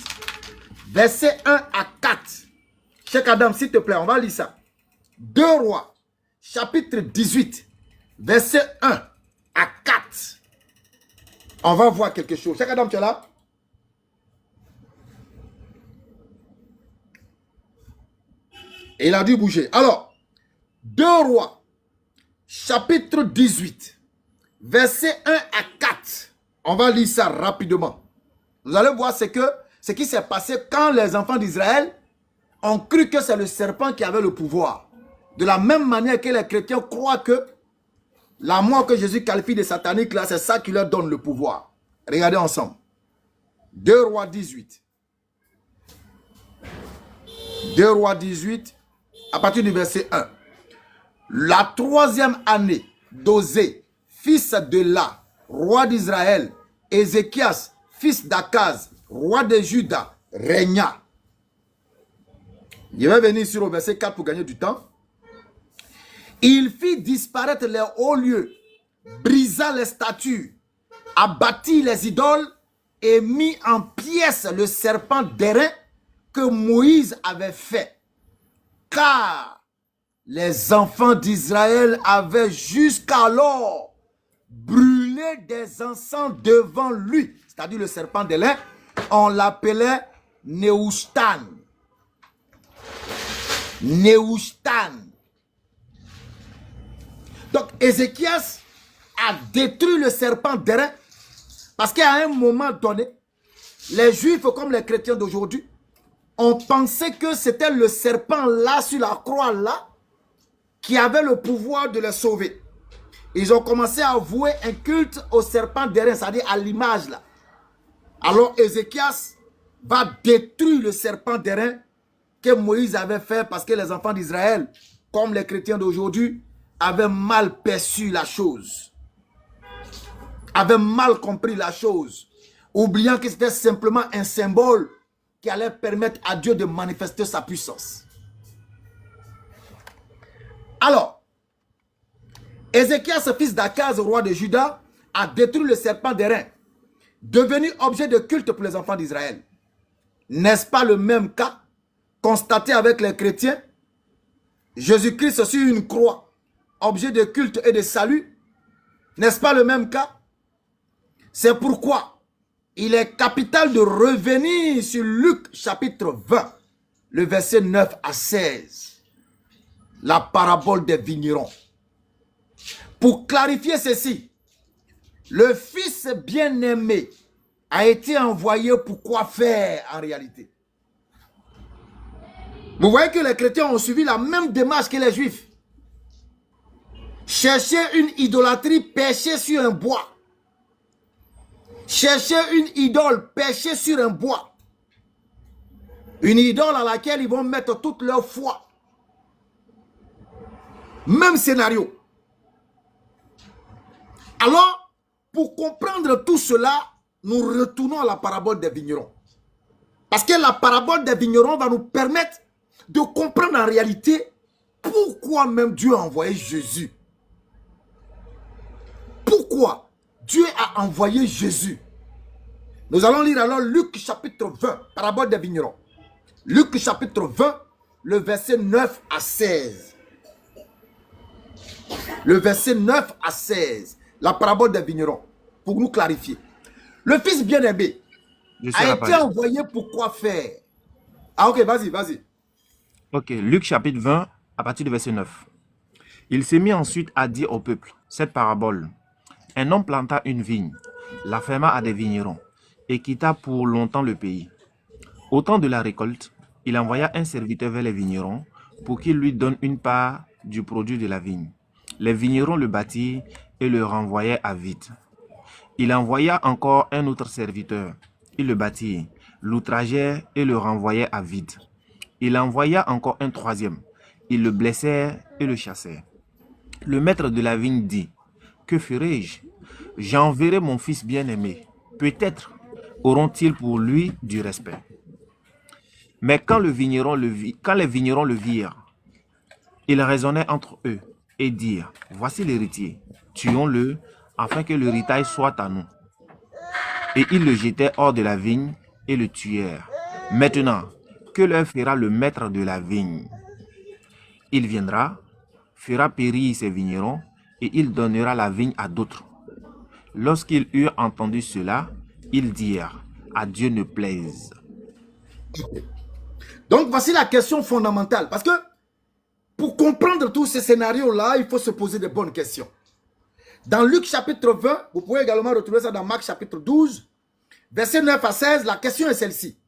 verset 1 à 4. Cheikh Adam, s'il te plaît, on va lire ça. 2 Rois chapitre 18, verset 1 à 4. On va voir quelque chose. Cheikh Adam, tu es là? Et il a dû bouger. Alors, 2 Rois, chapitre 18, verset 1 à 4. On va lire ça rapidement. Vous allez voir ce qui s'est passé quand les enfants d'Israël ont cru que c'est le serpent qui avait le pouvoir. De la même manière que les chrétiens croient que la mort que Jésus qualifie de satanique, là, c'est ça qui leur donne le pouvoir. Regardez ensemble. 2 Rois 18. 2 Rois 18, à partir du verset 1. La 3e année d'Osée, fils de La, roi d'Israël, Ézéchias, fils d'Akaz, roi de Juda, régna. Je vais venir sur le verset 4 pour gagner du temps. Il fit disparaître les hauts lieux, brisa les statues, abattit les idoles et mit en pièces le serpent d'airain que Moïse avait fait. Car les enfants d'Israël avaient jusqu'alors brûlé des encens devant lui. C'est-à-dire le serpent d'airain, on l'appelait Nehushtan. Nehushtan. Donc Ézéchias a détruit le serpent d'airain parce qu'à un moment donné, les Juifs comme les chrétiens d'aujourd'hui ont pensé que c'était le serpent là, sur la croix là, qui avait le pouvoir de les sauver. Ils ont commencé à vouer un culte au serpent d'airain, c'est-à-dire à l'image là. Alors Ézéchias va détruire le serpent d'airain que Moïse avait fait parce que les enfants d'Israël, comme les chrétiens d'aujourd'hui, avaient mal perçu la chose. Avaient mal compris la chose. Oubliant que c'était simplement un symbole qui allait permettre à Dieu de manifester sa puissance. Alors, Ézéchias, fils d'Akaz, roi de Juda, a détruit le serpent d'airain, devenu objet de culte pour les enfants d'Israël. N'est-ce pas le même cas constaté avec les chrétiens? Jésus-Christ sur une croix, objet de culte et de salut. N'est-ce pas le même cas? C'est pourquoi il est capital de revenir sur Luc chapitre 20, le verset 9 à 16. La parabole des vignerons. Pour clarifier ceci, le fils bien-aimé a été envoyé pour quoi faire en réalité? Vous voyez que les chrétiens ont suivi la même démarche que les juifs. Chercher une idolâtrie perchée sur un bois. Chercher une idole perchée sur un bois. Une idole à laquelle ils vont mettre toute leur foi. Même scénario. Alors, pour comprendre tout cela, nous retournons à la parabole des vignerons. Parce que la parabole des vignerons va nous permettre de comprendre en réalité pourquoi même Dieu a envoyé Jésus. Pourquoi Dieu a envoyé Jésus? Nous allons lire alors Luc chapitre 20, parabole des vignerons. Luc chapitre 20, le verset 9 à 16. Le verset 9 à 16. La parabole des vignerons. Pour nous clarifier. Le fils bien-aimé a été envoyé pour quoi faire? Ah ok, vas-y, vas-y. Ok, Luc chapitre 20, à partir du verset 9. Il s'est mis ensuite à dire au peuple cette parabole. Un homme planta une vigne, la ferma à des vignerons, et quitta pour longtemps le pays. Au temps de la récolte, il envoya un serviteur vers les vignerons pour qu'il lui donne une part du produit de la vigne. Les vignerons le battirent et le renvoyaient à vide. Il envoya encore un autre serviteur. Ils le battirent, l'outragèrent et le renvoyaient à vide. Il envoya encore un troisième. Ils le blessèrent et le chassèrent. Le maître de la vigne dit, « Que ferai-je? J'enverrai mon fils bien-aimé. Peut-être auront-ils pour lui du respect. » Mais quand les vignerons le virent, ils raisonnaient entre eux et dirent, « Voici l'héritier, tuons-le, afin que l'héritage soit à nous. » Et ils le jetaient hors de la vigne et le tuèrent. Maintenant, que leur fera le maître de la vigne? Il viendra, fera périr ses vignerons, et il donnera la vigne à d'autres. Lorsqu'ils eurent entendu cela, ils dirent, « À Dieu ne plaise. » Donc voici la question fondamentale. Parce que pour comprendre tous ces scénarios-là, il faut se poser de bonnes questions. Dans Luc chapitre 20, vous pouvez également retrouver ça dans Marc chapitre 12, verset 9 à 16, la question est celle-ci.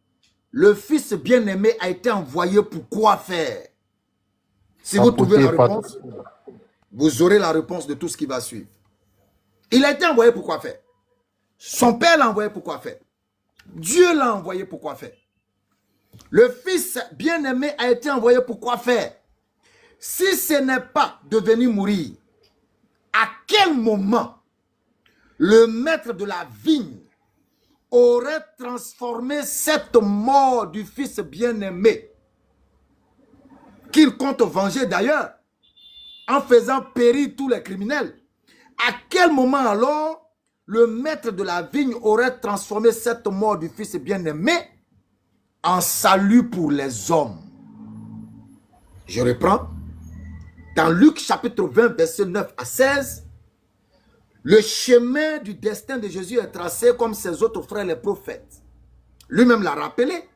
Le fils bien-aimé a été envoyé pour quoi faire? Si vous trouvez la réponse, vous aurez la réponse de tout ce qui va suivre. Il a été envoyé pour quoi faire? Son père l'a envoyé pour quoi faire? Dieu l'a envoyé pour quoi faire? Le fils bien-aimé a été envoyé pour quoi faire? Si ce n'est pas de venir mourir, à quel moment le maître de la vigne aurait transformé cette mort du fils bien-aimé, qu'il compte venger d'ailleurs, en faisant périr tous les criminels? À quel moment alors le maître de la vigne aurait transformé cette mort du fils bien-aimé en salut pour les hommes? Je reprends. Dans Luc chapitre 20, verset 9 à 16, le chemin du destin de Jésus est tracé comme ses autres frères les prophètes. Lui-même l'a rappelé.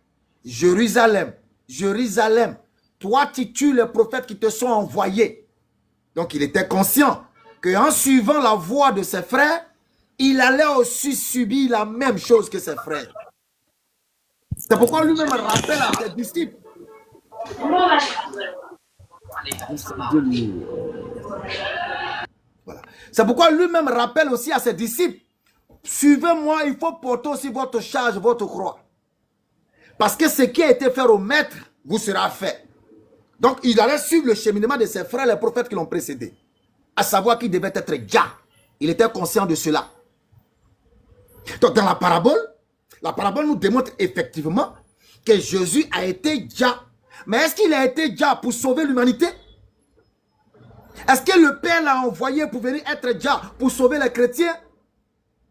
Jérusalem, Jérusalem, toi tu tues les prophètes qui te sont envoyés. Donc il était conscient qu'en suivant la voie de ses frères, il allait aussi subir la même chose que ses frères. C'est pourquoi lui-même rappelle à ses disciples. Voilà. C'est pourquoi lui-même rappelle aussi à ses disciples, suivez-moi, il faut porter aussi votre charge, votre croix. Parce que ce qui a été fait au maître vous sera fait. Donc il allait suivre le cheminement de ses frères, les prophètes qui l'ont précédé. À savoir qu'il devait être Jah. Il était conscient de cela. Donc dans la parabole nous démontre effectivement que Jésus a été Jah. Mais est-ce qu'il a été Jah pour sauver l'humanité? Est-ce que le Père l'a envoyé pour venir être Jah pour sauver les chrétiens?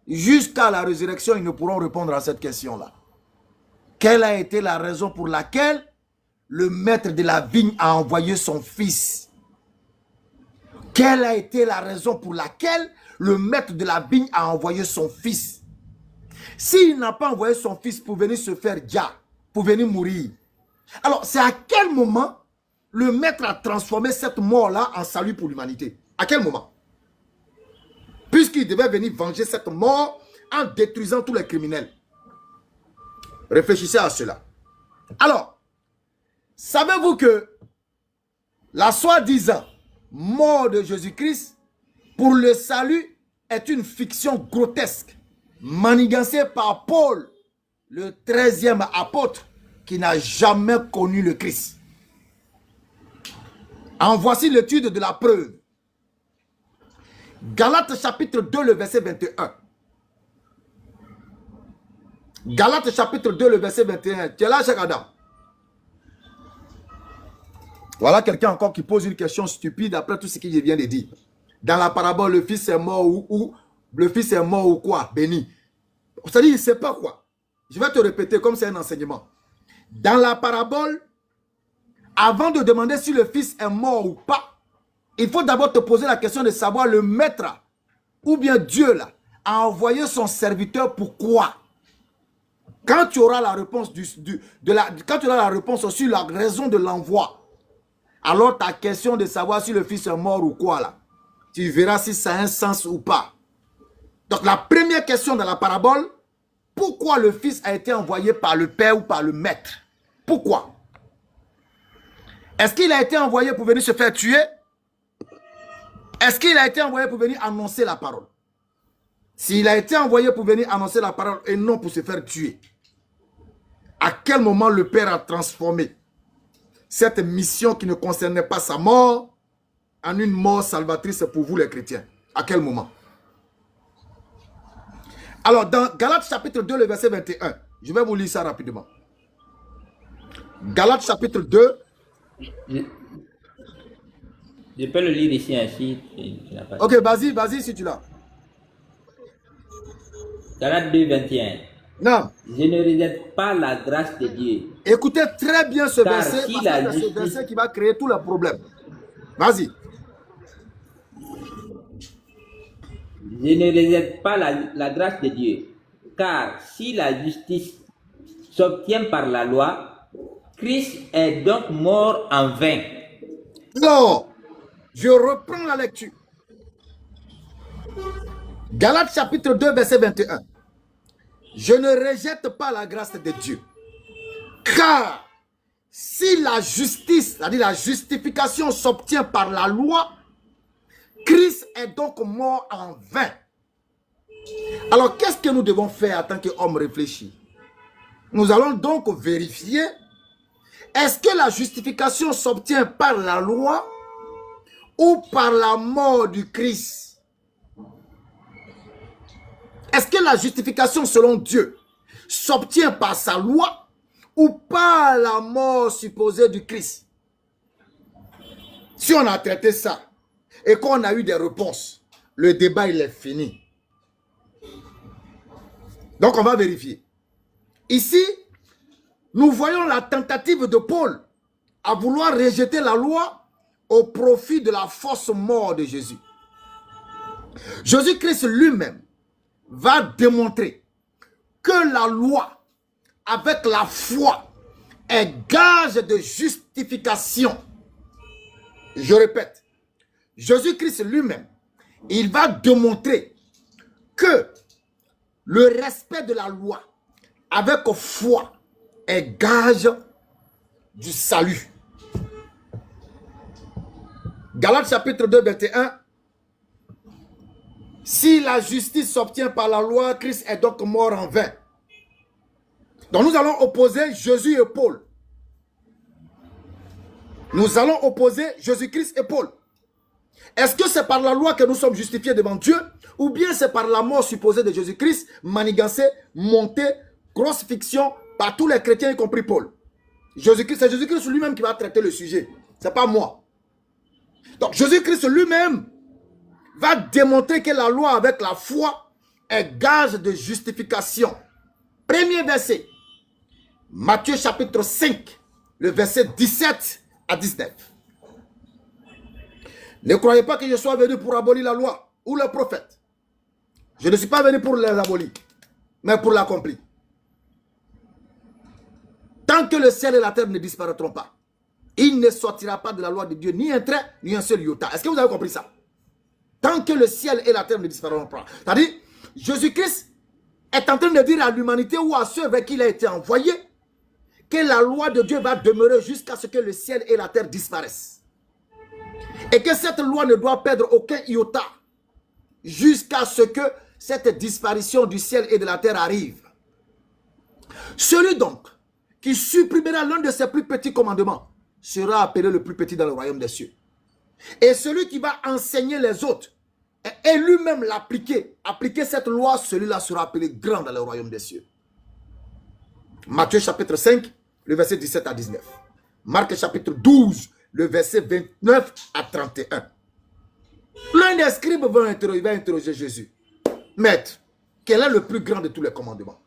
Jusqu'à la résurrection, ils ne pourront répondre à cette question-là. Quelle a été la raison pour laquelle le maître de la vigne a envoyé son fils? Quelle a été la raison pour laquelle le maître de la vigne a envoyé son fils? S'il n'a pas envoyé son fils pour venir se faire Jah, pour venir mourir, alors c'est à quel moment le maître a transformé cette mort-là en salut pour l'humanité? À quel moment? Puisqu'il devait venir venger cette mort en détruisant tous les criminels. Réfléchissez à cela. Alors, savez-vous que la soi-disant mort de Jésus-Christ pour le salut est une fiction grotesque, manigancée par Paul, le 13e apôtre qui n'a jamais connu le Christ. En voici l'étude de la preuve. Galates chapitre 2, le verset 21. Galates chapitre 2, le verset 21. Tu es là, Cheikh Adam? Voilà quelqu'un encore qui pose une question stupide après tout ce que je viens de dire. Dans la parabole, le fils est mort ou le fils est mort ou quoi? Béni. C'est-à-dire, il ne sait pas quoi. Je vais te répéter comme c'est un enseignement. Dans la parabole, avant de demander si le fils est mort ou pas, il faut d'abord te poser la question de savoir le maître ou bien Dieu là a envoyé son serviteur pourquoi. Quand tu auras la réponse quand tu auras la réponse sur la raison de l'envoi, alors ta question de savoir si le fils est mort ou quoi là, tu verras si ça a un sens ou pas. Donc la première question de la parabole, pourquoi le fils a été envoyé par le père ou par le maître? Pourquoi? Est-ce qu'il a été envoyé pour venir se faire tuer? Est-ce qu'il a été envoyé pour venir annoncer la parole? S'il a été envoyé pour venir annoncer la parole et non pour se faire tuer, à quel moment le Père a transformé cette mission qui ne concernait pas sa mort en une mort salvatrice pour vous les chrétiens? À quel moment? Alors dans Galates chapitre 2, le verset 21, je vais vous lire ça rapidement. Galates chapitre 2. Je peux le lire ici ainsi. Ok, vas-y si tu l'as. Galates 2, 21. Non. Je ne rejette pas la grâce de Dieu. Écoutez très bien ce Car verset, si parce la que c'est ce justice- verset qui va créer tout le problème. Vas-y. Je ne rejette pas la grâce de Dieu. Car si la justice s'obtient par la loi, Christ est donc mort en vain. Non. Je reprends la lecture. Galates chapitre 2, verset 21. Je ne rejette pas la grâce de Dieu. Car si la justice, c'est-à-dire la justification s'obtient par la loi, Christ est donc mort en vain. Alors, qu'est-ce que nous devons faire en tant qu'hommes réfléchis? Nous allons donc vérifier, est-ce que la justification s'obtient par la loi ou par la mort du Christ? Est-ce que la justification selon Dieu s'obtient par sa loi ou par la mort supposée du Christ? Si on a traité ça et qu'on a eu des réponses, le débat il est fini. Donc on va vérifier. Ici, nous voyons la tentative de Paul à vouloir rejeter la loi au profit de la fausse mort de Jésus. Jésus-Christ lui-même va démontrer que la loi, avec la foi, est gage de justification. Je répète, Jésus-Christ lui-même, il va démontrer que le respect de la loi avec foi est gage du salut. Galates chapitre 2, 21. Si la justice s'obtient par la loi, Christ est donc mort en vain. Donc nous allons opposer Jésus et Paul. Nous allons opposer Jésus-Christ et Paul. Est-ce que c'est par la loi que nous sommes justifiés devant Dieu, ou bien c'est par la mort supposée de Jésus-Christ, manigancée, montée, grosse fiction par tous les chrétiens, y compris Paul? Jésus-Christ, c'est Jésus-Christ lui-même qui va traiter le sujet. Ce n'est pas moi. Donc Jésus-Christ lui-même va démontrer que la loi avec la foi est gage de justification. Premier verset. Matthieu chapitre 5, le verset 17 à 19. Ne croyez pas que je sois venu pour abolir la loi ou le prophète. Je ne suis pas venu pour les abolir, mais pour l'accomplir. Tant que le ciel et la terre ne disparaîtront pas, il ne sortira pas de la loi de Dieu ni un trait, ni un seul iota. Est-ce que vous avez compris ça? Tant que le ciel et la terre ne disparaîtront pas. C'est-à-dire, Jésus-Christ est en train de dire à l'humanité ou à ceux avec qui il a été envoyé que la loi de Dieu va demeurer jusqu'à ce que le ciel et la terre disparaissent. Et que cette loi ne doit perdre aucun iota jusqu'à ce que cette disparition du ciel et de la terre arrive. Celui donc qui supprimera l'un de ses plus petits commandements sera appelé le plus petit dans le royaume des cieux. Et celui qui va enseigner les autres et lui-même l'appliquer, appliquer cette loi, celui-là sera appelé grand dans le royaume des cieux. Matthieu chapitre 5, le verset 17 à 19. Marc chapitre 12, le verset 29 à 31. L'un des scribes va interroger Jésus. Maître, quel est le plus grand de tous les commandements?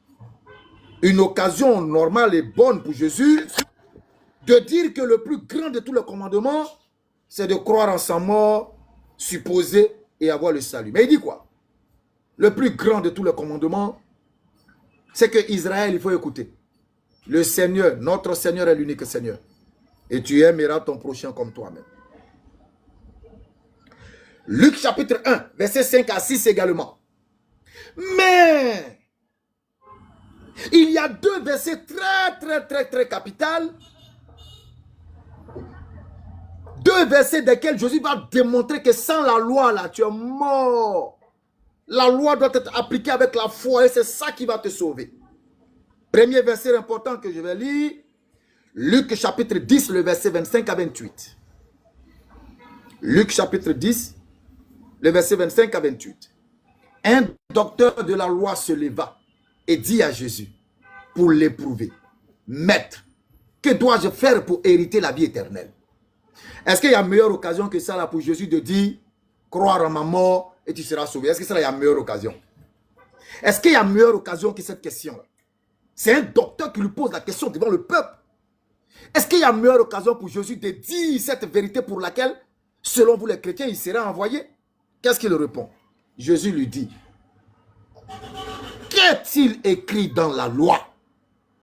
Une occasion normale et bonne pour Jésus de dire que le plus grand de tous les commandements, c'est de croire en sa mort, supposer et avoir le salut. Mais il dit quoi? Le plus grand de tous les commandements, c'est que Israël, il faut écouter. Le Seigneur, notre Seigneur est l'unique Seigneur. Et tu aimeras ton prochain comme toi-même. Luc chapitre 1, verset 5 à 6 également. Mais il y a deux versets très capitaux. Deux versets desquels Jésus va démontrer que sans la loi, là, tu es mort. La loi doit être appliquée avec la foi et c'est ça qui va te sauver. Premier verset important que je vais lire. Luc chapitre 10, le verset 25 à 28. Luc chapitre 10, le verset 25 à 28. Un docteur de la loi se leva et dit à Jésus, pour l'éprouver, Maître, que dois-je faire pour hériter la vie éternelle? Est-ce qu'il y a meilleure occasion que ça là pour Jésus de dire, croire en ma mort et tu seras sauvé? Est-ce que ça là, il y a meilleure occasion? Est-ce qu'il y a meilleure occasion que cette question-là? C'est un docteur qui lui pose la question devant le peuple. Est-ce qu'il y a meilleure occasion pour Jésus de dire cette vérité pour laquelle, selon vous les chrétiens, il sera envoyé? Qu'est-ce qu'il répond? Jésus lui dit, qu'est-il écrit dans la loi?